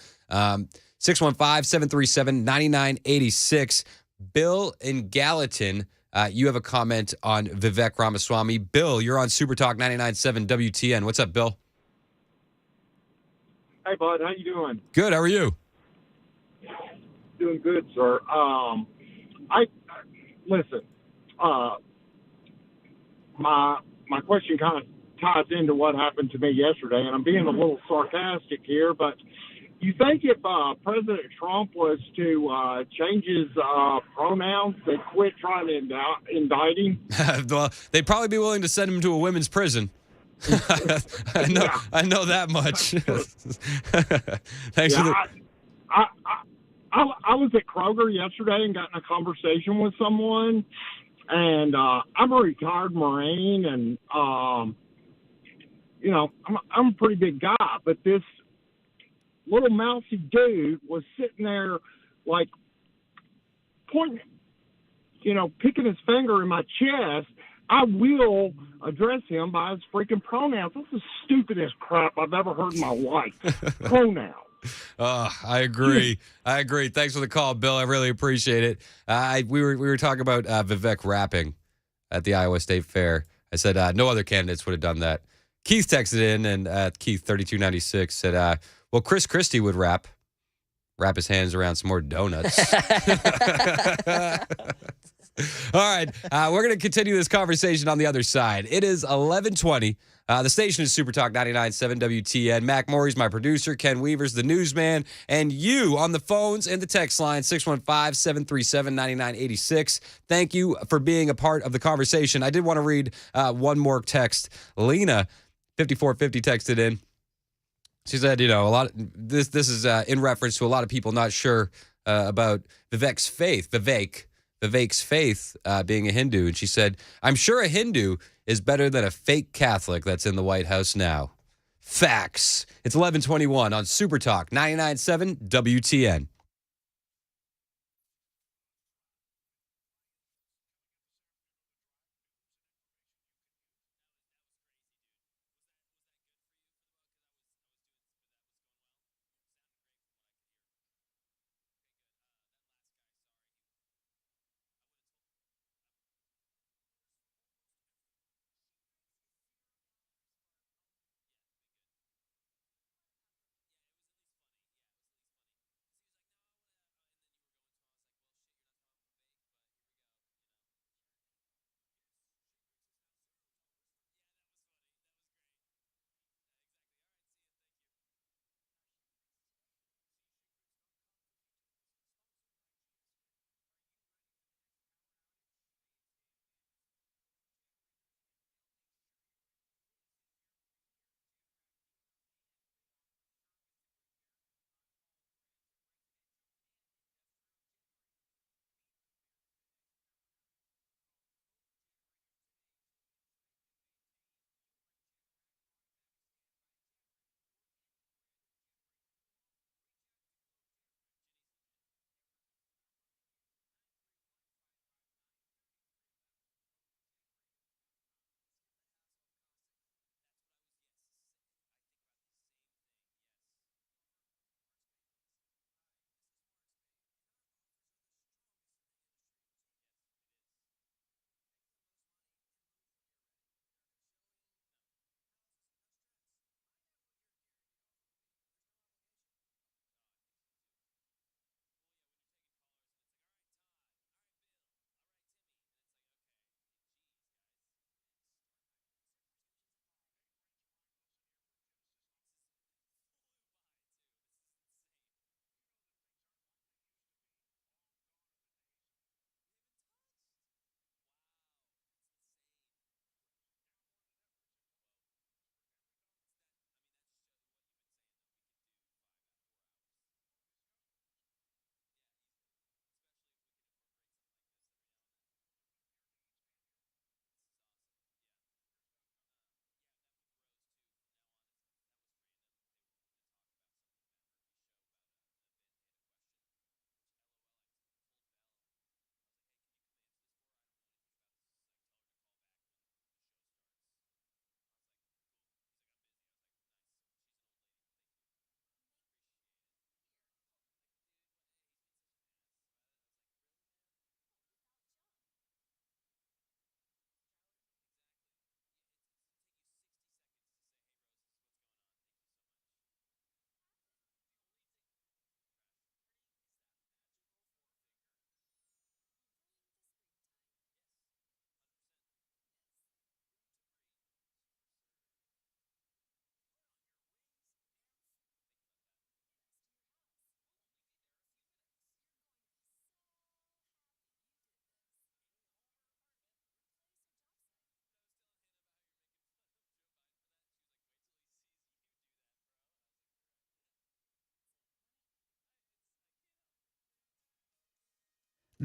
615-737-9986. Bill in Gallatin, you have a comment on Vivek Ramaswamy. Bill, you're on Super Talk 99.7 WTN. What's up, Bill? Hey, bud. How you doing? Good. How are you? Doing good, sir. Listen. My question kind of ties into what happened to me yesterday, and I'm being a little sarcastic here, but you think if President Trump was to change his pronouns, they'd quit trying to indict him? Well, they'd probably be willing to send him to a women's prison. I know that much. Thanks for the... I was at Kroger yesterday and got in a conversation with someone, and I'm a retired Marine, and I'm a pretty big guy, but this little mousy dude was sitting there, like pointing, picking his finger in my chest. I will address him by his freaking pronouns. This is the stupidest crap I've ever heard in my life. Pronouns. I agree. I agree. Thanks for the call, Bill. I really appreciate it. We were talking about Vivek rapping at the Iowa State Fair. I said no other candidates would have done that. Keith texted in, and Keith3296 said, well, Chris Christie would wrap his hands around some more donuts. All right, we're going to continue this conversation on the other side. It is 11:20. The station is Super Talk 99.7 WTN. Mac Morey's my producer. Ken Weaver's the newsman. And you on the phones and the text line, 615-737-9986. Thank you for being a part of the conversation. I did want to read one more text. Lena, 5450, texted in. She said, a lot. This is in reference to a lot of people not sure about Vivek's faith. Vivek's faith being a Hindu. And she said, I'm sure a Hindu is better than a fake Catholic that's in the White House now. Facts. It's 11:21 on Super Talk 99.7 WTN.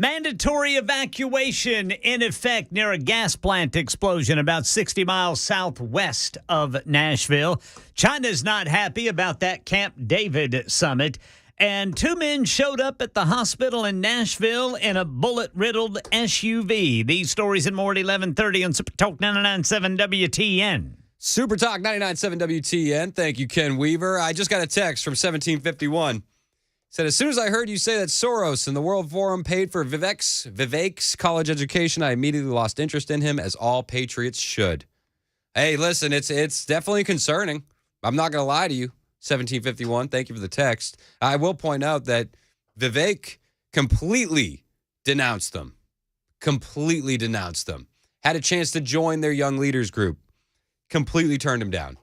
Mandatory evacuation in effect near a gas plant explosion about 60 miles southwest of Nashville. China's not happy about that Camp David summit. And 2 men showed up at the hospital in Nashville in a bullet-riddled SUV. These stories and more at 11:30 on Super Talk 99.7 WTN. Super Talk 99.7 WTN. Thank you, Ken Weaver. I just got a text from 1751. Said, as soon as I heard you say that Soros and the World Forum paid for Vivek's college education, I immediately lost interest in him, as all patriots should. Hey, listen, it's definitely concerning. I'm not going to lie to you. 1751, thank you for the text. I will point out that Vivek completely denounced them. Had a chance to join their young leaders group. Completely turned him down.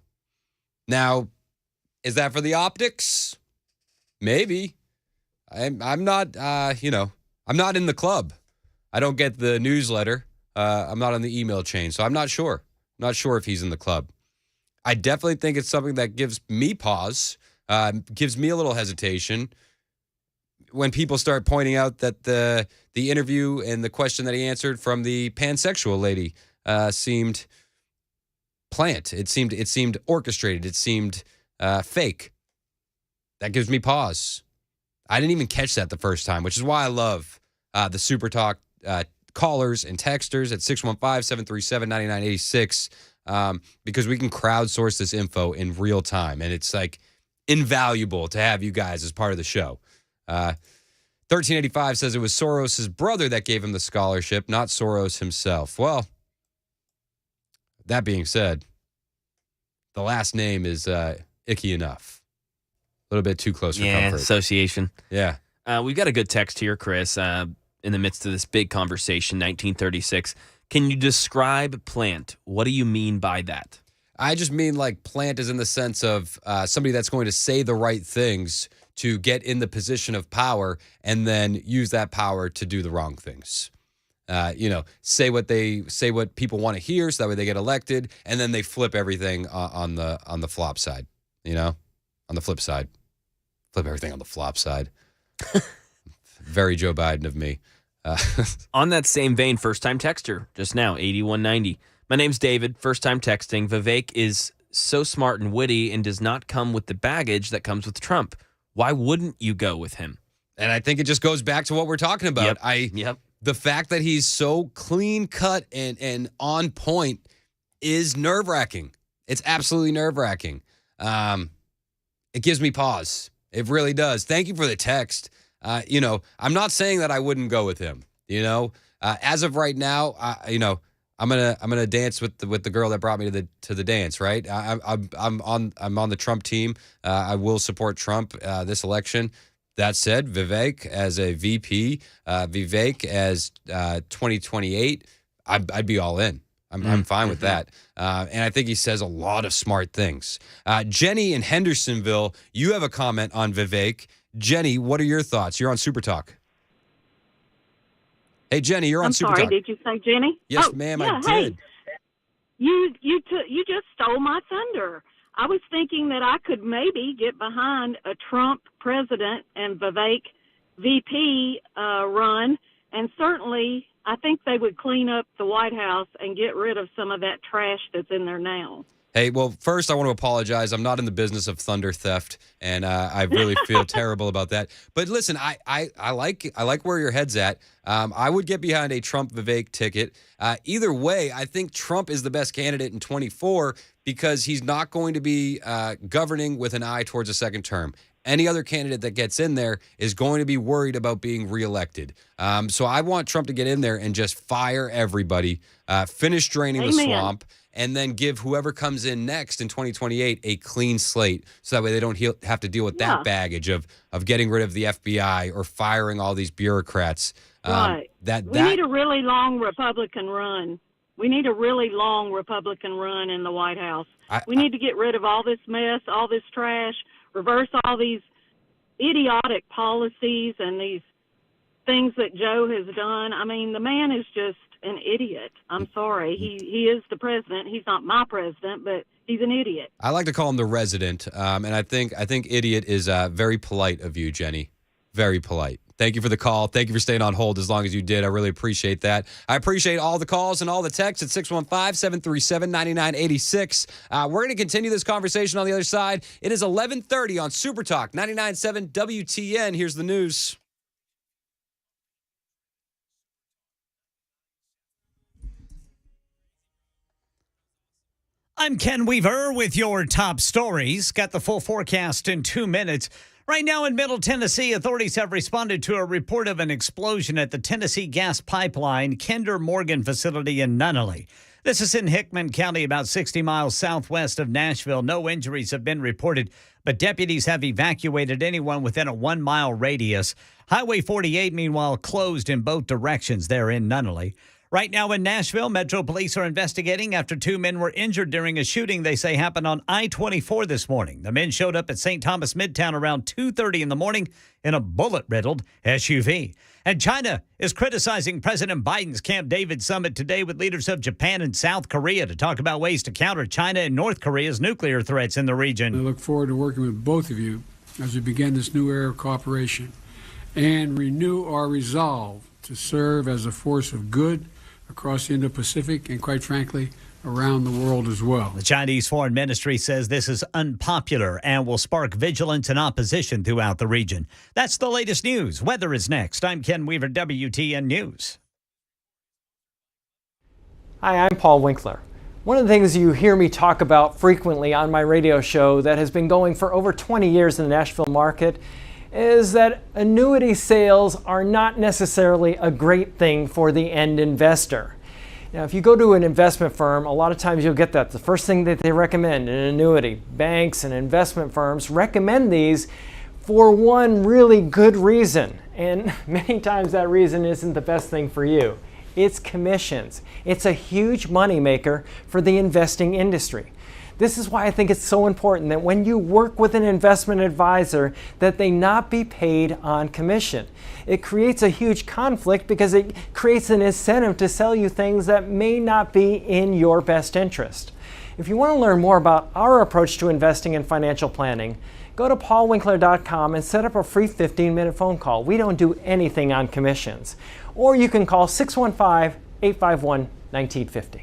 Now, is that for the optics? Maybe. I'm not, I'm not in the club. I don't get the newsletter. I'm not on the email chain, so I'm not sure. I'm not sure if he's in the club. I definitely think it's something that gives me pause, gives me a little hesitation when people start pointing out that the interview and the question that he answered from the pansexual lady seemed plant. It seemed orchestrated. It seemed fake. That gives me pause. I didn't even catch that the first time, which is why I love the Super Talk callers and texters at 615-737-9986 because we can crowdsource this info in real time, and it's like invaluable to have you guys as part of the show. 1385 says it was Soros' brother that gave him the scholarship, not Soros himself. Well, that being said, the last name is icky enough. A little bit too close for comfort. Association. Yeah. We've got a good text here, Chris, in the midst of this big conversation, 1936. Can you describe plant? What do you mean by that? I just mean like plant is in the sense of somebody that's going to say the right things to get in the position of power and then use that power to do the wrong things. Say what people want to hear so that way they get elected, and then they flip everything on the flop side, on the flip side. Flip everything on the flop side. Very Joe Biden of me. On that same vein, first-time texter, just now, 8190. My name's David, first-time texting. Vivek is so smart and witty and does not come with the baggage that comes with Trump. Why wouldn't you go with him? And I think it just goes back to what we're talking about. Yep. The fact that he's so clean-cut and on point is nerve-wracking. It's absolutely nerve-wracking. It gives me pause. It really does. Thank you for the text. I'm not saying that I wouldn't go with him. As of right now, I'm gonna dance with the girl that brought me to the dance. Right. I'm on the Trump team. I will support Trump this election. That said, Vivek as a VP, Vivek as 2028, I'd be all in. I'm fine with that. And I think he says a lot of smart things. Jenny in Hendersonville, you have a comment on Vivek. Jenny, what are your thoughts? You're on Super Talk. Hey, Jenny, you're on Super Talk. I'm sorry, did you say Jenny? Yes, ma'am, I did. You just stole my thunder. I was thinking that I could maybe get behind a Trump president and Vivek VP run, and certainly I think they would clean up the White House and get rid of some of that trash that's in there now. Hey, well, first I want to apologize. I'm not in the business of thunder theft, and I really feel terrible about that. But listen, I like where your head's at. I would get behind a Trump Vivek ticket. Either way, I think Trump is the best candidate in 24 because he's not going to be governing with an eye towards a second term. Any other candidate that gets in there is going to be worried about being reelected. So I want Trump to get in there and just fire everybody, finish draining the swamp, and then give whoever comes in next in 2028 a clean slate so that way they don't have to deal with that baggage of getting rid of the FBI or firing all these bureaucrats. Right. We need a really long Republican run. We need a really long Republican run in the White House. We need to get rid of all this mess, all this trash, reverse all these idiotic policies and these things that Joe has done. I mean, the man is just an idiot. I'm sorry. He is the president. He's not my president, but he's an idiot. I like to call him the resident, and I think idiot is very polite of you, Jenny. Very polite. Thank you for the call. Thank you for staying on hold as long as you did. I really appreciate that. I appreciate all the calls and all the texts at 615-737-9986. We're going to continue this conversation on the other side. It is 11:30 on Super Talk 99.7 WTN. Here's the news. I'm Ken Weaver with your top stories. Got the full forecast in 2 minutes. Right now in Middle Tennessee, authorities have responded to a report of an explosion at the Tennessee Gas Pipeline Kinder Morgan facility in Nunnally. This is in Hickman County, about 60 miles southwest of Nashville. No injuries have been reported, but deputies have evacuated anyone within a 1-mile radius. Highway 48, meanwhile, closed in both directions there in Nunnally. Right now in Nashville, Metro Police are investigating after 2 men were injured during a shooting they say happened on I-24 this morning. The men showed up at St. Thomas Midtown around 2:30 in the morning in a bullet-riddled SUV. And China is criticizing President Biden's Camp David summit today with leaders of Japan and South Korea to talk about ways to counter China and North Korea's nuclear threats in the region. I look forward to working with both of you as we begin this new era of cooperation and renew our resolve to serve as a force of good across the Indo-Pacific and, quite frankly, around the world as well. The Chinese Foreign Ministry says this is unpopular and will spark vigilance and opposition throughout the region. That's the latest news. Weather is next. I'm Ken Weaver, WTN News. Hi, I'm Paul Winkler. One of the things you hear me talk about frequently on my radio show that has been going for over 20 years in the Nashville market is that annuity sales are not necessarily a great thing for the end investor. Now, if you go to an investment firm, a lot of times you'll get that. The first thing that they recommend, an annuity. Banks and investment firms recommend these for one really good reason. And many times that reason isn't the best thing for you. It's commissions. It's a huge moneymaker for the investing industry. This is why I think it's so important that when you work with an investment advisor, that they not be paid on commission. It creates a huge conflict because it creates an incentive to sell you things that may not be in your best interest. If you want to learn more about our approach to investing and financial planning, go to paulwinkler.com and set up a free 15-minute phone call. We don't do anything on commissions. Or you can call 615-851-1950.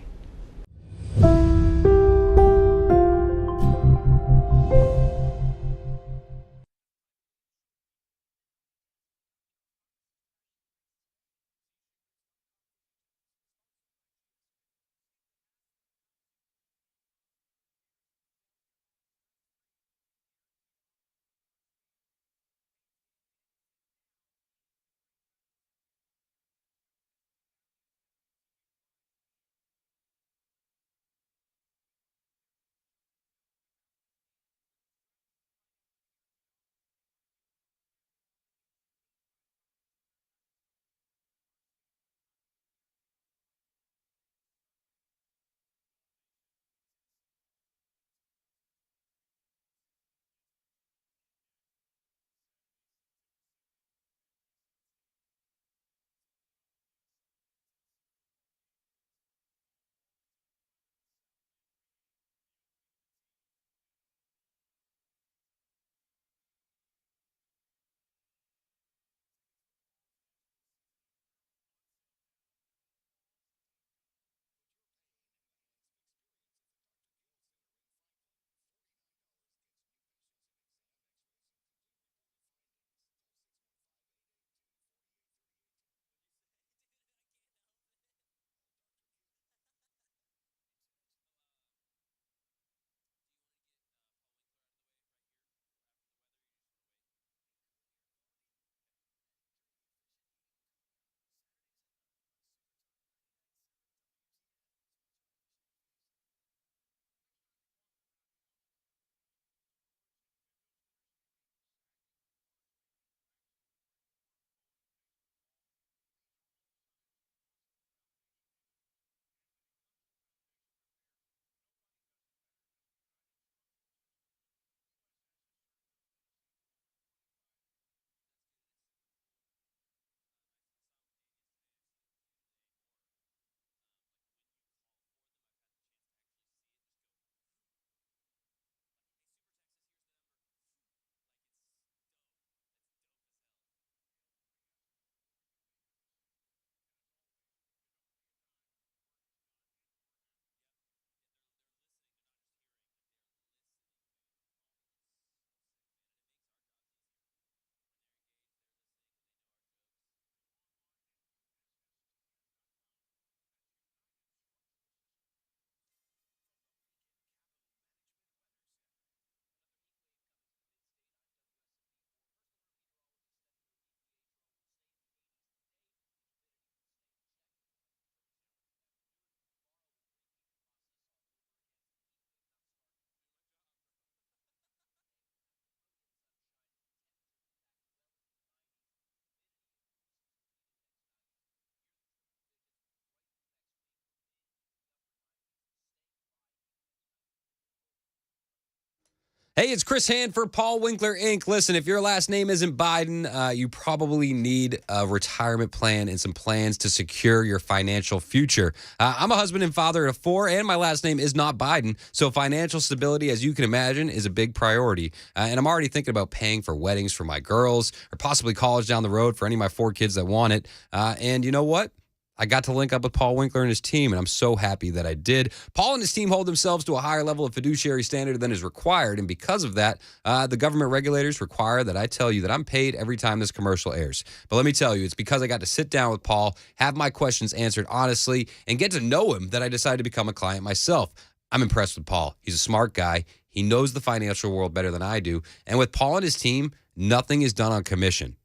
Hey, it's Chris Hand for Paul Winkler, Inc. Listen, if your last name isn't Biden, you probably need a retirement plan and some plans to secure your financial future. I'm a husband and father of 4, and my last name is not Biden, so financial stability, as you can imagine, is a big priority. And I'm already thinking about paying for weddings for my girls or possibly college down the road for any of my 4 kids that want it. And you know what? I got to link up with Paul Winkler and his team, and I'm so happy that I did. Paul and his team hold themselves to a higher level of fiduciary standard than is required, and because of that, the government regulators require that I tell you that I'm paid every time this commercial airs. But let me tell you, it's because I got to sit down with Paul, have my questions answered honestly, and get to know him that I decided to become a client myself. I'm impressed with Paul. He's a smart guy. He knows the financial world better than I do, and with Paul and his team, nothing is done on commission.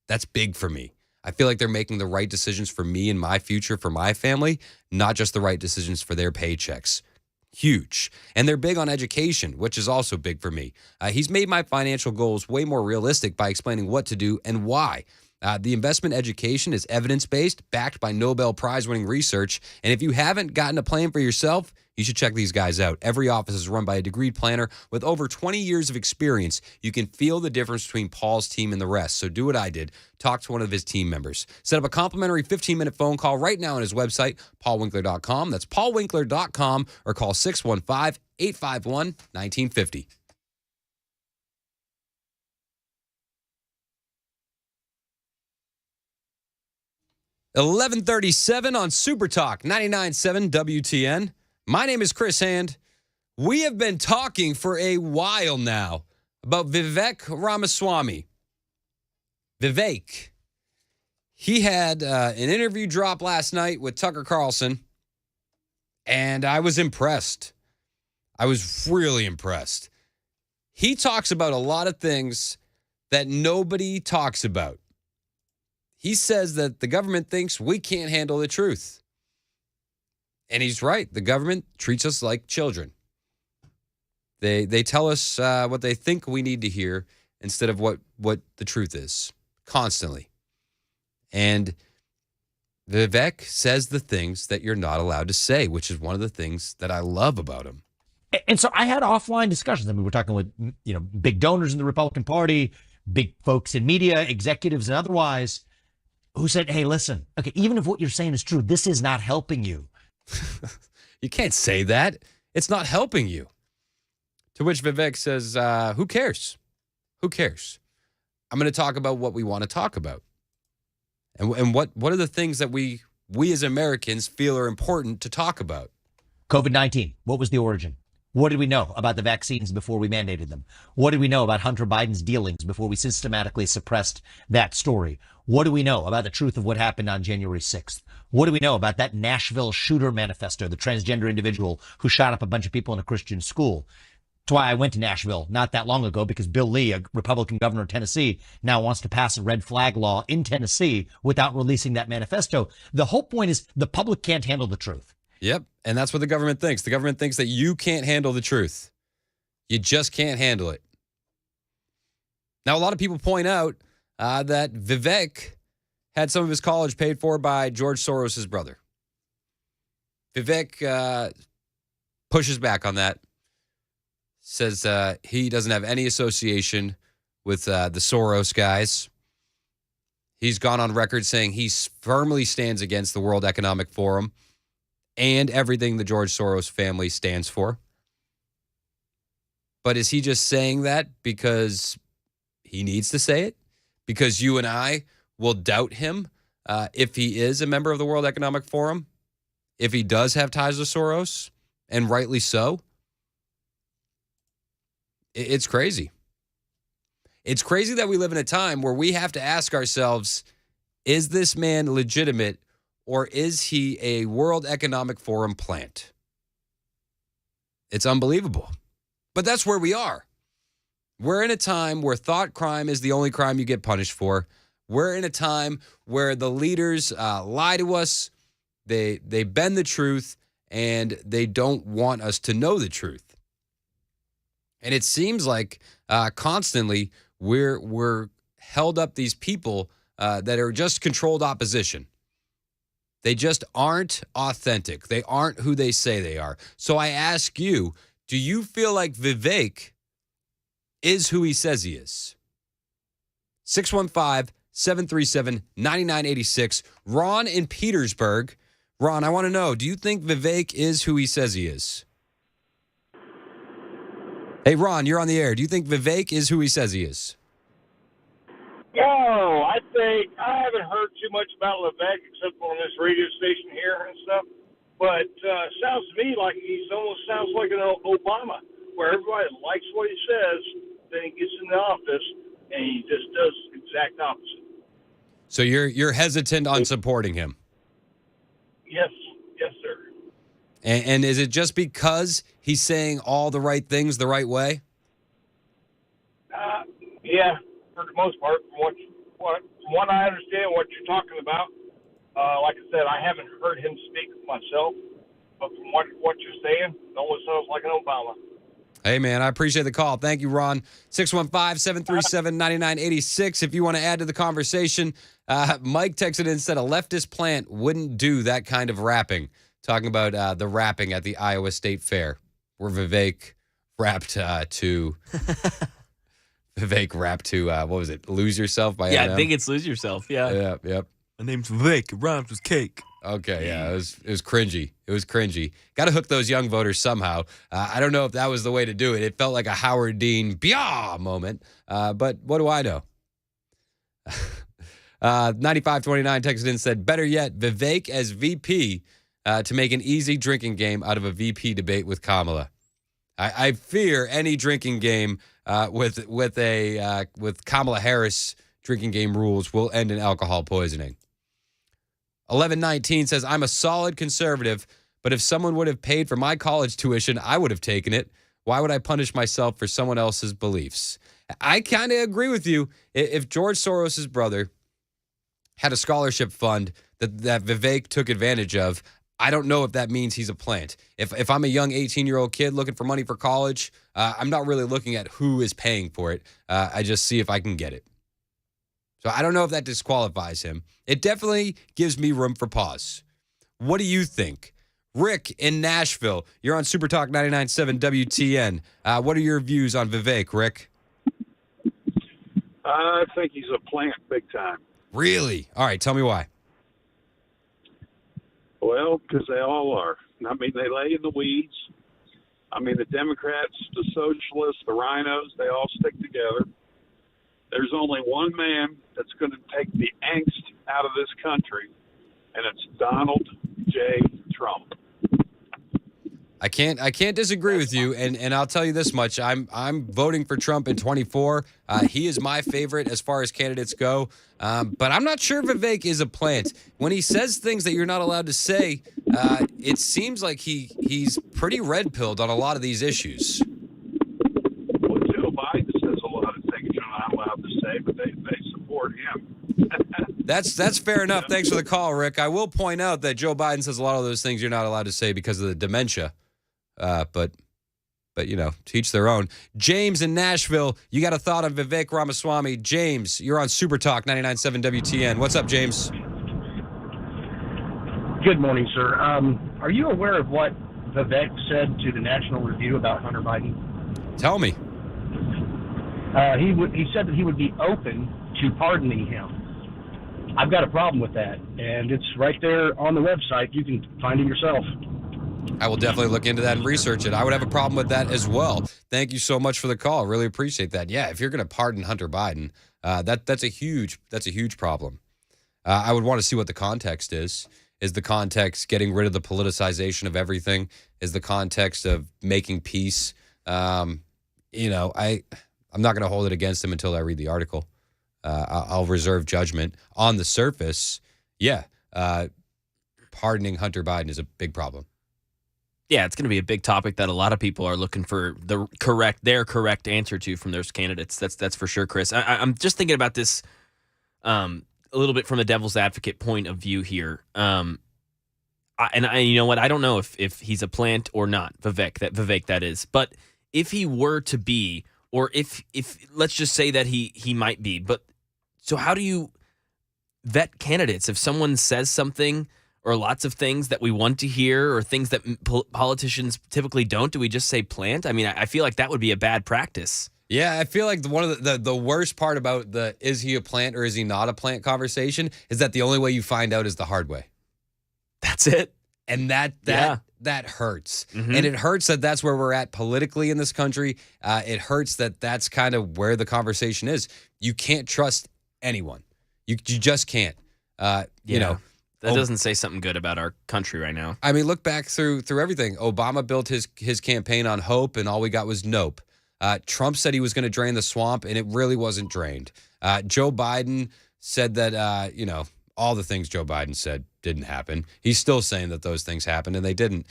That's big for me. I feel like they're making the right decisions for me and my future, for my family, not just the right decisions for their paychecks. Huge. And they're big on education, which is also big for me. He's made my financial goals way more realistic by explaining what to do and why. The investment education is evidence-based, backed by Nobel Prize-winning research. And if you haven't gotten a plan for yourself, you should check these guys out. Every office is run by a degreed planner with over 20 years of experience. You can feel the difference between Paul's team and the rest. So do what I did. Talk to one of his team members. Set up a complimentary 15-minute phone call right now on his website, paulwinkler.com. That's paulwinkler.com, or call 615-851-1950. $11:37 on Super Talk 99.7 WTN. My name is Chris Hand. We have been talking for a while now about Vivek Ramaswamy. Vivek. He had an interview drop last night with Tucker Carlson, and I was impressed. I was really impressed. He talks about a lot of things that nobody talks about. He says that the government thinks we can't handle the truth. And he's right. The government treats us like children. They tell us what they think we need to hear instead of what the truth is, constantly. And Vivek says the things that you're not allowed to say, which is one of the things that I love about him. And so I had offline discussions. I mean, we're talking with, big donors in the Republican Party, big folks in media, executives and otherwise, who said, hey, listen, okay, even if what you're saying is true, this is not helping you. You can't say that. It's not helping you. To which Vivek says, who cares? Who cares? I'm going to talk about what we want to talk about. And what are the things that we as Americans feel are important to talk about? COVID-19, what was the origin? What did we know about the vaccines before we mandated them? What did we know about Hunter Biden's dealings before we systematically suppressed that story? What do we know about the truth of what happened on January 6th? What do we know about that Nashville shooter manifesto, the transgender individual who shot up a bunch of people in a Christian school? That's why I went to Nashville not that long ago, because Bill Lee, a Republican governor of Tennessee, now wants to pass a red flag law in Tennessee without releasing that manifesto. The whole point is the public can't handle the truth. Yep, and that's what the government thinks. The government thinks that you can't handle the truth. You just can't handle it. Now, a lot of people point out that Vivek had some of his college paid for by George Soros' brother. Vivek pushes back on that, says he doesn't have any association with the Soros guys. He's gone on record saying he firmly stands against the World Economic Forum and everything the George Soros family stands for. But is he just saying that because he needs to say it? Because you and I will doubt him if he is a member of the World Economic Forum? If he does have ties to Soros? And rightly so? It's crazy. It's crazy that we live in a time where we have to ask ourselves, is this man legitimate, or is he a World Economic Forum plant? It's unbelievable. But that's where we are. We're in a time where thought crime is the only crime you get punished for. We're in a time where the leaders lie to us, they bend the truth, and they don't want us to know the truth. And it seems like constantly we're held up these people that are just controlled opposition. They just aren't authentic. They aren't who they say they are. So I ask you, do you feel like Vivek is who he says he is? 615-737-9986. Ron in Petersburg. Ron, I want to know, do you think Vivek is who he says he is? Hey, Ron, you're on the air. Do you think Vivek is who he says he is? No, I think I haven't heard too much about Vivek except on this radio station here and stuff. But sounds to me like he almost sounds like an Obama, where everybody likes what he says, then he gets in the office and he just does the exact opposite. So you're hesitant on supporting him? Yes, sir. And is it just because he's saying all the right things the right way? Yeah, for the most part, from what I understand, what you're talking about. Like I said, I haven't heard him speak myself, but from what you're saying, it almost sounds like an Obama. Hey, man, I appreciate the call. Thank you, Ron. 615-737-9986. If you want to add to the conversation, Mike texted in and said a leftist plant wouldn't do that kind of rapping. Talking about the rapping at the Iowa State Fair, where Vivek rapped to... Vivek rapped to, what was it, Lose Yourself by Yeah, Eminem? I think it's Lose Yourself, yeah. Yep. My name's Vivek. It rhymes with cake. Okay, yeah, it was cringy. It was cringy. Got to hook those young voters somehow. I don't know if that was the way to do it. It felt like a Howard Dean "Bia" moment, but what do I know? 9529 texted in and said, better yet, Vivek as VP to make an easy drinking game out of a VP debate with Kamala. I fear any drinking game with Kamala Harris drinking game rules will end in alcohol poisoning. 1119 says, I'm a solid conservative, but if someone would have paid for my college tuition, I would have taken it. Why would I punish myself for someone else's beliefs? I kind of agree with you. If George Soros' brother had a scholarship fund that Vivek took advantage of, I don't know if that means he's a plant. If I'm a young 18-year-old kid looking for money for college, I'm not really looking at who is paying for it. I just see if I can get it. So I don't know if that disqualifies him. It definitely gives me room for pause. What do you think? Rick in Nashville, you're on Super Talk 99.7 WTN. What are your views on Vivek, Rick? I think he's a plant big time. Really? All right, tell me why. Well, because they all are. I mean, they lay in the weeds. I mean, the Democrats, the socialists, the rhinos, they all stick together. There's only one man that's going to take the angst out of this country, and it's Donald J. Trump. I can't disagree with you, and I'll tell you this much: I'm voting for Trump in 24. He is my favorite as far as candidates go, but I'm not sure Vivek is a plant. When he says things that you're not allowed to say, it seems like he's pretty red-pilled on a lot of these issues. Well, Joe Biden says a lot of things you're not allowed to say, but they support him. That's fair enough. Thanks for the call, Rick. I will point out that Joe Biden says a lot of those things you're not allowed to say because of the dementia. But you know, to each their own. James in Nashville, you got a thought on Vivek Ramaswamy. James, you're on Super Talk 99.7 WTN. What's up, James? Good morning, sir. Are you aware of what Vivek said to the National Review about Hunter Biden? Tell me. He said that he would be open to pardoning him. I've got a problem with that, and it's right there on the website. You can find it yourself. I will definitely look into that and research it. I would have a problem with that as well. Thank you so much for the call. Really appreciate that. Yeah, if you're going to pardon Hunter Biden, that's a huge problem. I would want to see what the context is. Is the context getting rid of the politicization of everything? Is the context of making peace? I'm not going to hold it against him until I read the article. I'll reserve judgment. On the surface, pardoning Hunter Biden is a big problem. Yeah, it's going to be a big topic that a lot of people are looking for their correct answer to from those candidates. That's for sure, Chris. I'm just thinking about this a little bit from the devil's advocate point of view here. You know what? I don't know if he's a plant or not, Vivek that is. But if he were to be, or if let's just say that he might be, but so how do you vet candidates? If someone says something or lots of things that we want to hear or things that politicians typically don't, do we just say plant? I mean, I feel like that would be a bad practice. Yeah, I feel like one of the worst part about the is he a plant or is he not a plant conversation is that the only way you find out is the hard way. That's it. And that hurts. Mm-hmm. And it hurts that that's where we're at politically in this country. It hurts that that's kind of where the conversation is. You can't trust anyone. You just can't. You know, that doesn't say something good about our country right now. I mean, look back through everything. Obama built his campaign on hope, and all we got was nope. Trump said he was going to drain the swamp, and it really wasn't drained. Joe Biden said that, all the things Joe Biden said didn't happen. He's still saying that those things happened, and they didn't.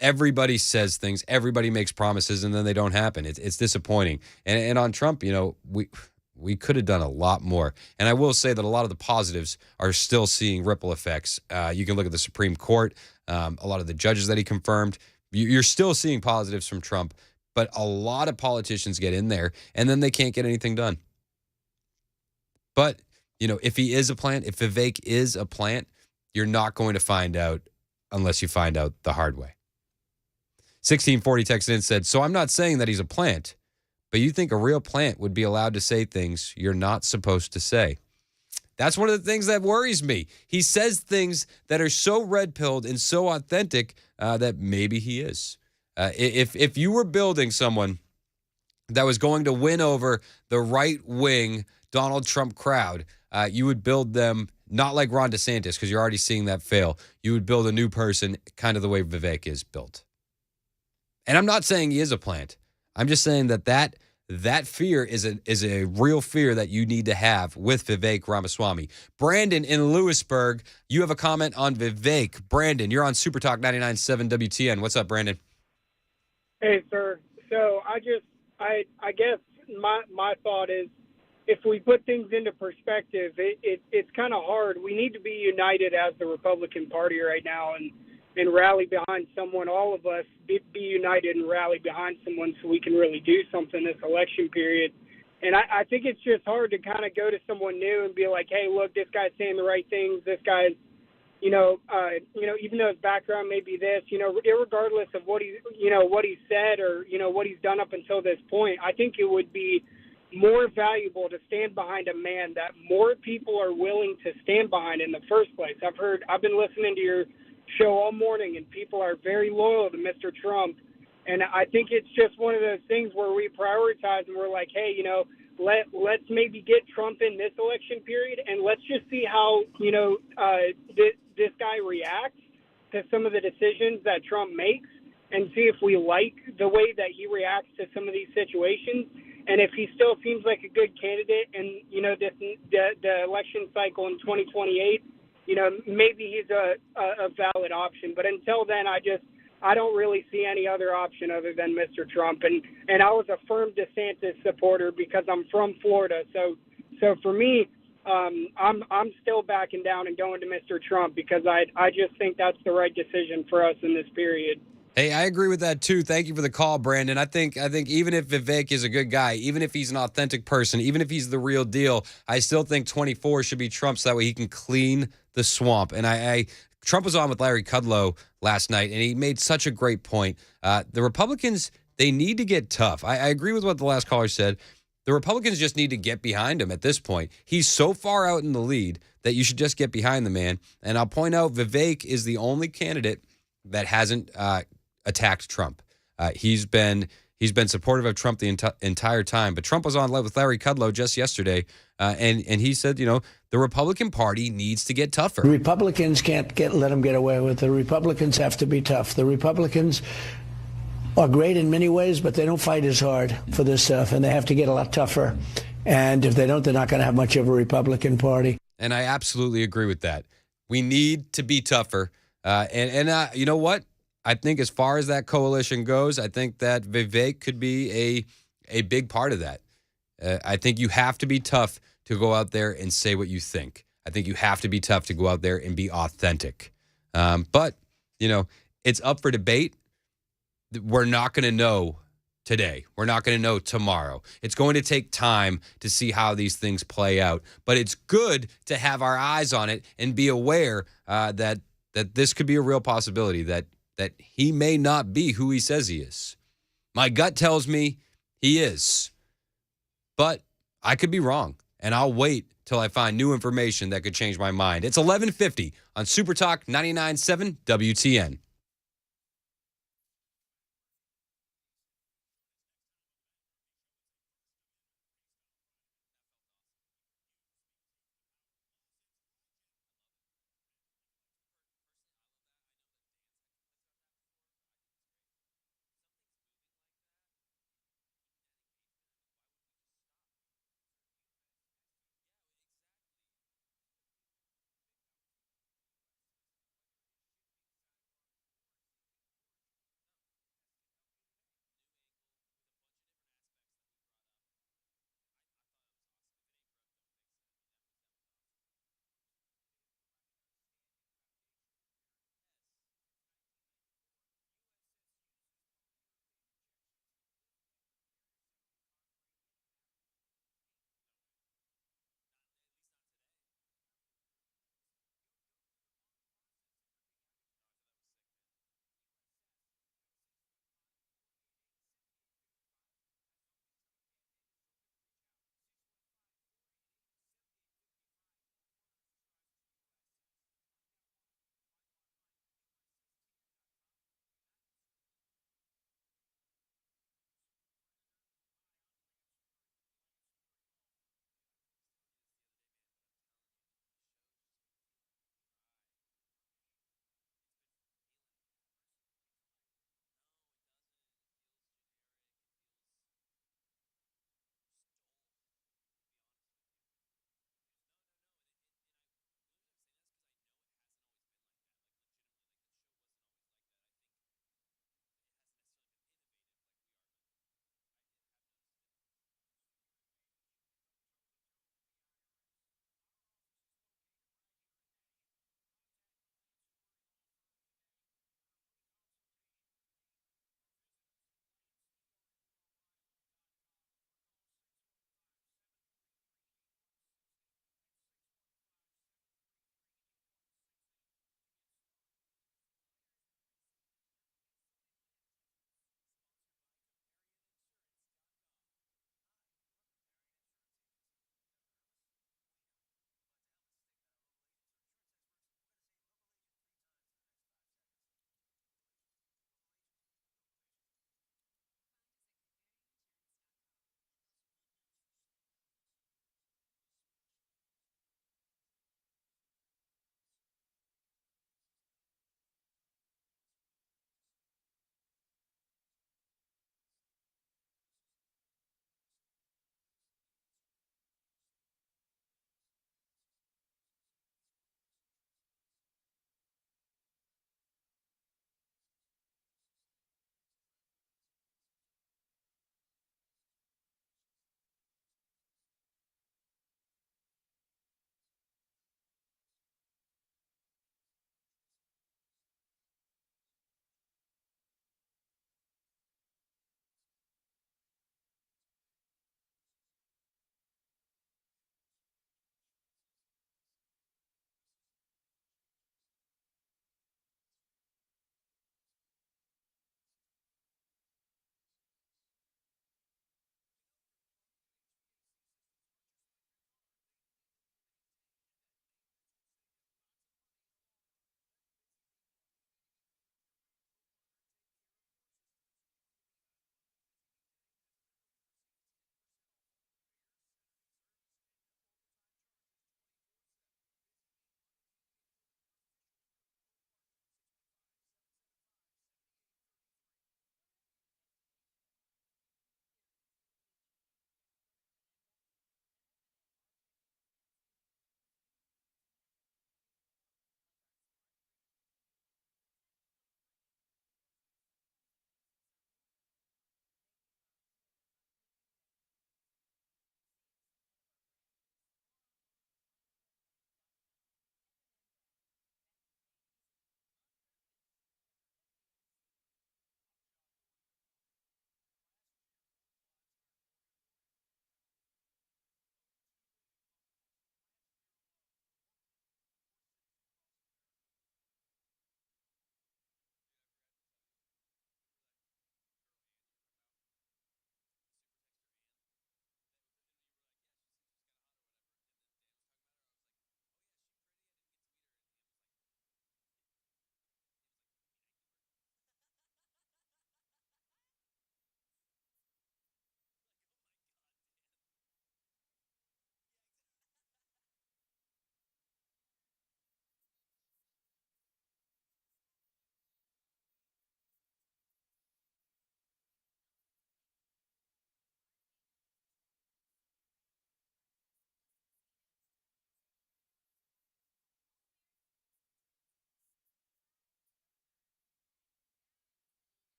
Everybody says things. Everybody makes promises, and then they don't happen. It's disappointing. And on Trump, we could have done a lot more. And I will say that a lot of the positives are still seeing ripple effects. You can look at the Supreme Court, a lot of the judges that he confirmed. You're still seeing positives from Trump, but a lot of politicians get in there, and then they can't get anything done. But, if he is a plant, if Vivek is a plant, you're not going to find out unless you find out the hard way. 1640 texted in and said, so I'm not saying that he's a plant, but you think a real plant would be allowed to say things you're not supposed to say. That's one of the things that worries me. He says things that are so red-pilled and so authentic that maybe he is. If you were building someone that was going to win over the right-wing Donald Trump crowd, you would build them not like Ron DeSantis, because you're already seeing that fail. You would build a new person kind of the way Vivek is built. And I'm not saying he is a plant. I'm just saying that fear is a real fear that you need to have with Vivek Ramaswamy. Brandon in Lewisburg, you have a comment on Vivek. Brandon, you're on Super Talk 99.7 WTN. What's up, Brandon? Hey, sir. So I guess my thought is, if we put things into perspective, it's kind of hard. We need to be united as the Republican Party right now and rally behind someone. All of us be united and rally behind someone so we can really do something this election period. And I think it's just hard to kind of go to someone new and be like, hey, look, this guy's saying the right things. This guy's, even though his background may be this, regardless of what he said or, what he's done up until this point, I think it would be more valuable to stand behind a man that more people are willing to stand behind in the first place. I've been listening to your show all morning, and people are very loyal to Mr. Trump. And I think it's just one of those things where we prioritize and we're like, hey, let's maybe get Trump in this election period, and let's just see how, this guy reacts to some of the decisions that Trump makes, and see if we like the way that he reacts to some of these situations. And if he still seems like a good candidate in, the election cycle in 2028, maybe he's a valid option. But until then, I don't really see any other option other than Mr. Trump. And I was a firm DeSantis supporter because I'm from Florida. So for me, I'm still backing down and going to Mr. Trump because I just think that's the right decision for us in this period. Hey, I agree with that too. Thank you for the call, Brandon. I think even if Vivek is a good guy, even if he's an authentic person, even if he's the real deal, I still think 24 should be Trump so that way he can clean the swamp. And Trump was on with Larry Kudlow last night, and he made such a great point. The Republicans, they need to get tough. I agree with what the last caller said. The Republicans just need to get behind him at this point. He's so far out in the lead that you should just get behind the man. And I'll point out Vivek is the only candidate that hasn't attacked Trump. He's been supportive of Trump the entire time. But Trump was on with Larry Kudlow just yesterday, and he said, the Republican Party needs to get tougher. The Republicans can't let them get away with it. The Republicans have to be tough. The Republicans are great in many ways, but they don't fight as hard for this stuff, and they have to get a lot tougher. And if they don't, they're not going to have much of a Republican Party. And I absolutely agree with that. We need to be tougher. And you know what? I think as far as that coalition goes, I think that Vivek could be a big part of that. I think you have to be tough to go out there and say what you think. I think you have to be tough to go out there and be authentic. But, it's up for debate. We're not going to know today. We're not going to know tomorrow. It's going to take time to see how these things play out. But it's good to have our eyes on it and be aware that this could be a real possibility, that he may not be who he says he is. My gut tells me He is. But I could be wrong, and I'll wait till I find new information that could change my mind. It's 11:50 on Super Talk 99.7 WTN.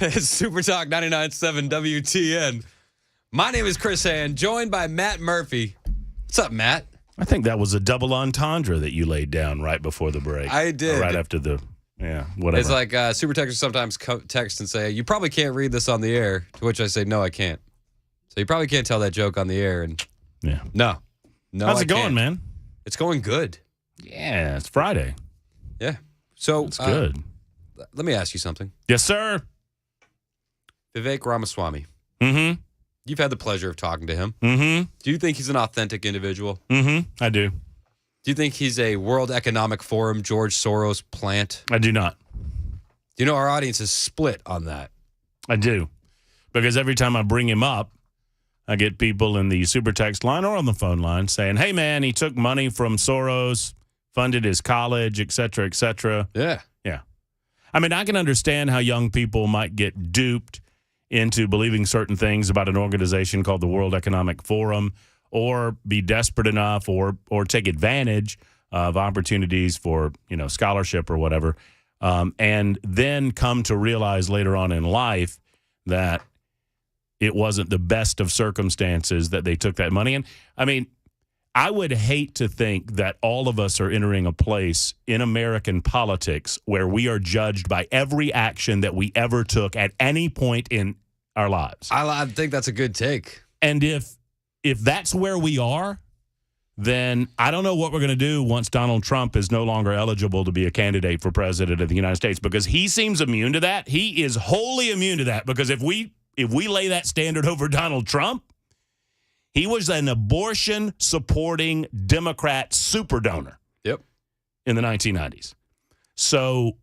It's Super Talk 99.7 WTN. My name is Chris Hand, joined by Matt Murphy. What's up, Matt? I think that was a double entendre that you laid down right before the break. I did. Or right after the, whatever. It's like Super Texters sometimes text and say, you probably can't read this on the air, to which I say, no, I can't. So you probably can't tell that joke on the air. And No, how's it going, man? It's going good. Yeah, it's Friday. Yeah. So it's good. Let me ask you something. Yes, sir. Vivek Ramaswamy. Mm-hmm. You've had the pleasure of talking to him. Mm-hmm. Do you think he's an authentic individual? Mm-hmm. I do. Do you think he's a World Economic Forum, George Soros plant? I do not. Do you know our audience is split on that? I do. Because every time I bring him up, I get people in the super text line or on the phone line saying, hey, man, he took money from Soros, funded his college, et cetera, et cetera. Yeah. Yeah. I mean, I can understand how young people might get duped into believing certain things about an organization called the World Economic Forum, or be desperate enough or take advantage of opportunities for, scholarship or whatever, and then come to realize later on in life that it wasn't the best of circumstances that they took that money in. I mean, I would hate to think that all of us are entering a place in American politics where we are judged by every action that we ever took at any point in our lives. I think that's a good take. And if that's where we are, then I don't know what we're going to do once Donald Trump is no longer eligible to be a candidate for president of the United States, because he seems immune to that. He is wholly immune to that, because if we lay that standard over Donald Trump, he was an abortion-supporting Democrat super donor. Yep. In the 1990s. So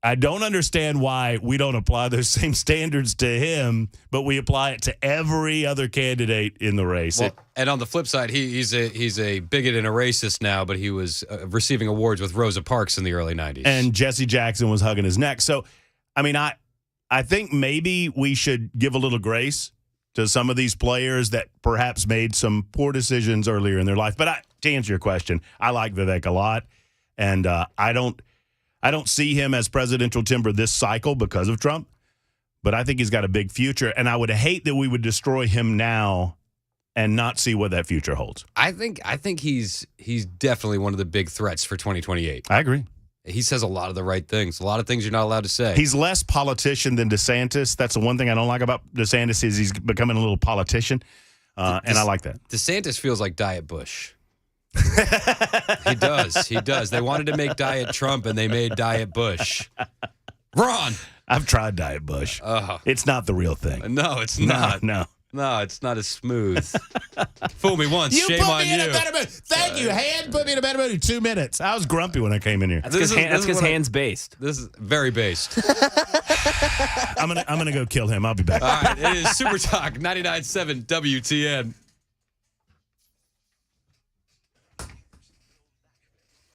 I don't understand why we don't apply those same standards to him, but we apply it to every other candidate in the race. Well, and on the flip side, he's a bigot and a racist now, but he was receiving awards with Rosa Parks in the early 90s. And Jesse Jackson was hugging his neck. So, I mean, I think maybe we should give a little grace to some of these players that perhaps made some poor decisions earlier in their life. But to answer your question, I like Vivek a lot, and I don't see him as presidential timber this cycle because of Trump, but I think he's got a big future, and I would hate that we would destroy him now and not see what that future holds. I think he's definitely one of the big threats for 2028. I agree. He says a lot of the right things. A lot of things you're not allowed to say. He's less politician than DeSantis. That's the one thing I don't like about DeSantis is he's becoming a little politician, and I like that. DeSantis feels like Diet Bush. He does. They wanted to make Diet Trump, and they made Diet Bush. Ron! I've tried Diet Bush. It's not the real thing. No, it's not. No, it's not as smooth. Fool me once, shame on you. In a better mood. Thank you, Hand. Put me in a better mood in 2 minutes. I was grumpy when I came in here. That's because Hand's based. This is very based. I'm gonna go kill him. I'll be back. All right, it is Super Talk 99.7 WTN.